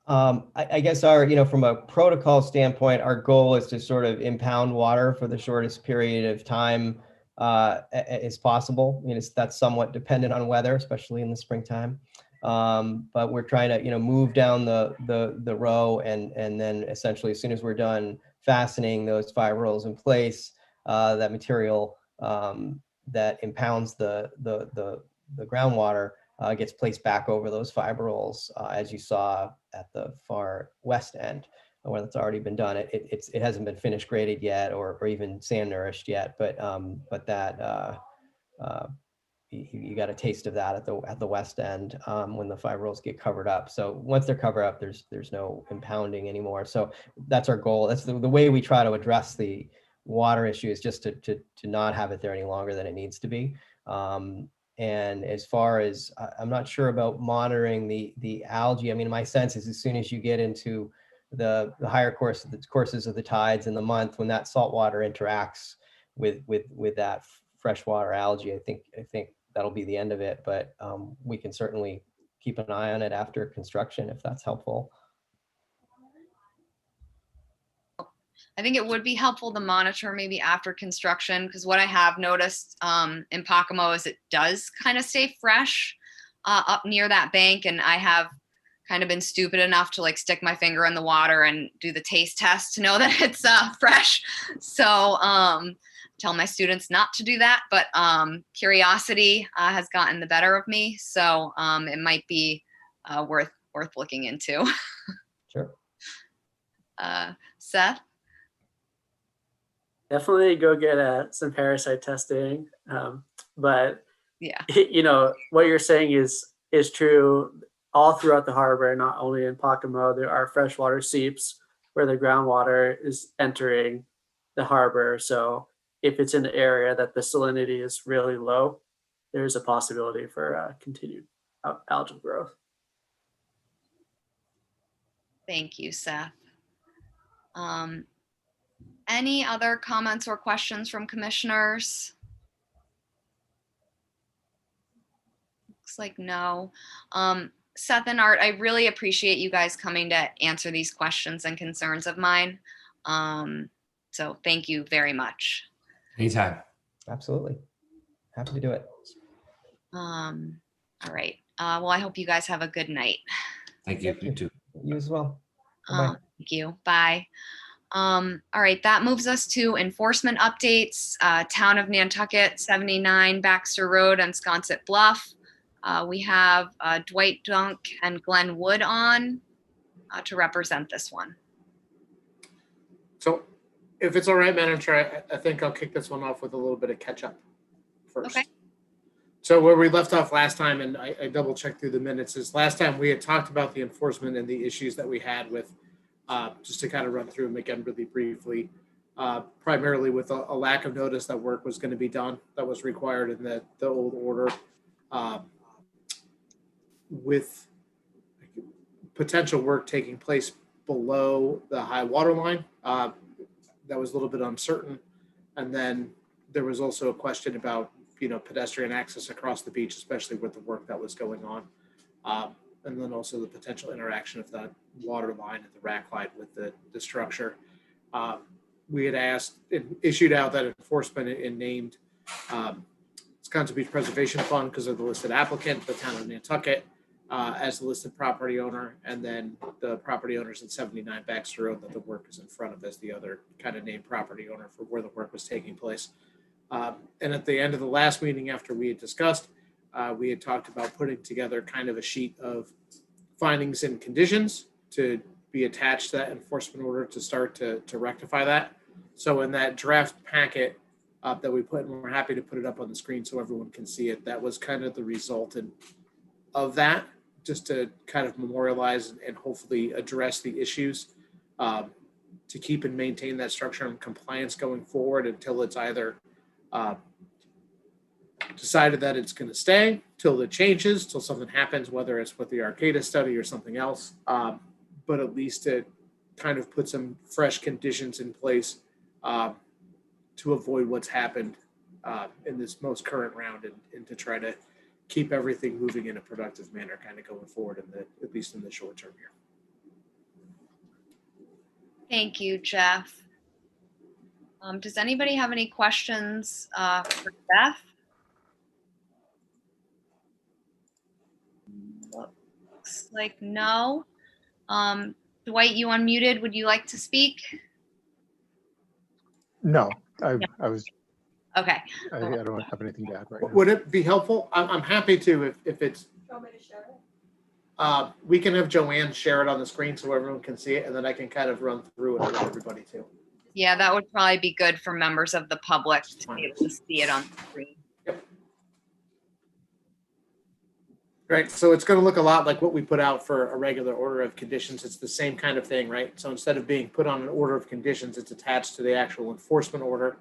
I guess from a protocol standpoint, our goal is to sort of impound water for the shortest period of time as possible. That's somewhat dependent on weather, especially in the springtime. But we're trying to, move down the row and then essentially as soon as we're done fastening those fibrils in place, that material that impounds the groundwater gets placed back over those fibrils, as you saw at the far west end, where that's already been done. It hasn't been finished graded yet, or even sand nourished yet, but that you got a taste of that at the west end when the fibrils get covered up. So once they're covered up, there's no impounding anymore. So that's our goal. That's the way we try to address the water issue, is just to not have it there any longer than it needs to be. And as far as I'm not sure about monitoring the algae. I mean, my sense is as soon as you get into the higher courses of the tides in the month, when that salt water interacts with that freshwater algae, I think that'll be the end of it. But we can certainly keep an eye on it after construction if that's helpful. I think it would be helpful to monitor maybe after construction, because what I have noticed in Pocomo is it does kind of stay fresh up near that bank. And I have kind of been stupid enough to like stick my finger in the water and do the taste test to know that it's fresh. So tell my students not to do that, but curiosity has gotten the better of me. So it might be worth looking into. Sure. Seth? Definitely go get some parasite testing. But yeah, what you're saying is true all throughout the harbor, not only in Pocomo. There are freshwater seeps where the groundwater is entering the harbor. So if it's in an area that the salinity is really low, there's a possibility for continued algal growth. Thank you, Seth. Any other comments or questions from commissioners? Looks like no. Seth and Art, I really appreciate you guys coming to answer these questions and concerns of mine. So thank you very much. Anytime. Absolutely. Happy to do it. All right. Well, I hope you guys have a good night. Thank you. You too. You as well. Bye-bye. Thank you. Bye. All right, that moves us to enforcement updates. Town of Nantucket, 79 Baxter Road and Sconset Bluff. We have Dwight Dunk and Glenn Wood on to represent this one. So if it's all right, Madam Chair, I think I'll kick this one off with a little bit of catch up first. Okay. So where we left off last time, and I double checked through the minutes, is last time we had talked about the enforcement and the issues that we had with, just to kind of run through them again really briefly, primarily with a lack of notice that work was going to be done that was required in the old order, with potential work taking place below the high water line. That was a little bit uncertain. And then there was also a question about, pedestrian access across the beach, especially with the work that was going on. And then also the potential interaction of the water line and the rack line with the structure. We had asked, issued out that enforcement and named Wisconsin Beach Preservation Fund because of the listed applicant, the town of Nantucket, as the listed property owner, and then the property owners at 79 Baxter Road that the work is in front of as the other kind of named property owner for where the work was taking place. And at the end of the last meeting, after we had discussed, we had talked about putting together kind of a sheet of findings and conditions to be attached to that enforcement order to start to rectify that. So in that draft packet that we put, and we're happy to put it up on the screen so everyone can see it, that was kind of the resultant of that, just to kind of memorialize and hopefully address the issues to keep and maintain that structure and compliance going forward until it's either decided that it's going to stay, till it changes, till something happens, whether it's with the Arcata study or something else, but at least to kind of put some fresh conditions in place to avoid what's happened in this most current round and to try to keep everything moving in a productive manner kind of going forward at least in the short term here. Thank you, Jeff. Does anybody have any questions for Jeff? Looks like no. Dwight, you unmuted. Would you like to speak? No, I was. Okay. I don't have anything to add right now. Would it be helpful? I'm happy to if it's. Want me to share it? We can have Joanne share it on the screen so everyone can see it, and then I can kind of run through it with everybody too. Yeah, that would probably be good for members of the public to be able to see it on the screen. Yep. Right, so it's going to look a lot like what we put out for a regular order of conditions. It's the same kind of thing, right? So instead of being put on an order of conditions, it's attached to the actual enforcement order.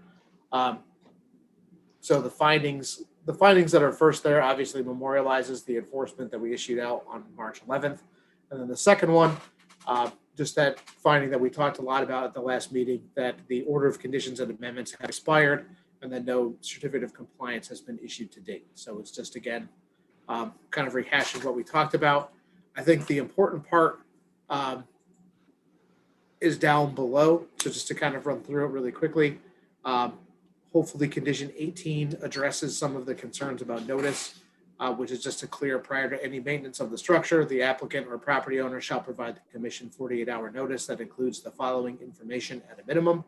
So the findings that are first there obviously memorializes the enforcement that we issued out on March 11th. And then the second one, just that finding that we talked a lot about at the last meeting, that the order of conditions and amendments have expired and that no certificate of compliance has been issued to date. So it's just, again, kind of rehashing what we talked about. I think the important part is down below. So just to kind of run through it really quickly. Hopefully condition 18 addresses some of the concerns about notice, which is just to clear prior to any maintenance of the structure, the applicant or property owner shall provide the commission 48-hour notice that includes the following information at a minimum.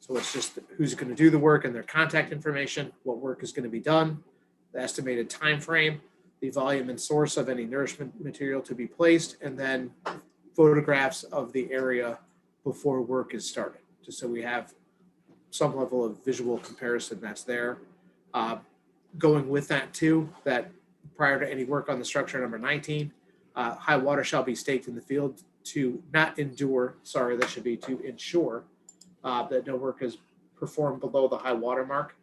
So it's just who's going to do the work and their contact information, what work is going to be done, the estimated time frame, the volume and source of any nourishment material to be placed, and then photographs of the area before work is started, just so we have some level of visual comparison that's there. Going with that too, that prior to any work on the structure, number 19, high water shall be staked in the field to not endure, sorry, that should be to ensure that no work is performed below the high water mark.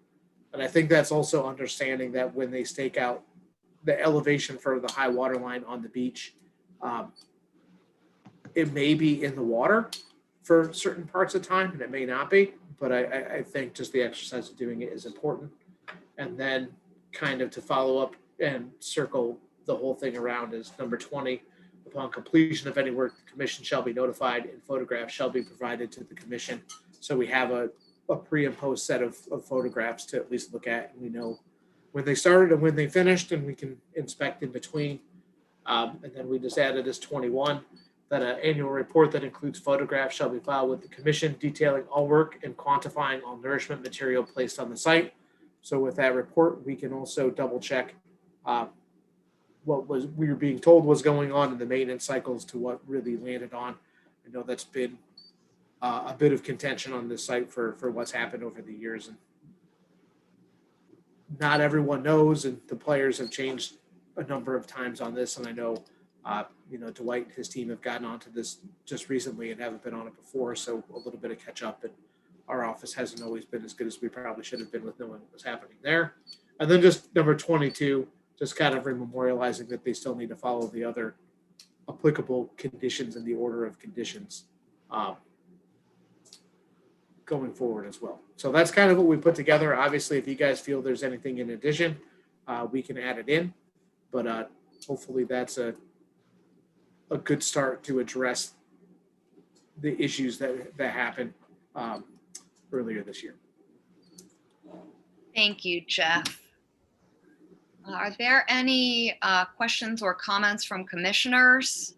And I think that's also understanding that when they stake out the elevation for the high water line on the beach, it may be in the water for certain parts of time and it may not be, but I think just the exercise of doing it is important. And then kind of to follow up and circle the whole thing around is number 20, upon completion of any work, the commission shall be notified and photographs shall be provided to the commission. So we have a pre and post set of photographs to at least look at, and we know when they started and when they finished, and we can inspect in between. And then we just added as 21, that an annual report that includes photographs shall be filed with the commission detailing all work and quantifying all nourishment material placed on the site. So with that report, we can also double check what we were being told was going on in the maintenance cycles to what really landed on. I know that's been a bit of contention on this site for what's happened over the years. And not everyone knows, and the players have changed a number of times on this. And I know, Dwight and his team have gotten onto this just recently and haven't been on it before. So a little bit of catch up, and our office hasn't always been as good as we probably should have been with knowing what was happening there. And then just number 22, just kind of memorializing that they still need to follow the other applicable conditions in the order of conditions going forward as well. So that's kind of what we put together. Obviously, if you guys feel there's anything in addition, we can add it in, but hopefully that's a good start to address the issues that happened earlier this year. Thank you, Jeff. Are there any questions or comments from commissioners?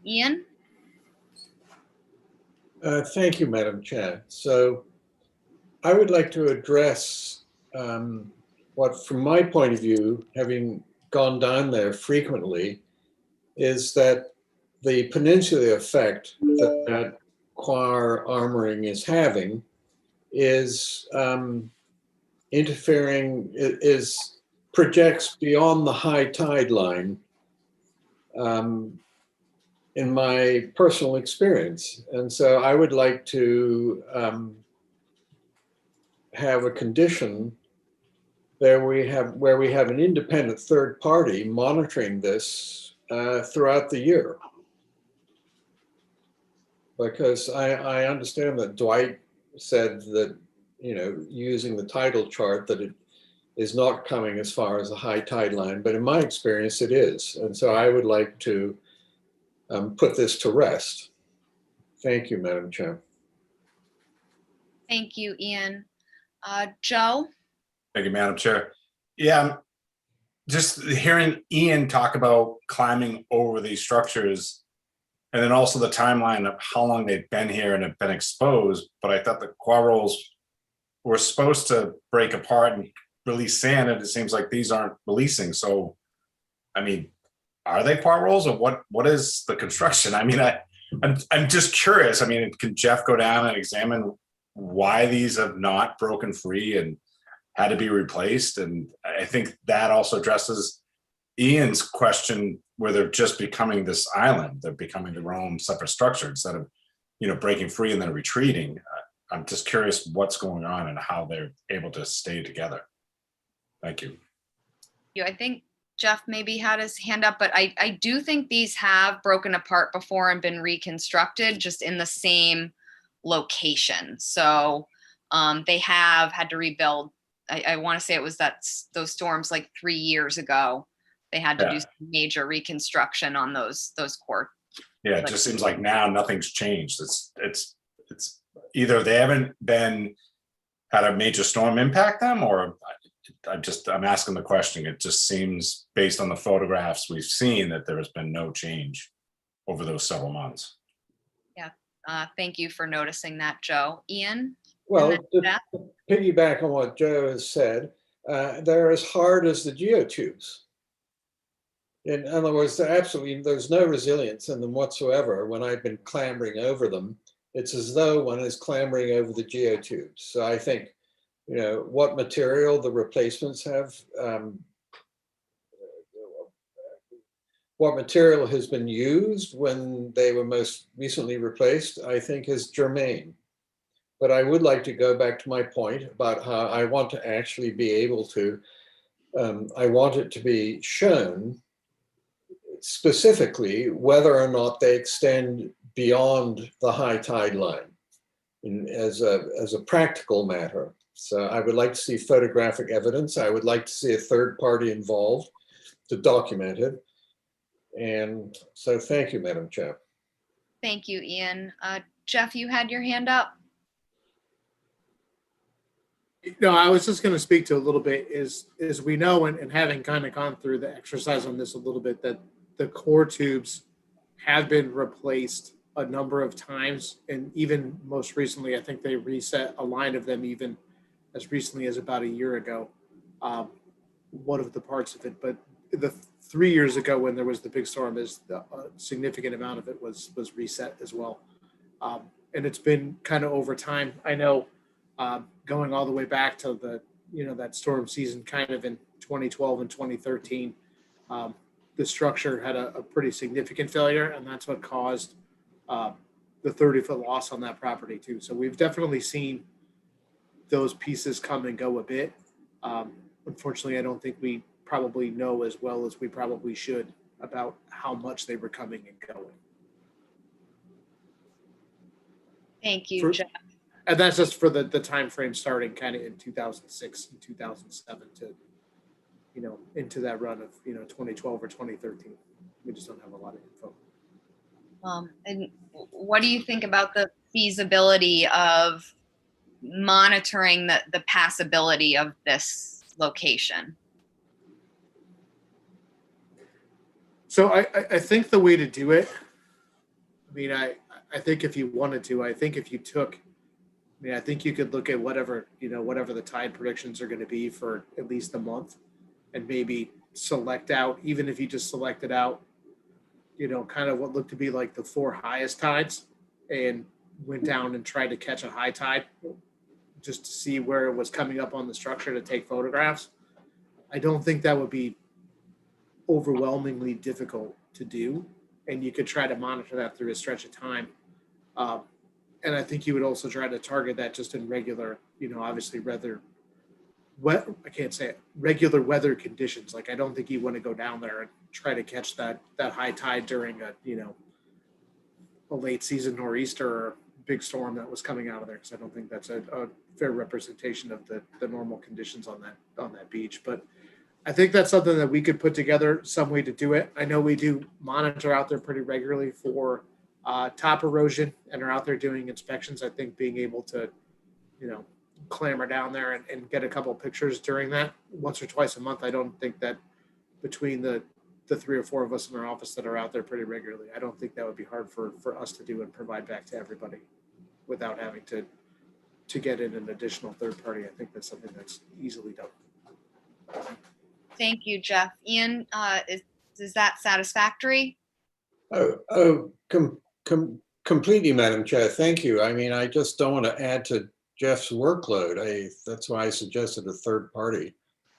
Ian? Thank you, Madam Chair. So I would like to address what, from my point of view, having gone down there frequently, is that the peninsula effect that choir armoring is having is interfering, projects beyond the high tide line in my personal experience. And so I would like to have a condition where we have an independent third party monitoring this throughout the year. Because I understand that Dwight said that, using the tidal chart, that it is not coming as far as the high tide line, but in my experience it is. And so I would like to put this to rest. Thank you, Madam Chair. Thank you, Ian. Joe? Thank you, Madam Chair. Yeah, just hearing Ian talk about climbing over these structures, and then also the timeline of how long they've been here and have been exposed. But I thought the quad rolls were supposed to break apart and release sand, and it seems like these aren't releasing. So, I mean, are they quad rolls, or what is the construction? I mean, I'm just curious. I mean, can Jeff go down and examine why these have not broken free and had to be replaced? And I think that also addresses Ian's question, where they're just becoming this island. They're becoming their own separate structure instead of, breaking free and then retreating. I'm just curious what's going on and how they're able to stay together. Thank you. I think Jeff maybe had his hand up, but I do think these have broken apart before and been reconstructed just in the same location. So they have had to rebuild. I want to say it was those storms like 3 years ago. They had to do some major reconstruction on those core. Yeah, it just seems like now nothing's changed. It's either they haven't had a major storm impact them, or I'm asking the question. It just seems, based on the photographs we've seen, that there has been no change over those several months. Yeah, thank you for noticing that, Joe. Ian? Well, to piggyback on what Joe has said, they're as hard as the geotubes. In other words, there's no resilience in them whatsoever. When I've been clambering over them, it's as though one is clambering over the geotubes. So I think, what material the replacements have, what material has been used when they were most recently replaced, I think is germane. But I would like to go back to my point about how I want to actually be able to, I want it to be shown specifically whether or not they extend beyond the high tide line as a practical matter. So I would like to see photographic evidence. I would like to see a third party involved to document it. And so thank you, Madam Chair. Thank you, Ian. Jeff, you had your hand up. No, I was just going to speak to a little bit is we know, and having kind of gone through the exercise on this a little bit, that the core tubes have been replaced a number of times. And even most recently, I think they reset a line of them even as recently as about a year ago, one of the parts of it. But the 3 years ago when there was the big storm, a significant amount of it was reset as well. And it's been kind of over time. I know going all the way back to the, that storm season kind of in 2012 and 2013. The structure had a pretty significant failure, and that's what caused the 30-foot loss on that property too. So we've definitely seen those pieces come and go a bit. Unfortunately, I don't think we probably know as well as we probably should about how much they were coming and going. Thank you, Jeff. And that's just for the time frame starting kind of in 2006 and 2007 to, into that run of, 2012 or 2013. We just don't have a lot of info. And what do you think about the feasibility of monitoring the passability of this location? So I think the way to do it, I think if you wanted to, I think if you took, I think you could look at whatever the tide predictions are going to be for at least a month and maybe select out, even if you just selected out, kind of what looked to be like the 4 highest tides and went down and tried to catch a high tide just to see where it was coming up on the structure to take photographs. I don't think that would be overwhelmingly difficult to do. And you could try to monitor that through a stretch of time. And I think you would also try to target that just in regular, obviously regular weather conditions. Like, I don't think you want to go down there and try to catch that high tide during a late season nor'easter or big storm that was coming out of there, because I don't think that's a fair representation of the normal conditions on that beach. But I think that's something that we could put together some way to do it. I know we do monitor out there pretty regularly for top erosion and are out there doing inspections. I think being able to, clamber down there and get a couple of pictures during that once or twice a month. I don't think that between the 3 or 4 of us in our office that are out there pretty regularly, I don't think that would be hard for us to do and provide back to everybody without having to get in an additional third party. I think that's something that's easily done. Thank you, Jeff. Ian, is that satisfactory? Completely, Madam Chair. Thank you. I just don't want to add to Jeff's workload. That's why I suggested a third party.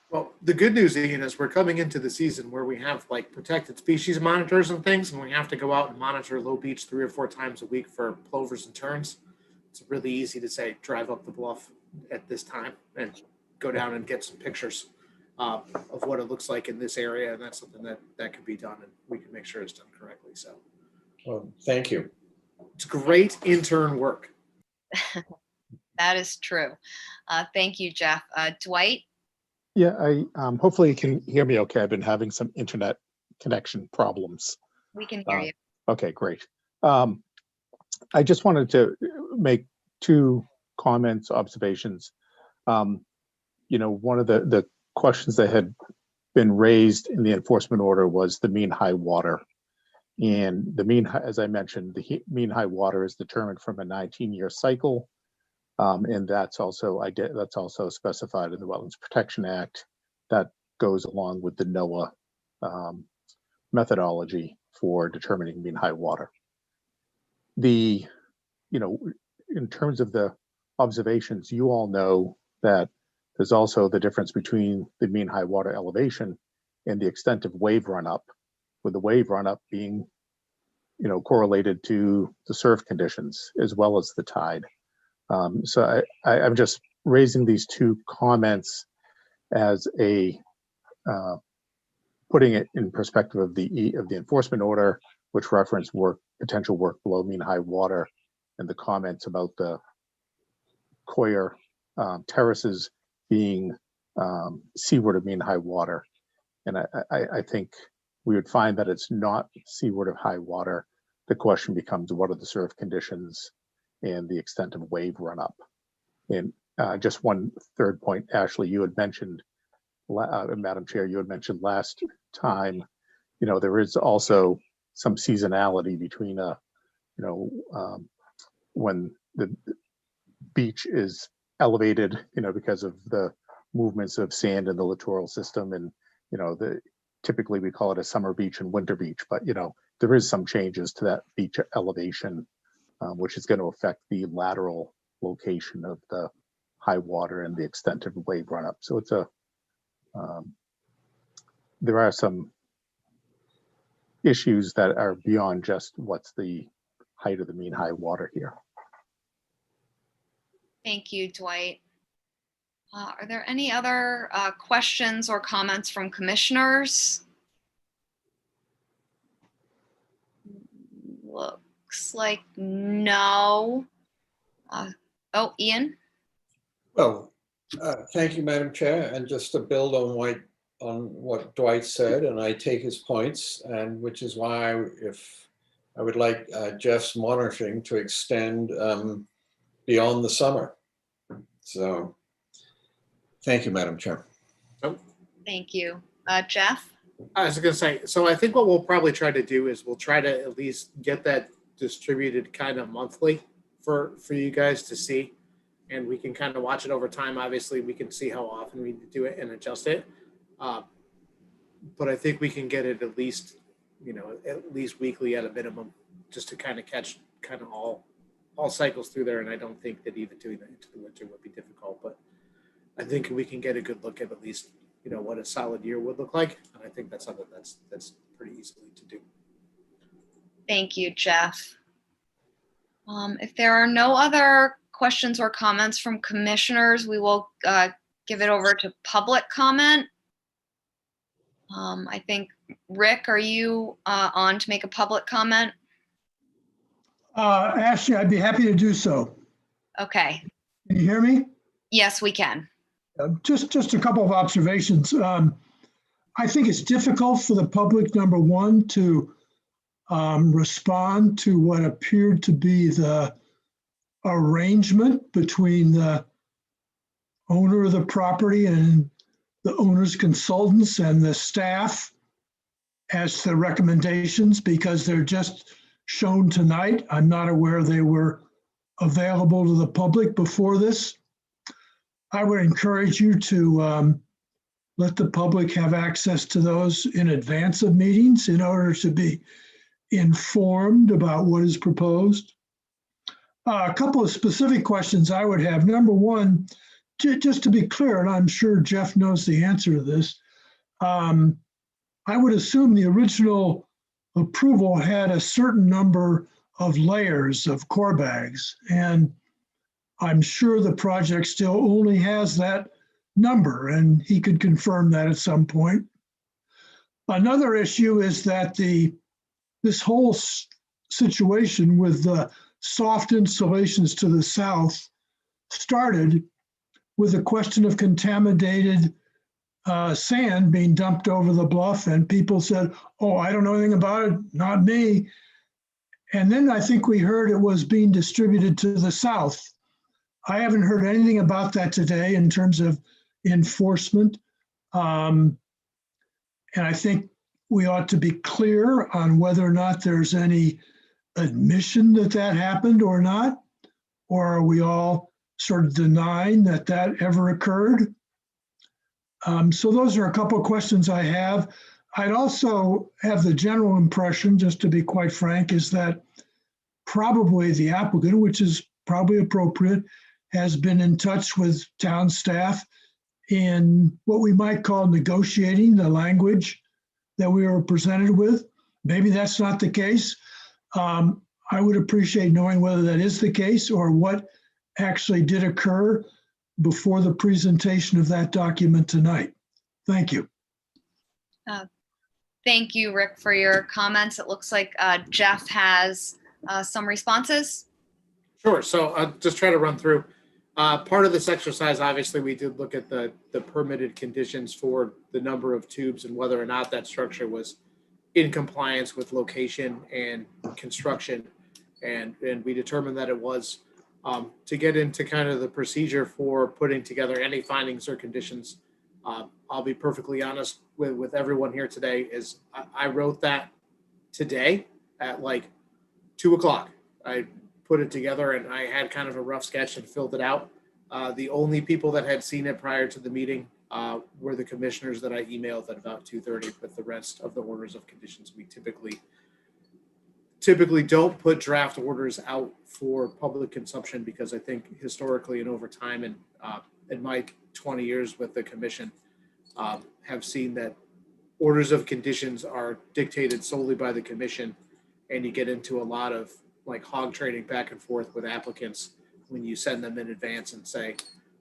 Well, the good news, Ian, is we're coming into the season where we have like protected species monitors and things, and we have to go out and monitor Low Beach 3 or 4 times a week for plovers and terns. It's really easy to say, drive up the bluff at this time and go down and get some pictures of what it looks like in this area. And that's something that can be done, and we can make sure it's done correctly. So, well, thank you. It's great intern work. That is true. Thank you, Jeff. Dwight? Yeah, I hopefully you can hear me okay. I've been having some internet connection problems. We can hear you. Okay, great. I just wanted to make 2 comments, observations. One of the questions that had been raised in the enforcement order was the mean high water. And as I mentioned, the mean high water is determined from a 19-year cycle. And that's also specified in the Wetlands Protection Act. That goes along with the NOAA methodology for determining mean high water. In terms of the observations, you all know that there's also the difference between the mean high water elevation and the extent of wave run-up, with the wave run-up being, correlated to the surf conditions as well as the tide. So I'm just raising these 2 comments as putting it in perspective of the enforcement order, which referenced potential work below mean high water, and the comments about the Coyer terraces being seaward of mean high water. And I think we would find that it's not seaward of high water. The question becomes, what are the surf conditions and the extent of wave run up? And just one third point, Ashley, you had mentioned, Madam Chair, you had mentioned last time, there is also some seasonality between when the beach is elevated, because of the movements of sand in the littoral system, and typically we call it a summer beach and winter beach, but there is some changes to that beach elevation, which is going to affect the lateral location of the high water and the extent of the wave run up. So it's a, there are some issues that are beyond just what's the height of the mean high water here. Thank you, Dwight. Are there any other questions or comments from commissioners? Looks like no. Oh, Ian? Well, thank you, Madam Chair. And just to build on what Dwight said, and I take his points, and which is why if I would like Jeff's monitoring to extend beyond the summer. So thank you, Madam Chair. Thank you. Jeff? I was going to say, so I think what we'll probably try to do is we'll try to at least get that distributed kind of monthly for you guys to see, and we can kind of watch it over time. Obviously, we can see how often we do it and adjust it. But I think we can get it at least, at least weekly at a minimum, just to kind of catch kind of all cycles through there. And I don't think that even doing that into the winter would be difficult, but I think we can get a good look at least, what a solid year would look like. And I think that's something that's pretty easily to do. Thank you, Jeff. If there are no other questions or comments from commissioners, we will give it over to public comment. I think, Rick, are you on to make a public comment? Ashley, I'd be happy to do so. Okay. Can you hear me? Yes, we can. Just a couple of observations. I think it's difficult for the public, number one, to respond to what appeared to be the arrangement between the owner of the property and the owner's consultants and the staff as to recommendations, because they're just shown tonight. I'm not aware they were available to the public before this. I would encourage you to let the public have access to those in advance of meetings in order to be informed about what is proposed. A couple of specific questions I would have. Number one, just to be clear, and I'm sure Jeff knows the answer to this, I would assume the original approval had a certain number of layers of core bags, and I'm sure the project still only has that number, and he could confirm that at some point. Another issue is that this whole situation with the soft installations to the south started with a question of contaminated sand being dumped over the bluff, and people said, oh, I don't know anything about it, not me. And then I think we heard it was being distributed to the south. I haven't heard anything about that today in terms of enforcement. And I think we ought to be clear on whether or not there's any admission that that happened or not, or are we all sort of denying that that ever occurred? So those are a couple of questions I have. I'd also have the general impression, just to be quite frank, is that probably the applicant, which is probably appropriate, has been in touch with town staff in what we might call negotiating the language that we were presented with. Maybe that's not the case. I would appreciate knowing whether that is the case or what actually did occur before the presentation of that document tonight. Thank you. Thank you, Rick, for your comments. It looks like Jeff has some responses. Sure. So I'll just try to run through. Part of this exercise, obviously, we did look at the permitted conditions for the number of tubes and whether or not that structure was in compliance with location and construction. And we determined that it was. To get into kind of the procedure for putting together any findings or conditions, I'll be perfectly honest with everyone here today, is I wrote that today at like 2 o'clock. I put it together and I had kind of a rough sketch and filled it out. The only people that had seen it prior to the meeting were the commissioners that I emailed at about 2:30 with the rest of the orders of conditions we typically typically don't put draft orders out for public consumption because I think historically and over time, and in my 20 years with the commission, have seen that orders of conditions are dictated solely by the commission, and you get into a lot of like hog trading back and forth with applicants when you send them in advance and say,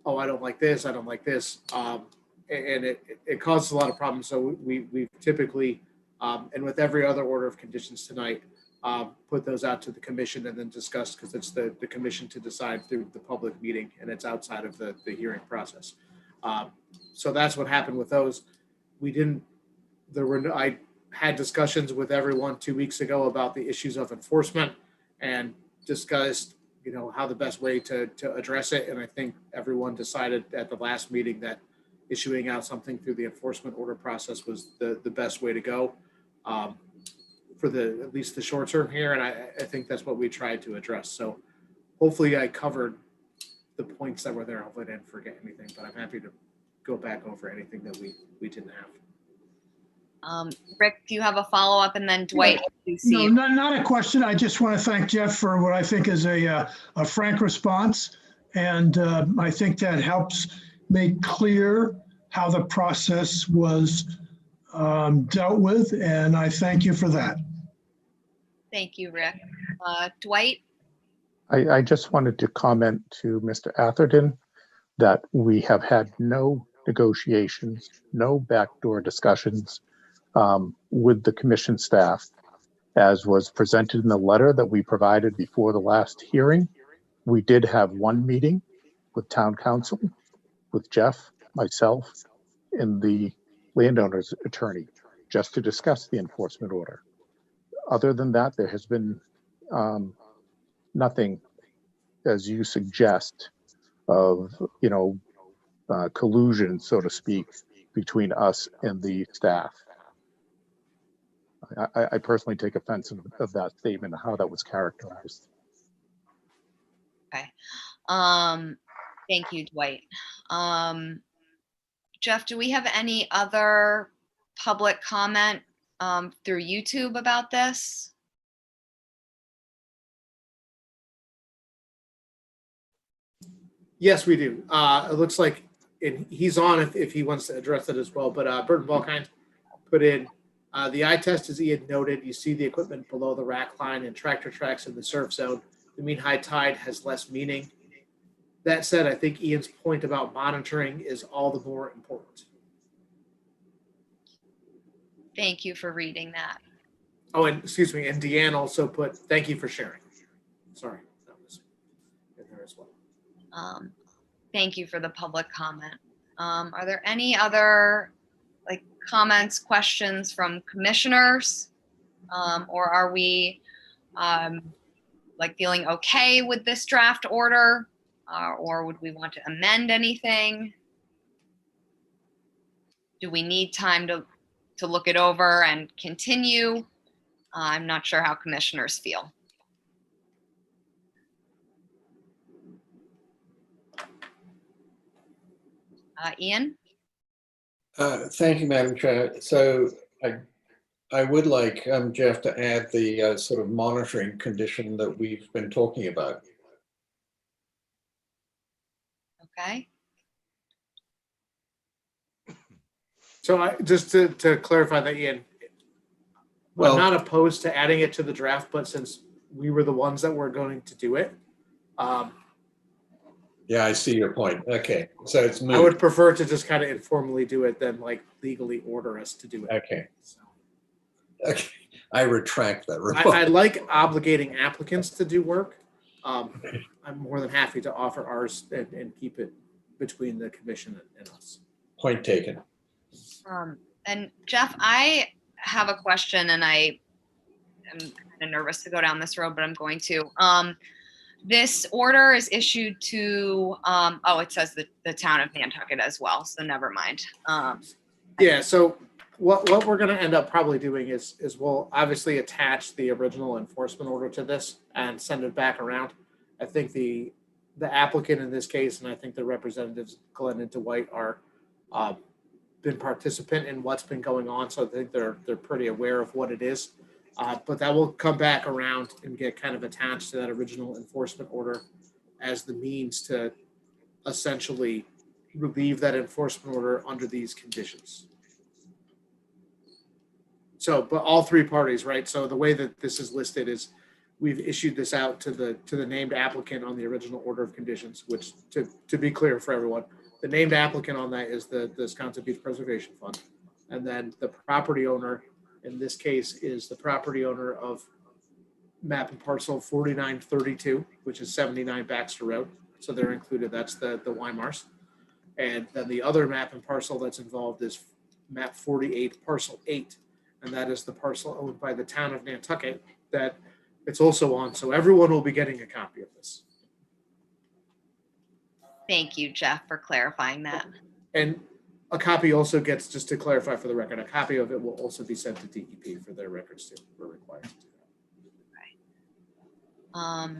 oh, I don't like this, I don't like this. And it causes a lot of problems. So we've typically, and with every other order of conditions tonight, put those out to the commission and then discuss, because it's the commission to decide through the public meeting, and it's outside of the hearing process. So that's what happened with those. I had discussions with everyone 2 weeks ago about the issues of enforcement and discussed, how the best way to address it. And I think everyone decided at the last meeting that issuing out something through the enforcement order process was the best way to go for at least the short term here. And I think that's what we tried to address. So hopefully I covered the points that were there. Hopefully I didn't forget anything, but I'm happy to go back over anything that we didn't have. Rick, do you have a follow-up? And then Dwight, No, not a question. I just want to thank Jeff for what I think is a frank response. And I think that helps make clear how the process was dealt with. And I thank you for that. Thank you, Rick. Dwight? I just wanted to comment to Mr. Atherton that we have had no negotiations, no backdoor discussions with the commission staff, as was presented in the letter that we provided before the last hearing. We did have one meeting with town council, with Jeff, myself, and the landowner's attorney, just to discuss the enforcement order. Other than that, there has been nothing, as you suggest, of collusion, so to speak, between us and the staff. I personally take offense of that statement and how that was characterized. Okay. Thank you, Dwight. Jeff, do we have any other public comment through YouTube about this? Yes, we do. It looks like, and he's on if he wants to address it as well, but Burton Balkind put in, the eye test, as Ian noted, you see the equipment below the rack line and tractor tracks in the surf zone. The mean high tide has less meaning. That said, I think Ian's point about monitoring is all the more important. Thank you for reading that. Oh, and excuse me, and Deanne also put, thank you for sharing. Sorry, that was in there as well. Thank you for the public comment. Are there any other comments, questions from commissioners? Or are we feeling okay with this draft order? Or would we want to amend anything? Do we need time to look it over and continue? I'm not sure how commissioners feel. Ian? Thank you, Madam Chair. So I would like Jeff to add the sort of monitoring condition that we've been talking about. Okay. So just to clarify that, Ian, I'm not opposed to adding it to the draft, but since we were the ones that were going to do it. Yeah, I see your point. Okay, so it's moot. I would prefer to just kind of informally do it than legally order us to do it. Okay. So. Okay, I retract that. I like obligating applicants to do work. I'm more than happy to offer ours and keep it between the commission and us. Point taken. And Jeff, I have a question, and I am kind of nervous to go down this road, but I'm going to. This order is issued to, it says the town of Nantucket as well, so never mind. Yeah, so what we're going to end up probably doing is we'll obviously attach the original enforcement order to this and send it back around. I think the applicant in this case, and I think the representatives Glenn and Dwight are been participant in what's been going on, so I think they're pretty aware of what it is. But that will come back around and get kind of attached to that original enforcement order as the means to essentially relieve that enforcement order under these conditions. So, but all three parties, right? So the way that this is listed is we've issued this out to the named applicant on the original order of conditions, which to be clear for everyone, the named applicant on that is the Wisconsin Beach Preservation Fund. And then the property owner in this case is the property owner of map and parcel 4932, which is 79 Baxter Road. So they're included. That's the Weimars. And then the other map and parcel that's involved is map 48 parcel 8. And that is the parcel owned by the town of Nantucket that it's also on. So everyone will be getting a copy of this. Thank you, Jeff, for clarifying that. And a copy also gets, just to clarify for the record, a copy of it will also be sent to DEP for their records too. We're required to do that.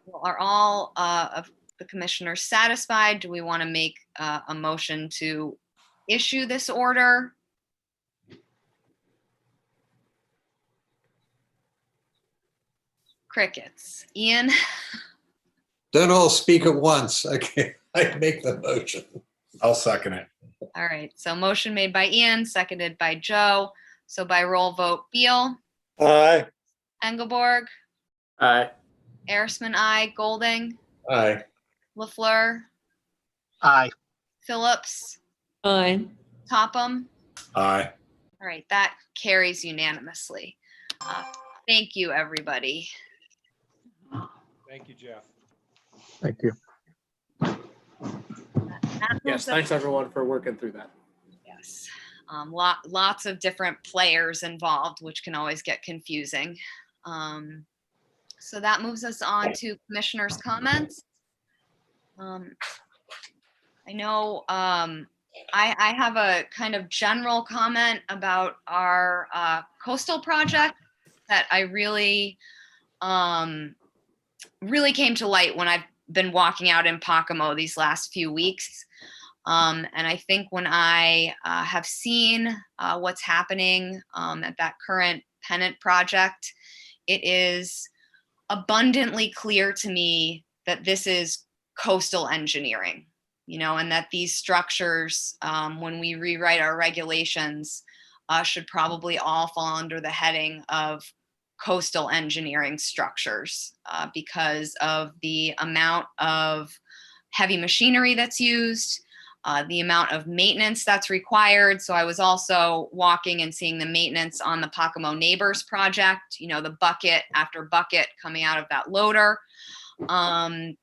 Well, are all of the commissioners satisfied? Do we want to make a motion to issue this order? Crickets. Ian? Don't all speak at once. Okay, I make the motion. I'll second it. All right, so motion made by Ian, seconded by Joe. So by roll vote, Beal, Aye. Engelborg, Aye. Arisman, aye, Golding, Aye. LaFleur, Aye. Phillips, Aye. Topham. Aye. All right, that carries unanimously. Thank you, everybody. Thank you, Jeff. Thank you. Yes, thanks everyone for working through that. Yes. Lots of different players involved, which can always get confusing. So that moves us on to commissioners' comments. I know I have a kind of general comment about our coastal project that I really came to light when I've been walking out in Pocomo these last few weeks. And I think when I have seen what's happening at that current pennant project, it is abundantly clear to me that this is coastal engineering, and that these structures, when we rewrite our regulations, should probably all fall under the heading of coastal engineering structures because of the amount of heavy machinery that's used, the amount of maintenance that's required. So I was also walking and seeing the maintenance on the Pocomo Neighbors project, the bucket after bucket coming out of that loader. And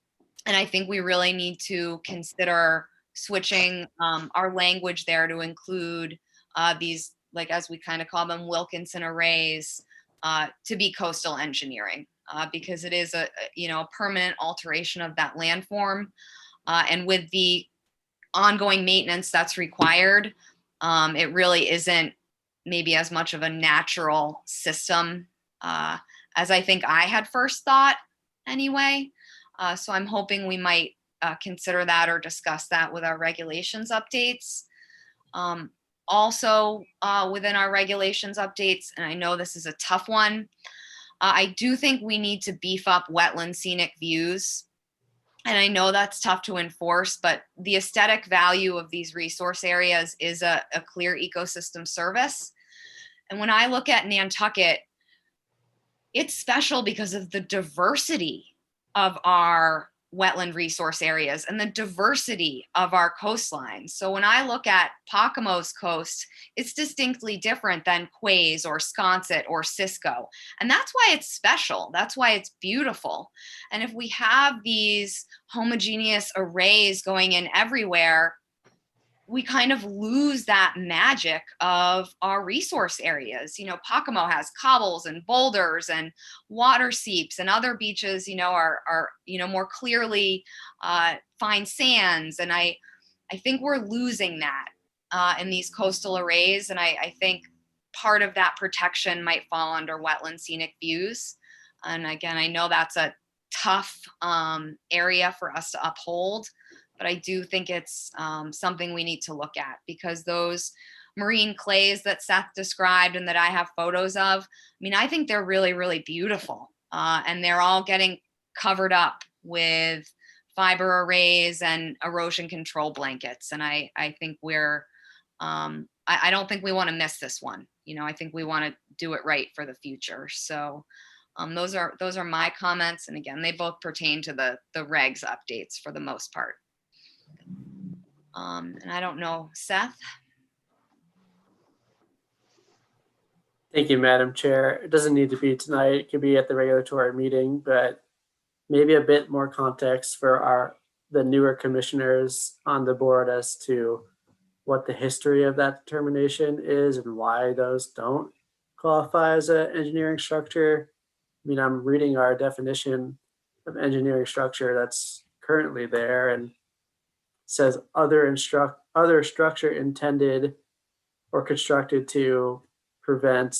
I think we really need to consider switching our language there to include these, like, as we kind of call them, Wilkinson arrays, to be coastal engineering, because it is a permanent alteration of that landform. And with the ongoing maintenance that's required, it really isn't maybe as much of a natural system as I think I had first thought anyway. So I'm hoping we might consider that or discuss that with our regulations updates. Also, within our regulations updates, and I know this is a tough one, I do think we need to beef up wetland scenic views. And I know that's tough to enforce, but the aesthetic value of these resource areas is a clear ecosystem service. And when I look at Nantucket, it's special because of the diversity of our wetland resource areas and the diversity of our coastlines. So when I look at Pocomo's coast, it's distinctly different than Quays or Sconset or Cisco. And that's why it's special. That's why it's beautiful. And if we have these homogeneous arrays going in everywhere, we kind of lose that magic of our resource areas. Pocomo has cobbles and boulders and water seeps, and other beaches, are more clearly fine sands. And I think we're losing that in these coastal arrays. And I think part of that protection might fall under wetland scenic views. And again, I know that's a tough area for us to uphold, but I do think it's something we need to look at, because those marine clays that Seth described and that I have photos of. I mean, I think they're really, really beautiful. And they're all getting covered up with fiber arrays and erosion control blankets. And I think I don't think we want to miss this one. I think we want to do it right for the future. So those are my comments. And again, they both pertain to the regs updates for the most part. And I don't know, Seth? Thank you, Madam Chair. It doesn't need to be tonight. It could be at the regulatory meeting, but maybe a bit more context for the newer commissioners on the board as to what the history of that determination is and why those don't qualify as an engineering structure. I mean, I'm reading our definition of engineering structure that's currently there, and says other structure intended or constructed to prevent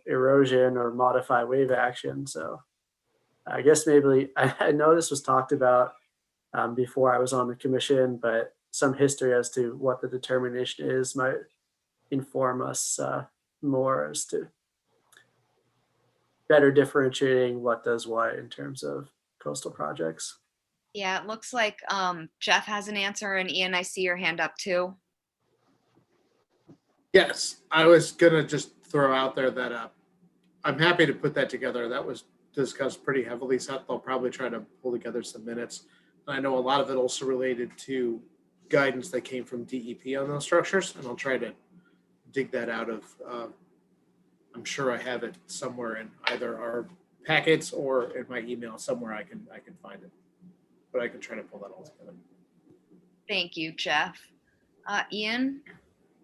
erosion or modify wave action. So I guess maybe I know this was talked about before I was on the commission, but some history as to what the determination is might inform us more as to better differentiating what does what in terms of coastal projects. Yeah, it looks like Jeff has an answer, and Ian, I see your hand up too. Yes, I was gonna just throw out there that I'm happy to put that together. That was discussed pretty heavily. Seth, I'll probably try to pull together some minutes. I know a lot of it also related to guidance that came from DEP on those structures, and I'll try to dig that out of. I'm sure I have it somewhere in either our packets or in my email somewhere. I can find it, but I can try to pull that all together. Thank you, Jeff. Ian?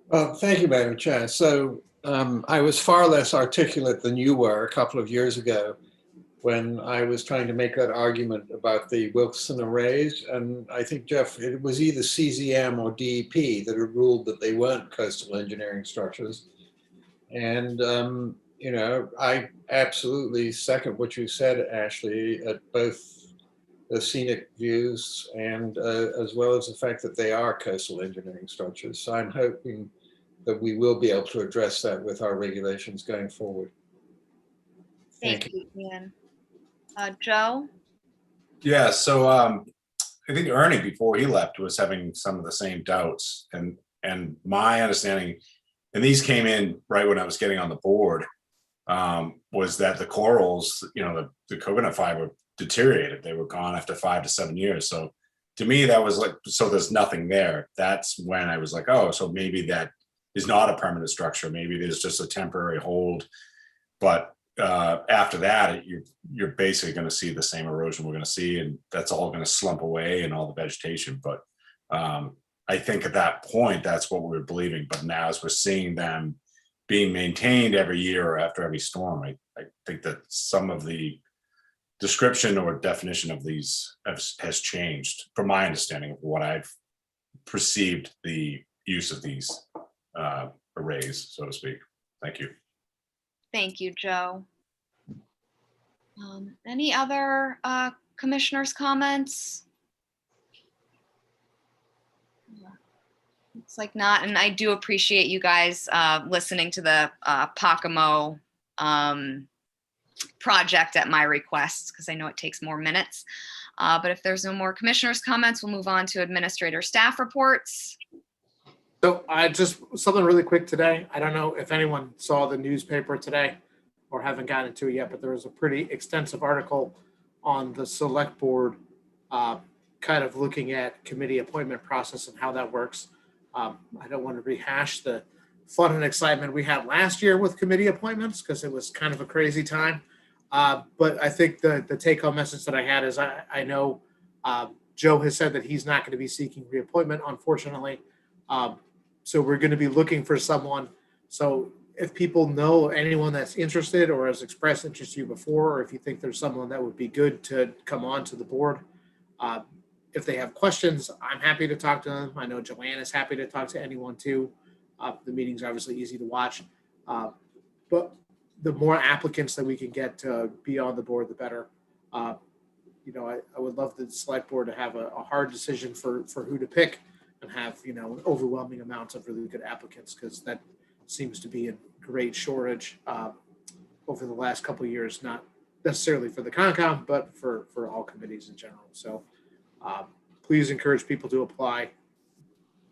Well, thank you, Madam Chair. So I was far less articulate than you were a couple of years ago when I was trying to make that argument about the Wilson arrays. And I think, Jeff, it was either CZM or DEP that had ruled that they weren't coastal engineering structures. And, I absolutely second what you said, Ashley, at both the scenic views and as well as the fact that they are coastal engineering structures. So I'm hoping that we will be able to address that with our regulations going forward. Thank you, Ian. Joe? Yeah, so I think Ernie, before he left, was having some of the same doubts. And my understanding, and these came in right when I was getting on the board, was that the corals, the coconut fiber deteriorated. They were gone after 5 to 7 years. So to me, that was like, so there's nothing there. That's when I was like, oh, so maybe that is not a permanent structure. Maybe there's just a temporary hold. But after that, you're basically going to see the same erosion we're going to see, and that's all going to slump away and all the vegetation. But I think at that point, that's what we were believing. But now as we're seeing them being maintained every year or after every storm, I think that some of the description or definition of these has changed from my understanding of what I've perceived the use of these arrays, so to speak. Thank you. Thank you, Joe. Any other commissioners' comments? Looks like not, and I do appreciate you guys listening to the Pocomo project at my request, because I know it takes more minutes. But if there's no more commissioners' comments, we'll move on to administrator staff reports. So I just something really quick today. I don't know if anyone saw the newspaper today or haven't gotten into it yet, but there was a pretty extensive article on the select board kind of looking at committee appointment process and how that works. I don't want to rehash the fun and excitement we had last year with committee appointments because it was kind of a crazy time. But I think the take-home message that I had is I know Joe has said that he's not going to be seeking reappointment, unfortunately. So we're going to be looking for someone. So if people know anyone that's interested or has expressed interest to you before, or if you think there's someone that would be good to come on to the board, if they have questions, I'm happy to talk to them. I know Joanne is happy to talk to anyone too. The meeting's obviously easy to watch. But the more applicants that we can get to be on the board, the better. I would love the select board to have a hard decision for who to pick. and have, you know, an overwhelming amount of really good applicants, because that seems to be a great shortage over the last couple of years, not necessarily for the Concom, but for all committees in general. So please encourage people to apply,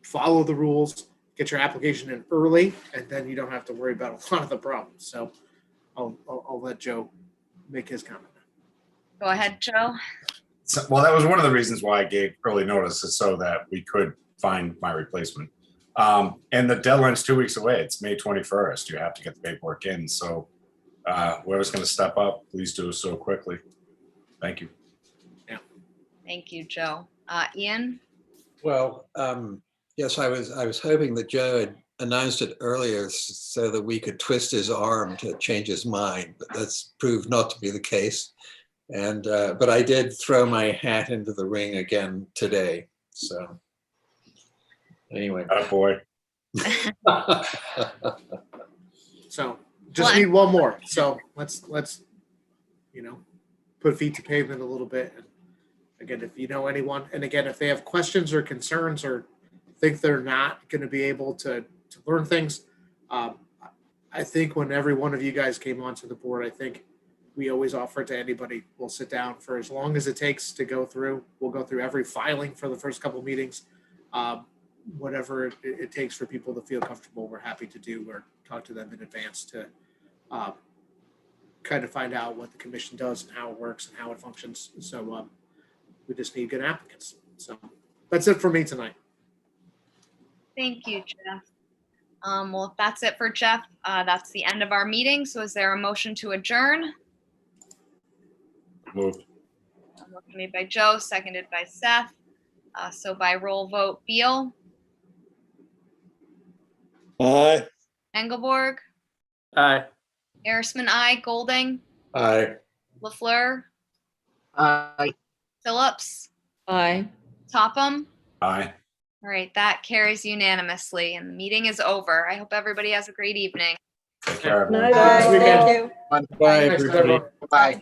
follow the rules, get your application in early, and then you don't have to worry about a lot of the problems. So I'll let Joe make his comment. Go ahead, Joe. So, well, that was one of the reasons why I gave early notice, is so that we could find my replacement. And the deadline's 2 weeks away. It's May 21st. You have to get the paperwork in. So whoever's going to step up, please do so quickly. Thank you. Yeah. Thank you, Joe. Ian? Well, yes, I was hoping that Joe had announced it earlier so that we could twist his arm to change his mind, but that's proved not to be the case. And but I did throw my hat into the ring again today. So anyway. Boy. So just need one more. So let's you know, put feet to pavement a little bit. And again, if you know anyone, and again, if they have questions or concerns or think they're not going to be able to learn things, I think when every one of you guys came onto the board, I think we always offer it to anybody. We'll sit down for as long as it takes to go through. We'll go through every filing for the first couple meetings. Whatever it takes for people to feel comfortable, we're happy to do, or talk to them in advance to kind of find out what the commission does and how it works and how it functions. So we just need good applicants. So that's it for me tonight. Thank you, Jeff. Well, if that's it for Jeff, that's the end of our meeting. So is there a motion to adjourn? Moved. A motion made by Joe, seconded by Seth. So by roll vote, Beal, Aye. Engelborg, Aye. Arisman, I, Golding, Aye. LaFleur, Aye. Phillips, Aye. Topham. Aye. All right, that carries unanimously, and the meeting is over. I hope everybody has a great evening. Take care, everyone. Night, guys. Thank you. Bye, Thanks, everybody. everyone. Bye.